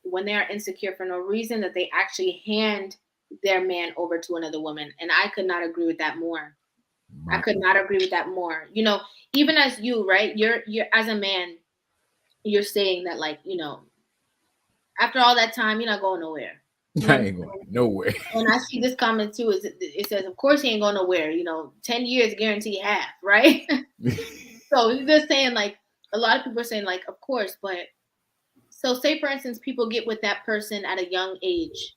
when they are insecure for no reason that they actually hand their man over to another woman. And I could not agree with that more. I could not agree with that more. Even as you, right? You're as a man, you're saying that, like, after all that time, you're not going nowhere. I ain't going nowhere. And I see this comment too. It says, of course he ain't going nowhere. 10 years guarantee half, right? So they're saying, like, a lot of people are saying, like, of course, but so say for instance, people get with that person at a young age,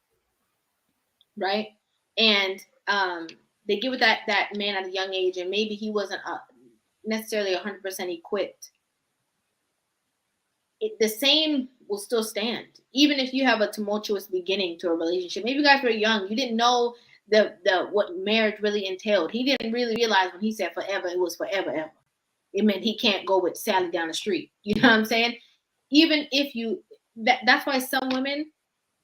right? And they get with that man at a young age, and maybe he wasn't necessarily 100% equipped. The same will still stand, even if you have a tumultuous beginning to a relationship. Maybe you guys were young, you didn't know the what marriage really entailed. He didn't really realize when he said forever, it was forever ever. It meant he can't go with Sally down the street. You know what I'm saying? Even if that's why some women,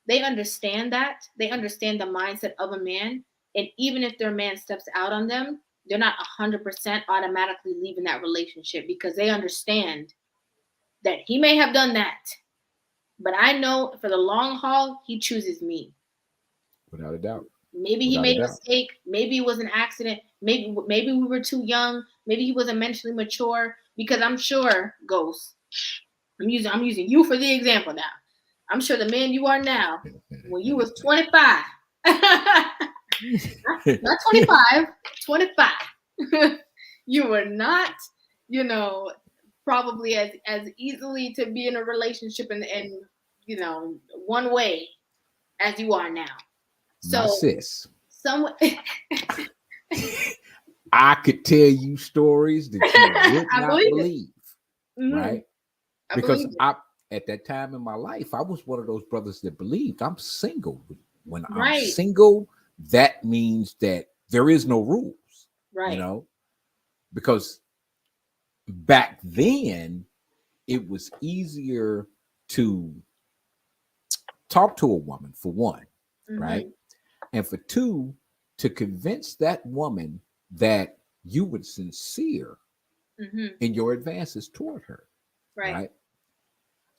they understand that. They understand the mindset of a man, and even if their man steps out on them, they're not 100% automatically leaving that relationship, because they understand that he may have done that, but I know for the long haul, he chooses me. Without a doubt. Maybe he made a mistake. Maybe it was an accident. Maybe we were too young. Maybe he wasn't mentally mature. Because I'm sure, Ghost, I'm using you for the example now. I'm sure the man you are now, when you was 25, not 25, 25, you were not, probably as easily to be in a relationship and one way as you are now. So, my sis, I I could tell you stories that you would not believe, right? Because at that time in my life, I was one of those brothers that believed I'm single. When I'm single, that means that there is no rules, right? Because back then it was easier to talk to a woman, for one, right? And for two, to convince that woman that you were sincere in your advances toward her, right?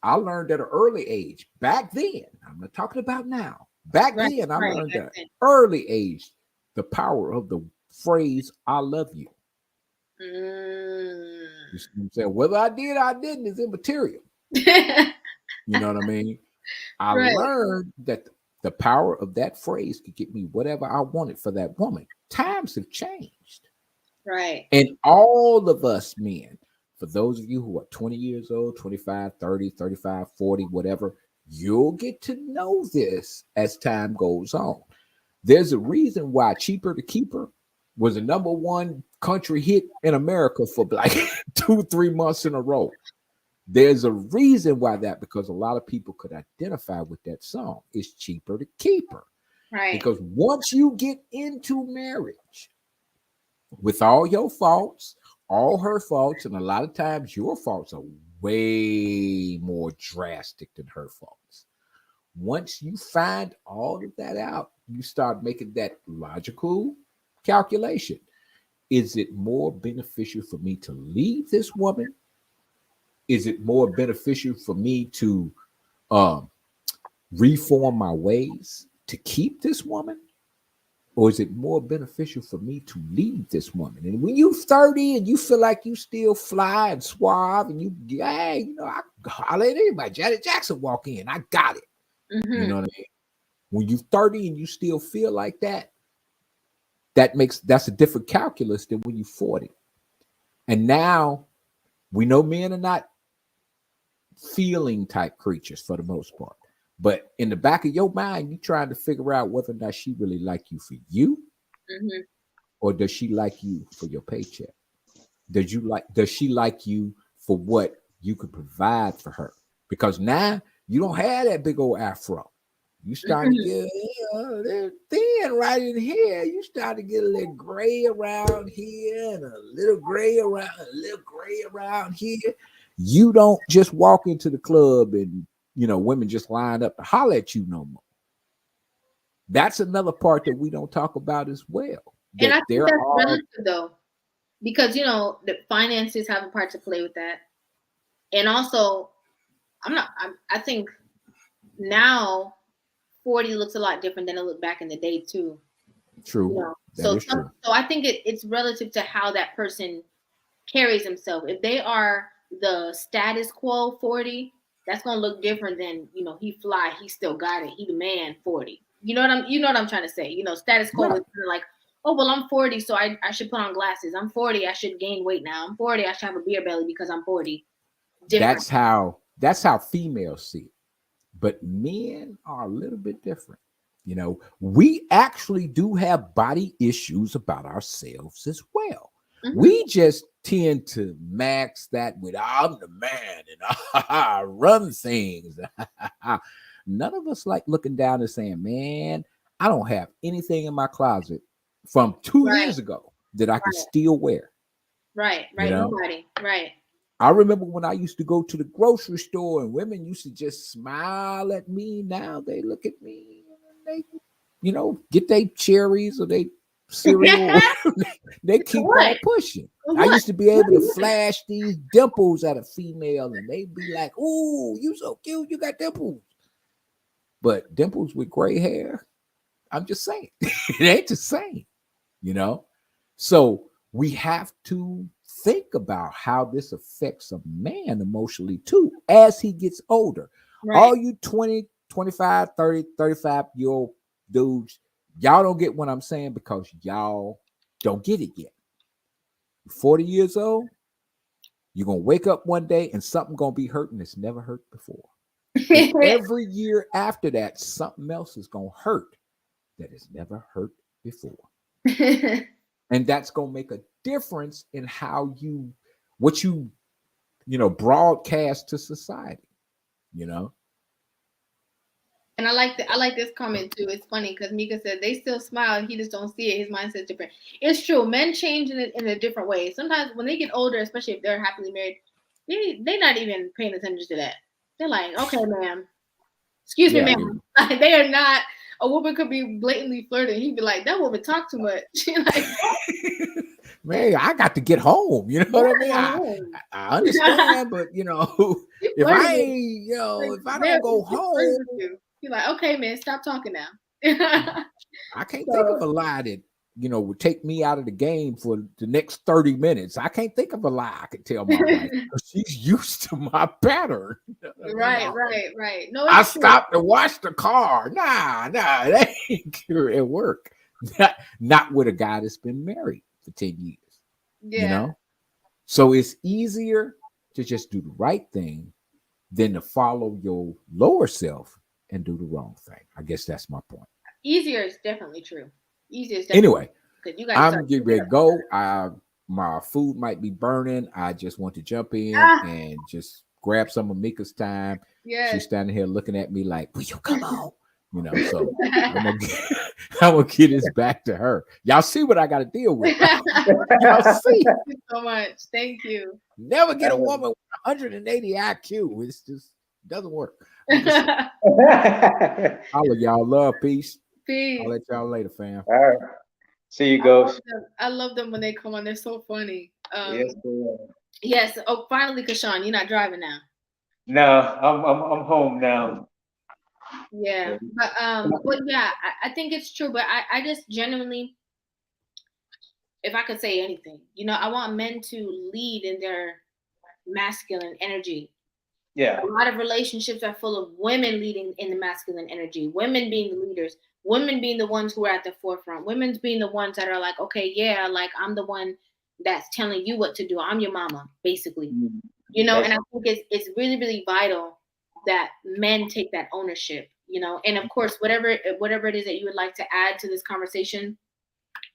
I learned at an early age. Back then, I'm not talking about now. Back then, I learned at an early age the power of the phrase "I love you." You see what I'm saying? Whether I did or I didn't is immaterial. You know what I mean? I learned that the power of that phrase could get me whatever I wanted for that woman. Times have changed. Right. And all of us men, for those of you who are 20 years old, 25, 30, 35, 40, whatever, you'll get to know this as time goes on. There's a reason why Cheaper to Keeper was a number one country hit in America for like 2-3 months in a row. There's a reason why that, because a lot of people could identify with that song. It's cheaper to keep her. Right. Because once you get into marriage, with all your faults, all her faults, and a lot of times your faults are way more drastic than her faults. Once you find all of that out, you start making that logical calculation. Is it more beneficial for me to leave this woman? Is it more beneficial for me to reform my ways to keep this woman? Or is it more beneficial for me to leave this woman? And when you're 30 and you feel like you still fly and suave and I holler at anybody. Janet Jackson walk in, I got it. You know what I mean? When you're 30 and you still feel like that, that's a different calculus than when you're 40. And now we know men are not feeling type creatures for the most part. But in the back of your mind, you're trying to figure out whether or not she really like you for you, or does she like you for your paycheck? Does she like you for what you could provide for her? Because now you don't have that big old afro. You starting to get thin right in here. You start to get a little gray around here and a little gray around here. You don't just walk into the club and women just line up to holler at you no more. That's another part that we don't talk about as well. And I think that's relative though, because the finances have a part to play with that. And also, I think now 40 looks a lot different than it looked back in the day too. True. So I think it's relative to how that person carries himself. If they are the status quo 40, that's gonna look different than he fly, he still got it, he the man 40. You know what I'm trying to say? Status quo is like, oh well, I'm 40, so I should put on glasses. I'm 40, I should gain weight now. I'm 40, I should have a beer belly because I'm 40. Different. That's how females see it. But men are a little bit different. We actually do have body issues about ourselves as well. We just tend to max that with I'm the man and I run things. None of us like looking down and saying, man, I don't have anything in my closet from 2 years ago that I can still wear. Right. Nobody. Right. I remember when I used to go to the grocery store and women used to just smile at me. Now they look at me and they, get their cherries or they cereal. They keep on pushing. I used to be able to flash these dimples at a female and they'd be like, ooh, you so cute, you got dimples. But dimples with gray hair, I'm just saying, it ain't the same, So we have to think about how this affects a man emotionally too as he gets older. All you 20, 25, 30, 35-year-old dudes, y'all don't get what I'm saying because y'all don't get it yet. 40 years old, you're going to wake up one day and something going to be hurting that's never hurt before. Every year after that, something else is going to hurt that has never hurt before. And that's going to make a difference in how what you broadcast to society, And I like this comment too. It's funny because Mika said they still smile. He just don't see it. His mindset's different. It's true. Men change in a different way. Sometimes when they get older, especially if they're happily married, they're not even paying attention to that. They're like, okay, ma'am. Excuse me, ma'am. They are not. A woman could be blatantly flirting. He'd be like, that woman talk too much. Like, man, I got to get home. You know what I mean? I understand, but if I ain't, if I don't go home, you're like, okay, man, stop talking now. I can't think of a lie that would take me out of the game for the next 30 minutes. I can't think of a lie I could tell my wife because she's used to my pattern. Right. No, I stopped to wash the car. Nah, that ain't at work. Not with a guy that's been married for 10 years. Yeah. So it's easier to just do the right thing than to follow your lower self and do the wrong thing. I guess that's my point. Easier is definitely true. Anyway, I'm getting ready to go. My food might be burning. I just want to jump in and just grab some of Mika's time. Yeah. She's standing here looking at me like, will you come on? So I'm gonna get this back to her. Y'all see what I got to deal with. Y'all see. Thank you so much. Thank you. Never get a woman with 180 IQ. It's just doesn't work. All of y'all love, peace. Peace. I'll let y'all later, fam. All right. See you, Ghost. I love them when they come on. They're so funny. Yes, yes. Oh, finally, Kashawn, you're not driving now. No, I'm home now. Yeah, but yeah, I think it's true. But I just genuinely, if I could say anything, I want men to lead in their masculine energy. Yeah. A lot of relationships are full of women leading in the masculine energy, women being the leaders, women being the ones who are at the forefront, women being the ones that are like, okay, yeah, like I'm the one that's telling you what to do. I'm your mama, basically. And I think it's really, really vital that men take that ownership, and of course, whatever it is that you would like to add to this conversation,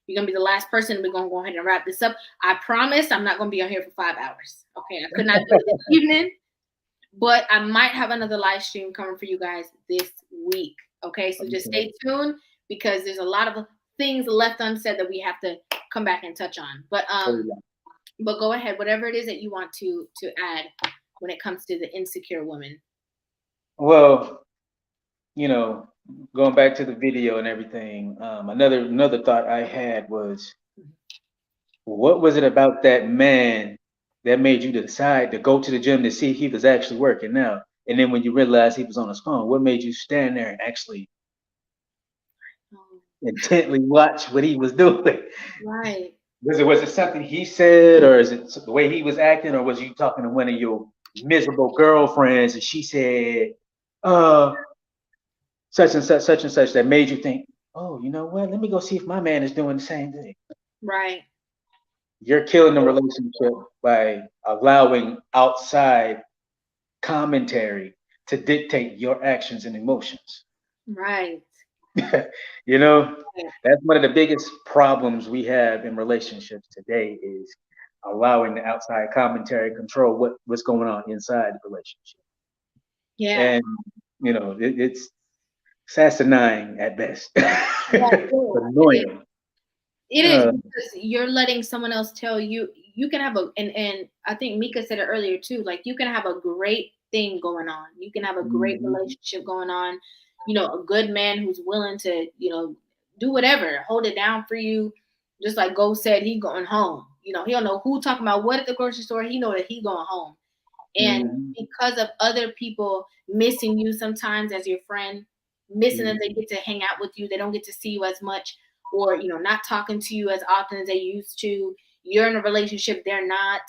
you're going to be the last person. We're going to go ahead and wrap this up. I promise I'm not going to be on here for 5 hours. Okay. I could not do it this evening, but I might have another live stream coming for you guys this week. Okay. So just stay tuned because there's a lot of things left unsaid that we have to come back and touch on. But go ahead, whatever it is that you want to add when it comes to the insecure woman. Well, going back to the video and everything, another thought I had was, what was it about that man that made you decide to go to the gym to see if he was actually working out? And then when you realized he was on his phone, what made you stand there and actually intently watch what he was doing? Right. Was it something he said, or is it the way he was acting, or was you talking to one of your miserable girlfriends and she said, such and such that made you think, oh, you know what? Let me go see if my man is doing the same thing. Right. You're killing the relationship by allowing outside commentary to dictate your actions and emotions. Right. That's one of the biggest problems we have in relationships today is allowing the outside commentary control what's going on inside the relationship. Yeah. And it's asinine at best. Annoying. It is because you're letting someone else tell you can have and I think Mika said it earlier too, like you can have a great thing going on. You can have a great relationship going on, a good man who's willing to, do whatever, hold it down for you. Just like Go said, he going home. He don't know who talking about what at the grocery store. He know that he going home. And because of other people missing you sometimes as your friend, missing that they get to hang out with you, they don't get to see you as much, or not talking to you as often as they used to. You're in a relationship, they're not,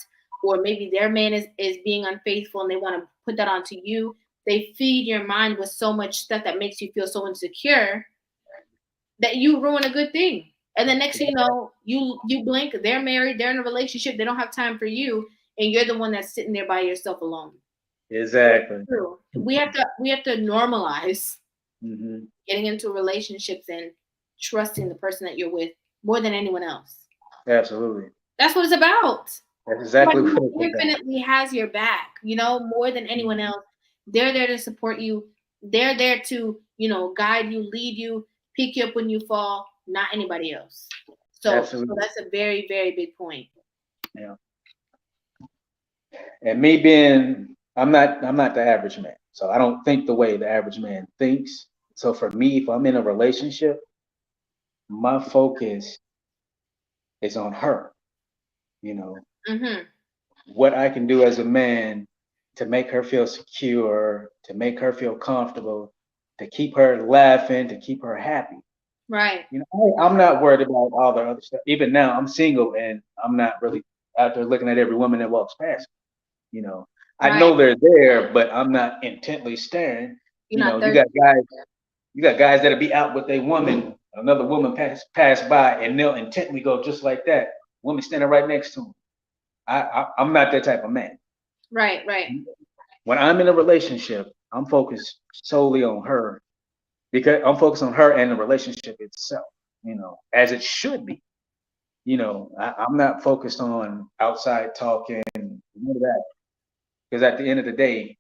or maybe their man is being unfaithful and they want to put that onto you. They feed your mind with so much stuff that makes you feel so insecure that you ruin a good thing. And the next thing you know, you blink, they're married, they're in a relationship, they don't have time for you, and you're the one that's sitting there by yourself alone. Exactly. We have to normalize getting into relationships and trusting the person that you're with more than anyone else. Absolutely. That's what it's about. That's exactly what it's infinitely about. Has your back, more than anyone else. They're there to support you. They're there to, guide you, lead you, pick you up when you fall, not anybody else. So that's a very, very big point. Yeah. And me being, I'm not the average man. So I don't think the way the average man thinks. So for me, if I'm in a relationship, my focus is on her. What I can do as a man to make her feel secure, to make her feel comfortable, to keep her laughing, to keep her happy. Right. I'm not worried about all the other stuff. Even now, I'm single and I'm not really out there looking at every woman that walks past me. I know they're there, but I'm not intently staring. You got guys that'll be out with a woman, another woman pass by, and they'll intently go just like that. Woman standing right next to him. I'm not that type of man. Right. When I'm in a relationship, I'm focused solely on her because I'm focused on her and the relationship itself, as it should be. I'm not focused on outside talking, none of that. Because at the end of the day,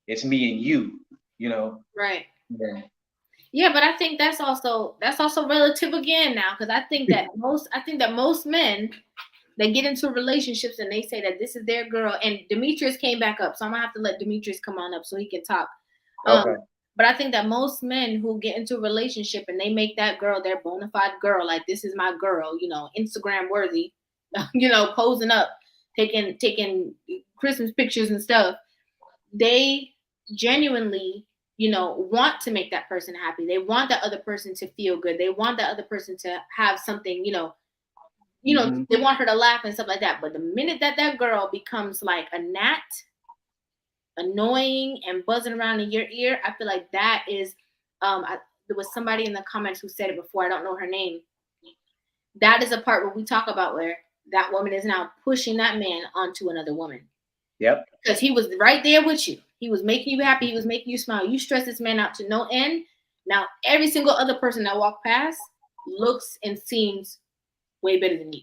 it's me and you, Right. Yeah. Yeah, but I think that's also relative again now, because I think that most men, they get into relationships and they say that this is their girl. And Demetrius came back up, so I'm gonna have to let Demetrius come on up so he can talk. Okay. But I think that most men who get into a relationship and they make that girl their bona fide girl, like this is my girl, Instagram worthy, posing up, taking Christmas pictures and stuff. They genuinely want to make that person happy. They want that other person to feel good. They want that other person to have something, they want her to laugh and stuff like that. But the minute that girl becomes like a gnat, annoying and buzzing around in your ear, I feel like that is, there was somebody in the comments who said it before. I don't know her name. That is a part where we talk about where that woman is now pushing that man onto another woman. Yep. Because he was right there with you. He was making you happy. He was making you smile. You stress this man out to no end. Now, every single other person that walked past looks and seems way better than you.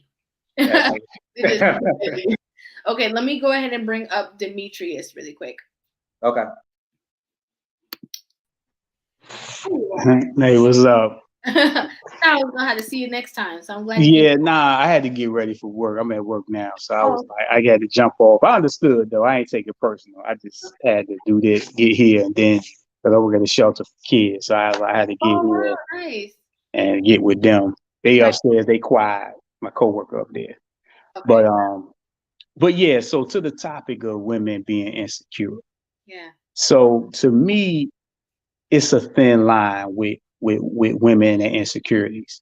Okay, let me go ahead and bring up Demetrius really quick. Okay. Hey, what's up? I was gonna have to see you next time, so I'm glad. Yeah, I had to get ready for work. I'm at work now, so I was like, I had to jump off. I understood though. I ain't take it personal. I just had to do this, get here, and then because I work at a shelter for kids, so I had to get here nice. and get with them. They upstairs, they quiet. My coworker up there, Okay. but yeah. So to the topic of women being insecure. Yeah. So to me, it's a thin line with women and insecurities.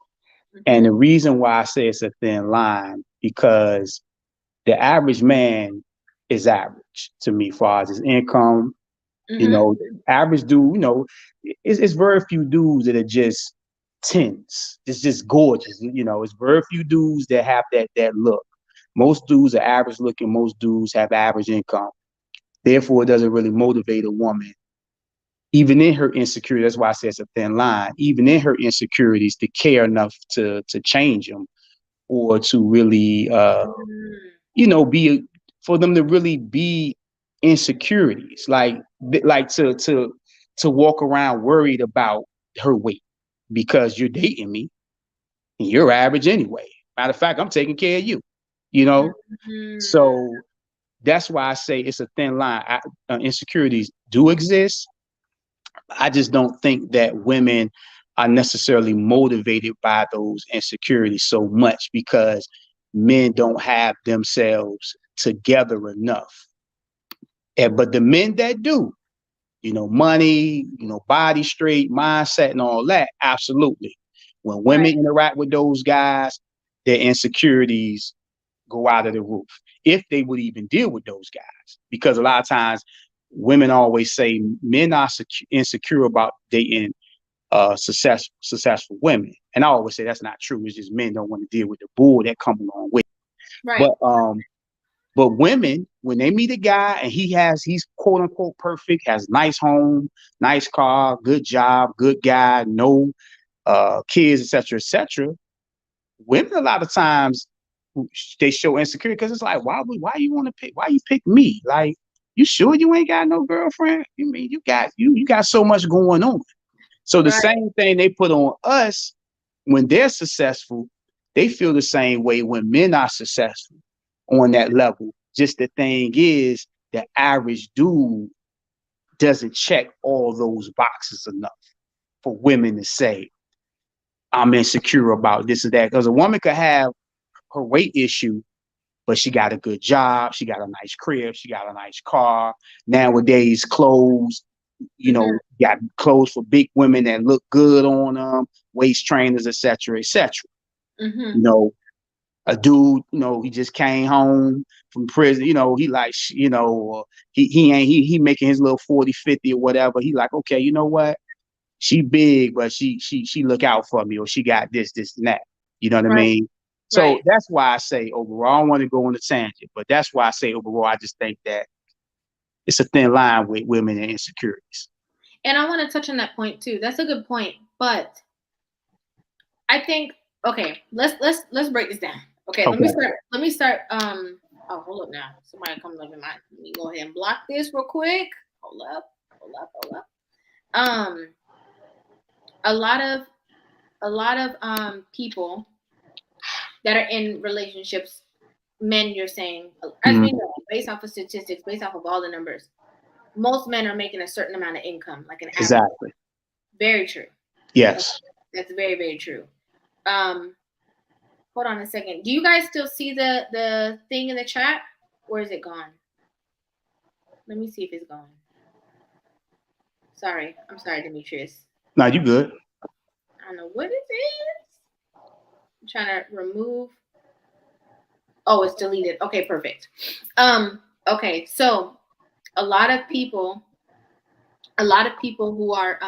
And the reason why I say it's a thin line, because the average man is average to me, as far as his income. Average dude, it's very few dudes that are just 10s. It's just gorgeous. It's very few dudes that have that look. Most dudes are average looking. Most dudes have average income. Therefore, it doesn't really motivate a woman, even in her insecurity. That's why I say it's a thin line. Even in her insecurities, to care enough to change them, or to really, be, for them to really be insecurities, like to walk around worried about her weight because you're dating me and you're average anyway. Matter of fact, I'm taking care of you. So that's why I say it's a thin line. Insecurities do exist. I just don't think that women are necessarily motivated by those insecurities so much, because men don't have themselves together enough. But the men that do, money, body straight, mindset and all that, absolutely. When women interact with those guys, their insecurities go out of the roof, if they would even deal with those guys. Because a lot of times women always say men are insecure about dating successful women. And I always say that's not true. It's just men don't want to deal with the bull that come along with it. Right. But women, when they meet a guy and he's quote unquote perfect, has nice home, nice car, good job, good guy, no kids, etc., women a lot of times they show insecurity, because it's like, why you pick me? Like, you sure you ain't got no girlfriend? You mean you got so much going on. So the same thing they put on us when they're successful, they feel the same way when men are successful on that level. Just the thing is, the average dude doesn't check all those boxes enough for women to say, I'm insecure about this or that. Because a woman could have her weight issue, but she got a good job, she got a nice crib, she got a nice car. Nowadays, clothes, got clothes for big women that look good on them, waist trainers, etc., etc. A dude, he just came home from prison, he like, he making his little 40, 50 or whatever. He like, okay, you know what? She big, but she look out for me, or she got this and that. You know what I mean? So that's why I say overall, I don't want to go on a tangent, but that's why I say overall, I just think that it's a thin line with women and insecurities. And I want to touch on that point too. That's a good point. But I think, okay, let's break this down. Okay, let me start. Oh, hold up now. Somebody come up in my, let me go ahead and block this real quick. Hold up. A lot of people that are in relationships, men, you're saying, as we know, based off of statistics, based off of all the numbers, most men are making a certain amount of income, like an average. Exactly. Very true. Yes. That's very, very true. Hold on a second. Do you guys still see the thing in the chat, or is it gone? Let me see if it's gone. Sorry. I'm sorry, Demetrius. No, you good. I don't know what it is. I'm trying to remove. Oh, it's deleted. Okay, perfect. Okay, so a lot of people who are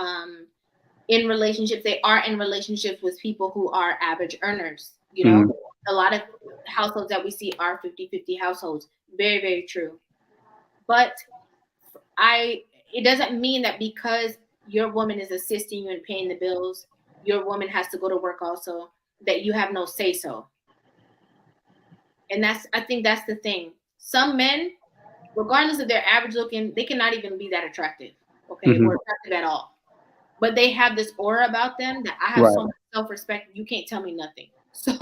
in relationships, they are in relationships with people who are average earners. You know, a lot of households that we see are 50-50 households. Very, very true. But it doesn't mean that because your woman is assisting you in paying the bills, your woman has to go to work also, that you have no say so. And I think that's the thing. Some men, regardless of their average looking, they cannot even be that attractive, okay, or attractive at all. But they have this aura about them that I have so much self-respect. You can't tell me nothing. So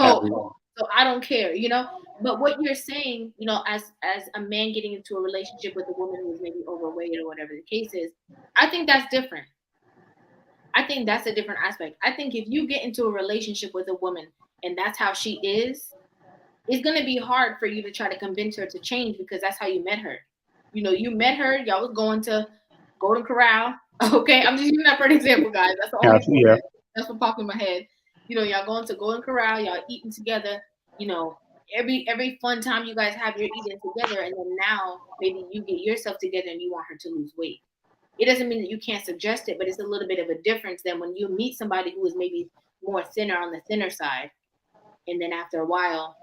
I don't care, you know. But what you're saying, you know, as a man getting into a relationship with a woman who's maybe overweight or whatever the case is, I think that's different. I think that's a different aspect. I think if you get into a relationship with a woman and that's how she is, it's going to be hard for you to try to convince her to change because that's how you met her. You know, you met her, y'all was going to Golden Corral. Okay, I'm just using that for an example, guys. That's the only thing that's what popped in my head. You know, y'all going to Golden Corral, y'all eating together. You know, every fun time you guys have, you're eating together, and then now maybe you get yourself together and you want her to lose weight. It doesn't mean that you can't suggest it, but it's a little bit of a difference than when you meet somebody who is maybe more thinner on the thinner side, and then after a while,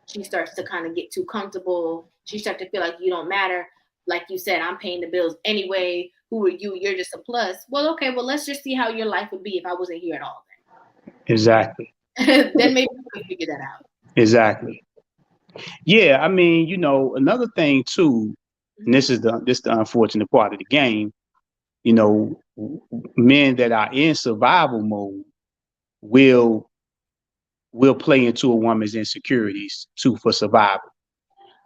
she starts to kind of get too comfortable. She starts to feel like you don't matter. Like you said, I'm paying the bills anyway. Who are you? You're just a plus. Well, okay. Well, let's just see how your life would be if I wasn't here at all. Exactly. Then maybe we can figure that out. Exactly. Yeah, I mean, you know, another thing too, and this is the unfortunate part of the game. You know, men that are in survival mode will play into a woman's insecurities too for survival.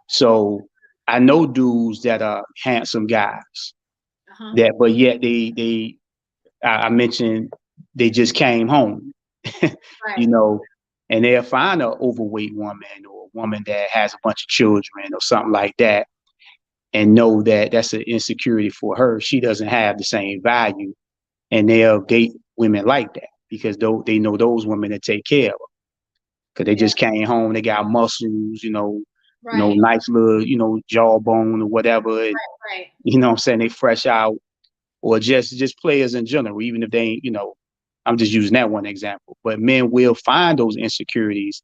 So I know dudes that are handsome guys that, but yet I mentioned they just came home, you know, and they'll find an overweight woman or a woman that has a bunch of children or something like that, and know that that's an insecurity for her. She doesn't have the same value, and they'll date women like that because they know those women that take care of them because they just came home, they got muscles, you know, nice little, you know, jawbone or whatever, and, you know what I'm saying, they fresh out, or just players in general, even if they ain't, you know, I'm just using that one example, but men will find those insecurities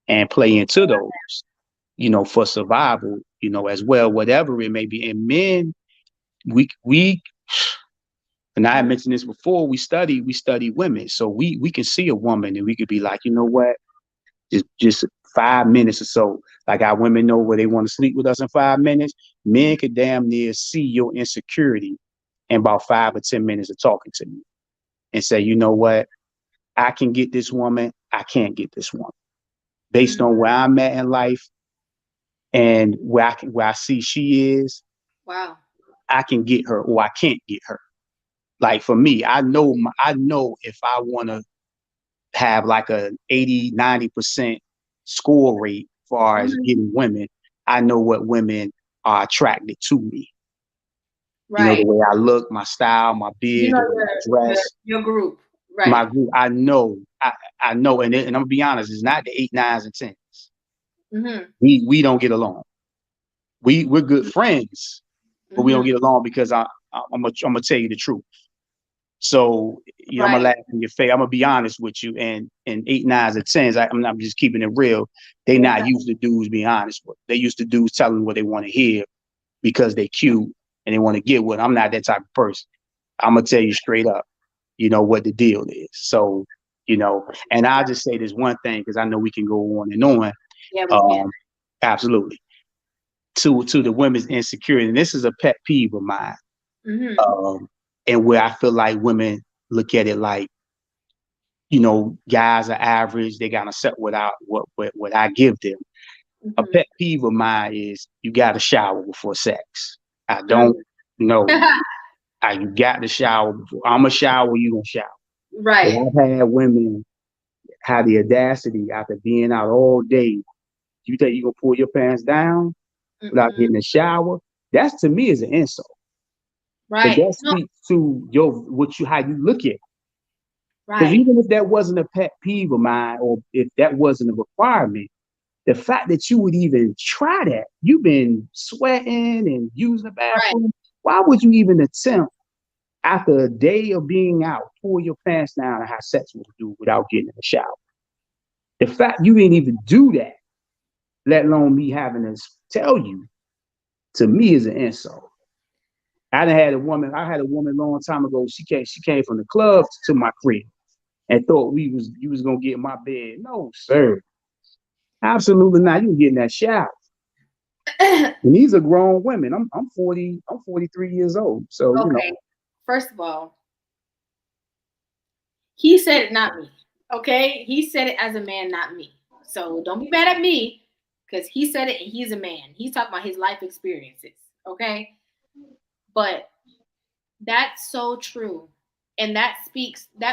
and play into those, you know, for survival, you know, as well, whatever it may be. And men, we and I had mentioned this before, we study women. So we can see a woman and we could be like, you know what, just 5 minutes or so. Like our women know where they want to sleep with us in 5 minutes. Men could damn near see your insecurity in about 5 or 10 minutes of talking to you and say, you know what, I can get this woman, I can't get this woman. Based on where I'm at in life and where I see she is, I can get her or I can't get her. Like for me, I know if I want to have like a 80-90% score rate as far as getting women, I know what women are attracted to me. You know, the way I look, my style, my beard, you know, the way I dress. Your group. My group, I know, and I'm gonna be honest, it's not the 8, 9s, and 10s. We don't get along. We're good friends, but we don't get along because I'm gonna tell you the truth. So I'm gonna laugh in your face. I'm gonna be honest with you. And 8, 9s, and 10s, I'm just keeping it real. They not used to dudes being honest with. They used to dudes telling what they want to hear because they cute and they want to get with. I'm not that type of person. I'm gonna tell you straight up, you know, what the deal is. So, you know, and I'll just say this one thing because I know we can go on and on. Yeah, we can. Absolutely. To the women's insecurity, and this is a pet peeve of mine. And where I feel like women look at it like, you know, guys are average, they gotta accept what I give them. A pet peeve of mine is you gotta shower before sex. I don't know. You got to shower before. I'm gonna shower, you gonna shower. Right. And I've had women have the audacity after being out all day. You think you gonna pull your pants down without getting a shower? That's to me is an insult. Right. that No, speaks to how you look at it. Because right. even if that wasn't a pet peeve of mine, or if that wasn't a requirement, the fact that you would even try that, you've been sweating and using the Right. bathroom. Why would you even attempt after a day of being out, pull your pants down and have sex with a dude without getting in the shower? The fact you didn't even do that, let alone me having to tell you, to me is an insult. I had a woman a long time ago. She came from the club to my crib and thought you was gonna get in my bed. No, sir. Absolutely not. You can get in that shower. And these are grown women. I'm 43 years old. So, Okay. First of all, he said it, not me. Okay? He said it as a man, not me. So don't be mad at me because he said it and he's a man. He's talking about his life experiences. Okay? But that's so true. And that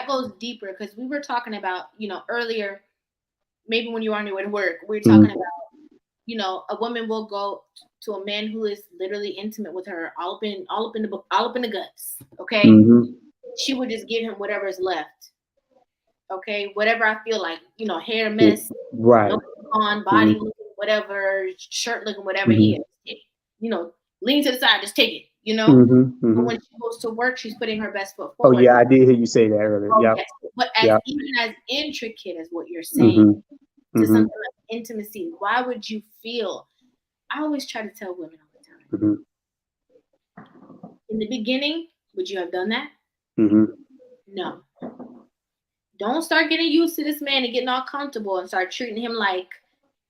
goes deeper because we were talking about, earlier, maybe when you were on your way to work, we were talking about, a woman will go to a man who is literally intimate with her, all up in the guts. Okay, she would just give him whatever is left. Okay, whatever I feel like, hair mess, right. no on, body looking, whatever, shirt looking, whatever he is, lean to the side, just take it. But when she goes to work, she's putting her best foot Oh forward. yeah, I did hear you say that earlier. Oh, Yep. yes. But even as intricate as what you're Mm-hmm. saying, to something like intimacy, why would you feel? I always try to tell women all the time. In the beginning, would you have done that? No. Don't start getting used to this man and getting all comfortable and start treating him like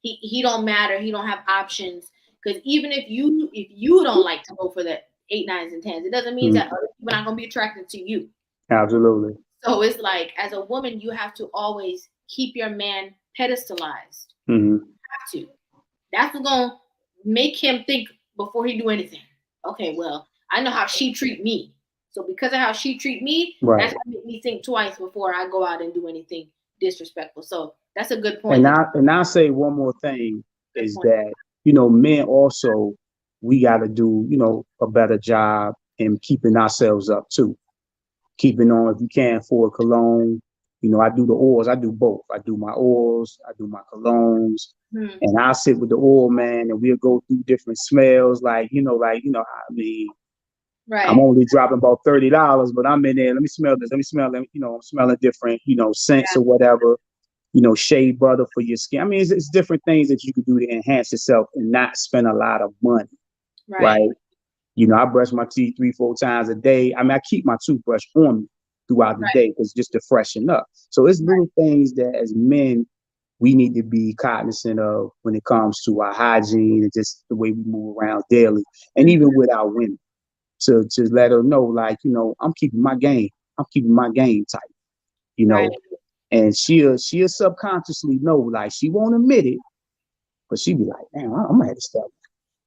he don't matter. He don't have options. Because even if you don't like to go for the 8, 9s, and 10s, it doesn't mean that other people are not going to be attracted to you. Absolutely. So it's like, as a woman, you have to always keep your man pedestalized. You have to. That's what's going to make him think before he do anything. Okay, well, I know how she treat me. So because of how she treat me, that's going to make me think twice before I go out and do anything disrespectful. So that's a good point. And I'll say one more thing is that, men also, we got to do, a better job in keeping ourselves up too. Keeping on, if you can't afford cologne, I do the oils. I do both. I do my oils. I do my colognes. And I'll sit with the oil man and we'll go through different smells. I mean, right. I'm only dropping about $30, but I'm in there. Let me smell this. Let me smell them. I'm smelling different, scents or whatever. Shea butter for your skin. I mean, it's different things that you can do to enhance yourself and not spend a lot of money. Right. I brush my teeth 3-4 times a day. I mean, I keep my toothbrush on me throughout the day because just to freshen up. So it's little things that as men, we need to be cognizant of when it comes to our hygiene and just the way we move around daily. And even with our women, to let her know, I'm keeping my game. I'm keeping my game tight, Right. And she'll subconsciously know, she won't admit it, but she'll be like, damn, I'm gonna have to stop.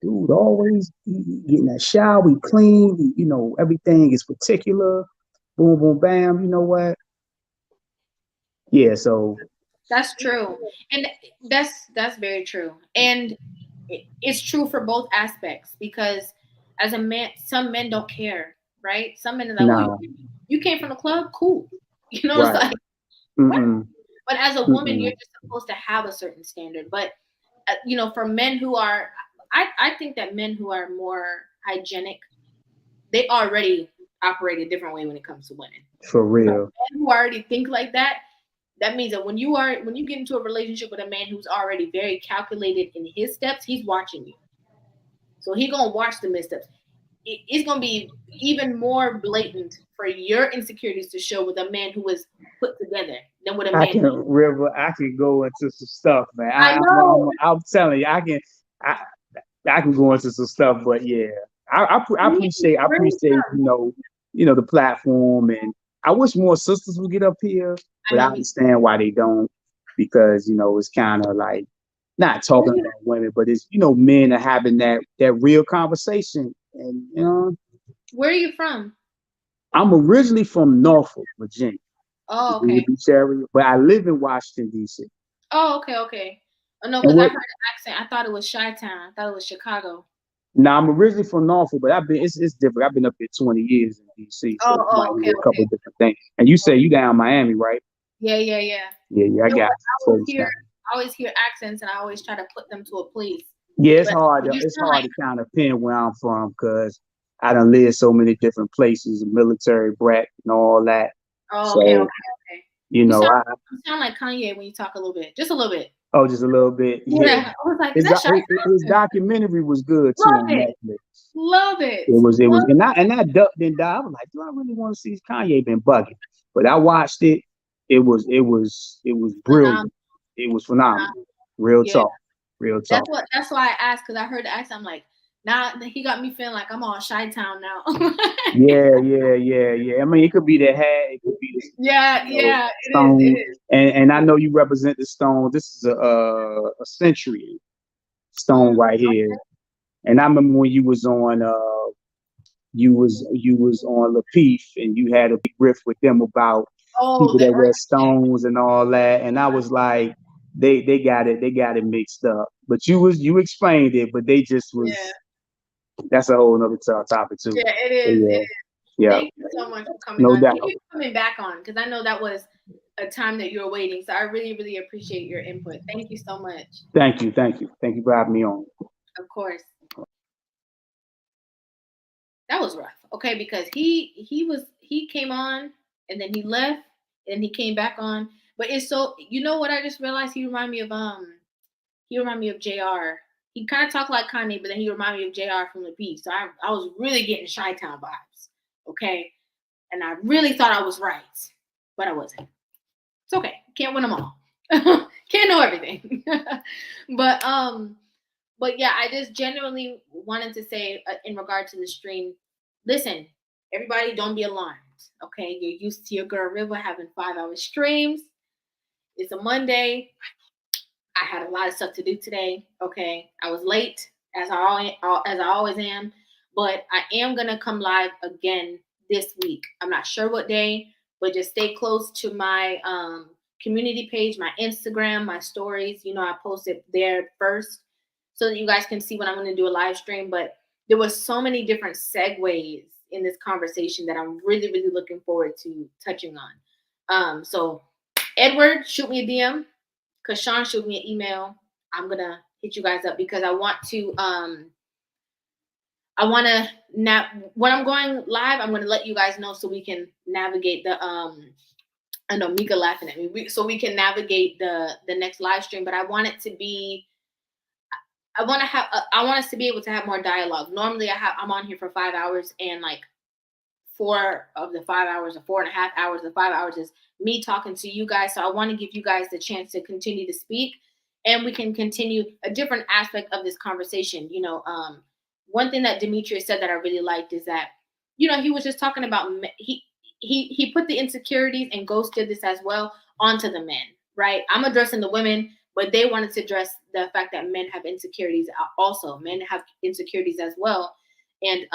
Dude, always getting that shower, we clean, everything is particular. Boom, boom, bam. You know what? Yeah, so that's true. And that's very true. And it's true for both aspects because as a man, some men don't care, right? Some men are like, you came from the club? Cool. It's like, what? But as a woman, you're just supposed to have a certain standard. But, for men who are, I think that men who are more hygienic, they already operate a different way when it comes to women. For real. So men who already think like that, that means that when you get into a relationship with a man who's already very calculated in his steps, he's watching you. So he's going to watch the missteps. It's going to be even more blatant for your insecurities to show with a man who is put together than with a man. I can go into some stuff, man. I know. I'm telling you, I can go into some stuff, but yeah, I appreciate the platform, and I wish more sisters would get up here, but I understand why they don't, because it's kind of like not talking about women, but it's men are having that real conversation, and Where are you from? I'm originally from Norfolk, Virginia. Oh, okay. Beach area, but I live in Washington, D.C. Oh, okay. Oh, no, because I heard an accent. I thought it was Chi-Town. I thought it was Chicago. Now I'm originally from Norfolk, but it's different. I've been up here 20 years in DC, so it might be Okay, a couple of different things. And you say you down Miami, right? Yeah. Yeah, I You know got what? you. So I always hear accents, and I always try to put them to a place. yeah, it's But hard. you It's sound hard like, to kind of pin where I'm from because I done lived so many different places, military brat and all that. okay. So you You know, sound like Kanye when you talk a little bit, just a little bit. just a little bit. Yeah, Yeah, I was like, is that Shy? his documentary was good too Love on it, Netflix. love it. It was, and I ducked and died. I was like, do I really want to see Kanye been bugging? But I watched it. It was brilliant. It was phenomenal. Real Yeah, talk. Real talk. That's why I asked, because I heard the accent. I'm like, now he got me feeling like I'm all Chi-Town now. Yeah. I mean, it could be the hat. It could be the stone. It is. And I know you represent the stone. This is a century stone right here. And I remember when you was on you was on Lapeef and you had a big riff with them about people that wear stones and all that. And I was like, they got it mixed up. But you explained it, but they just was that's a whole nother topic too. Yeah, it is. Yeah. Thank you so much for coming No on. doubt. Thank you for coming back on, because I know that was a time that you were waiting. So I really, really appreciate your input. Thank you so much. Thank you for having me on. Of course. That was rough. Okay, because he came on and then he left and he came back on. But it's so, you know what I just realized? He reminded me of JR. He kind of talked like Kanye, but then he reminded me of JR from the beat. So I was really getting Chi-Town vibes. Okay. And I really thought I was right, but I wasn't. It's okay. Can't win them all. Can't know everything. But yeah, I just genuinely wanted to say in regard to the stream, listen, everybody, don't be alarmed. Okay, you're used to your girl Rivah having 5-hour streams. It's a Monday. I had a lot of stuff to do today. Okay, I was late as I always am, but I am gonna come live again this week. I'm not sure what day, but just stay close to my community page, my Instagram, my stories. You know, I post it there first so that you guys can see when I'm going to do a live stream. But there was so many different segues in this conversation that I'm really, really looking forward to touching on. So Edward, shoot me a DM. Kashawn, shoot me an email. I'm going to hit you guys up because I want to when I'm going live, I'm going to let you guys know so we can navigate the I know Mika laughing at me. So we can navigate the next live stream, but I want it to be I want us to be able to have more dialogue. Normally I'm on here for 5 hours, and like 4 of the 5 hours or 4.5 hours of 5 hours is me talking to you guys. So I want to give you guys the chance to continue to speak, and we can continue a different aspect of this conversation. You know, one thing that Demetrius said that I really liked is that, you know, he was just talking about he put the insecurities, and Ghost did this as well, onto the men, right? I'm addressing the women, but they wanted to address the fact that men have insecurities also. Men have insecurities as well. And,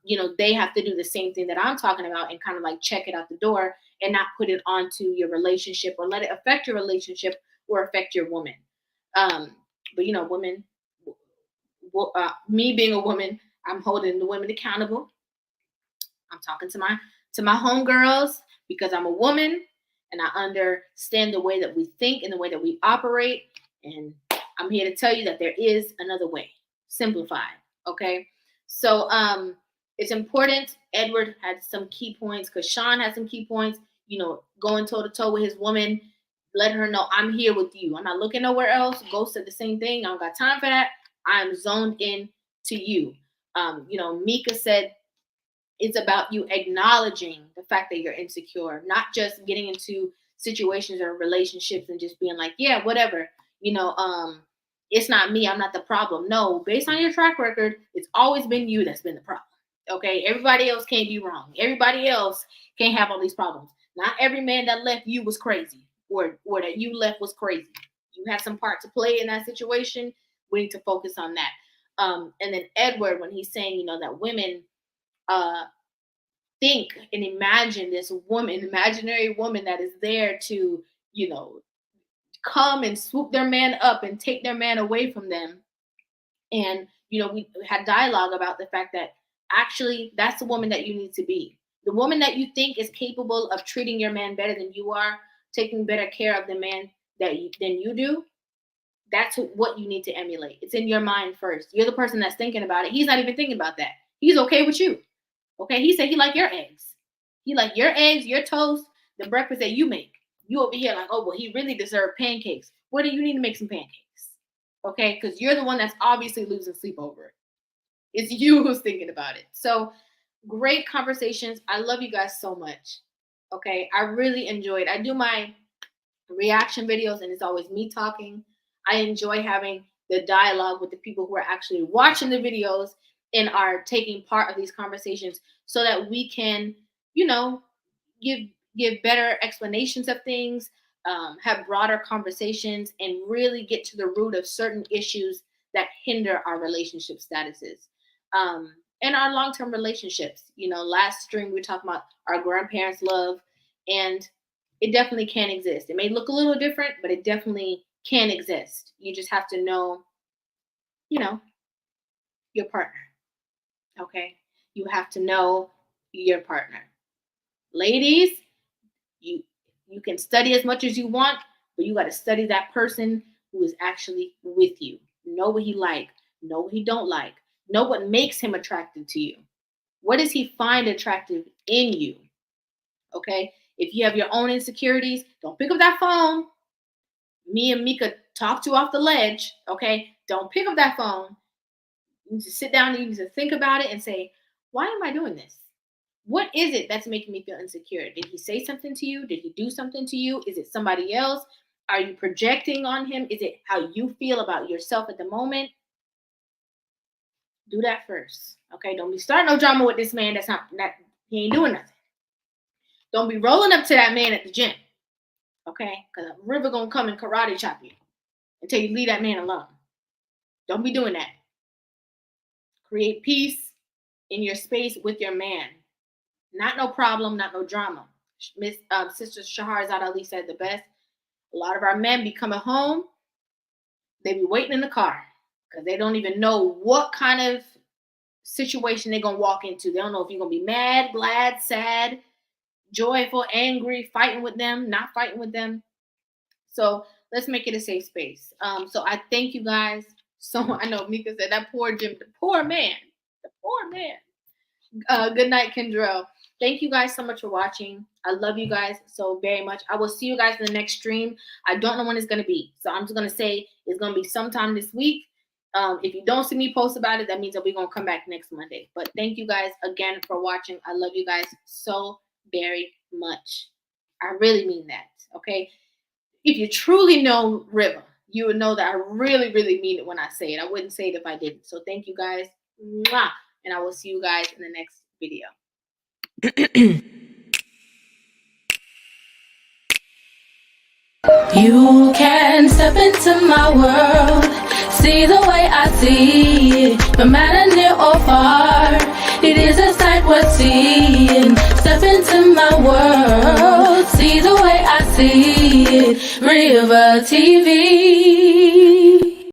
you know, they have to do the same thing that I'm talking about and kind of like check it out the door and not put it onto your relationship or let it affect your relationship or affect your woman. But, you know, women, me being a woman, I'm holding the women accountable. I'm talking to my homegirls because I'm a woman and I understand the way that we think and the way that we operate. And I'm here to tell you that there is another way. Simplified. Okay. So it's important. Edward had some key points because Sean had some key points, you know, going toe to toe with his woman, letting her know I'm here with you. I'm not looking nowhere else. Ghost said the same thing. I don't got time for that. I'm zoned in to you. You know, Mika said, it's about you acknowledging the fact that you're insecure, not just getting into situations or relationships and just being like, yeah, whatever, you know, it's not me, I'm not the problem. No, based on your track record, it's always been you that's been the problem. Okay, everybody else can't be wrong. Everybody else can't have all these problems. Not every man that left you was crazy, or that you left was crazy. You had some part to play in that situation. We need to focus on that. And then Edward, when he's saying, you know, that women think and imagine this woman, imaginary woman that is there to, you know, come and swoop their man up and take their man away from them. And, we had dialogue about the fact that actually that's the woman that you need to be. The woman that you think is capable of treating your man better than you are, taking better care of the man than you do, that's what you need to emulate. It's in your mind first. You're the person that's thinking about it. He's not even thinking about that. He's okay with you. Okay, he said he like your eggs. He like your eggs, your toast, the breakfast that you make. You over here like, oh, well, he really deserved pancakes. What do you need to make some pancakes? Okay, because you're the one that's obviously losing sleep over it. It's you who's thinking about it. So great conversations. I love you guys so much. Okay, I really enjoyed. I do my reaction videos and it's always me talking. I enjoy having the dialogue with the people who are actually watching the videos and are taking part of these conversations so that we can, give better explanations of things, have broader conversations, and really get to the root of certain issues that hinder our relationship statuses and our long-term relationships. Last stream we talked about our grandparents' love, and it definitely can exist. It may look a little different, but it definitely can exist. You just have to know, your partner. Okay? You have to know your partner. Ladies, you can study as much as you want, but you got to study that person who is actually with you. Know what he like, know what he don't like, know what makes him attractive to you. What does he find attractive in you? Okay? If you have your own insecurities, don't pick up that phone. Me and Mika talked you off the ledge, okay? Don't pick up that phone. You need to sit down and you need to think about it and say, why am I doing this? What is it that's making me feel insecure? Did he say something to you? Did he do something to you? Is it somebody else? Are you projecting on him? Is it how you feel about yourself at the moment? Do that first, okay? Don't be starting no drama with this man he ain't doing nothing. Don't be rolling up to that man at the gym, okay? Because Rivah gonna come and karate chop you until you leave that man alone. Don't be doing that. Create peace in your space with your man. Not no problem, not no drama. Sister Shahrazad Ali said the best. A lot of our men be coming home, they be waiting in the car because they don't even know what kind of situation they're going to walk into. They don't know if you're going to be mad, glad, sad, joyful, angry, fighting with them, not fighting with them. So let's make it a safe space. So I thank you guys. So I know Mika said that poor Jim, the poor man. Good night, Kendrell. Thank you guys so much for watching. I love you guys so very much. I will see you guys in the next stream. I don't know when it's going to be. So I'm just going to say it's going to be sometime this week. If you don't see me post about it, that means that we're going to come back next Monday. But thank you guys again for watching. I love you guys so very much. I really mean that. Okay. If you truly know Rivah, you would know that I really, really mean it when I say it. I wouldn't say it if I didn't. So thank you guys. Mwah. And I will see you guys in the next video. You can step into my world, see the way I see it, no matter near or far. It is a sight worth seeing. Step into my world, see the way I see it. Rivah TV.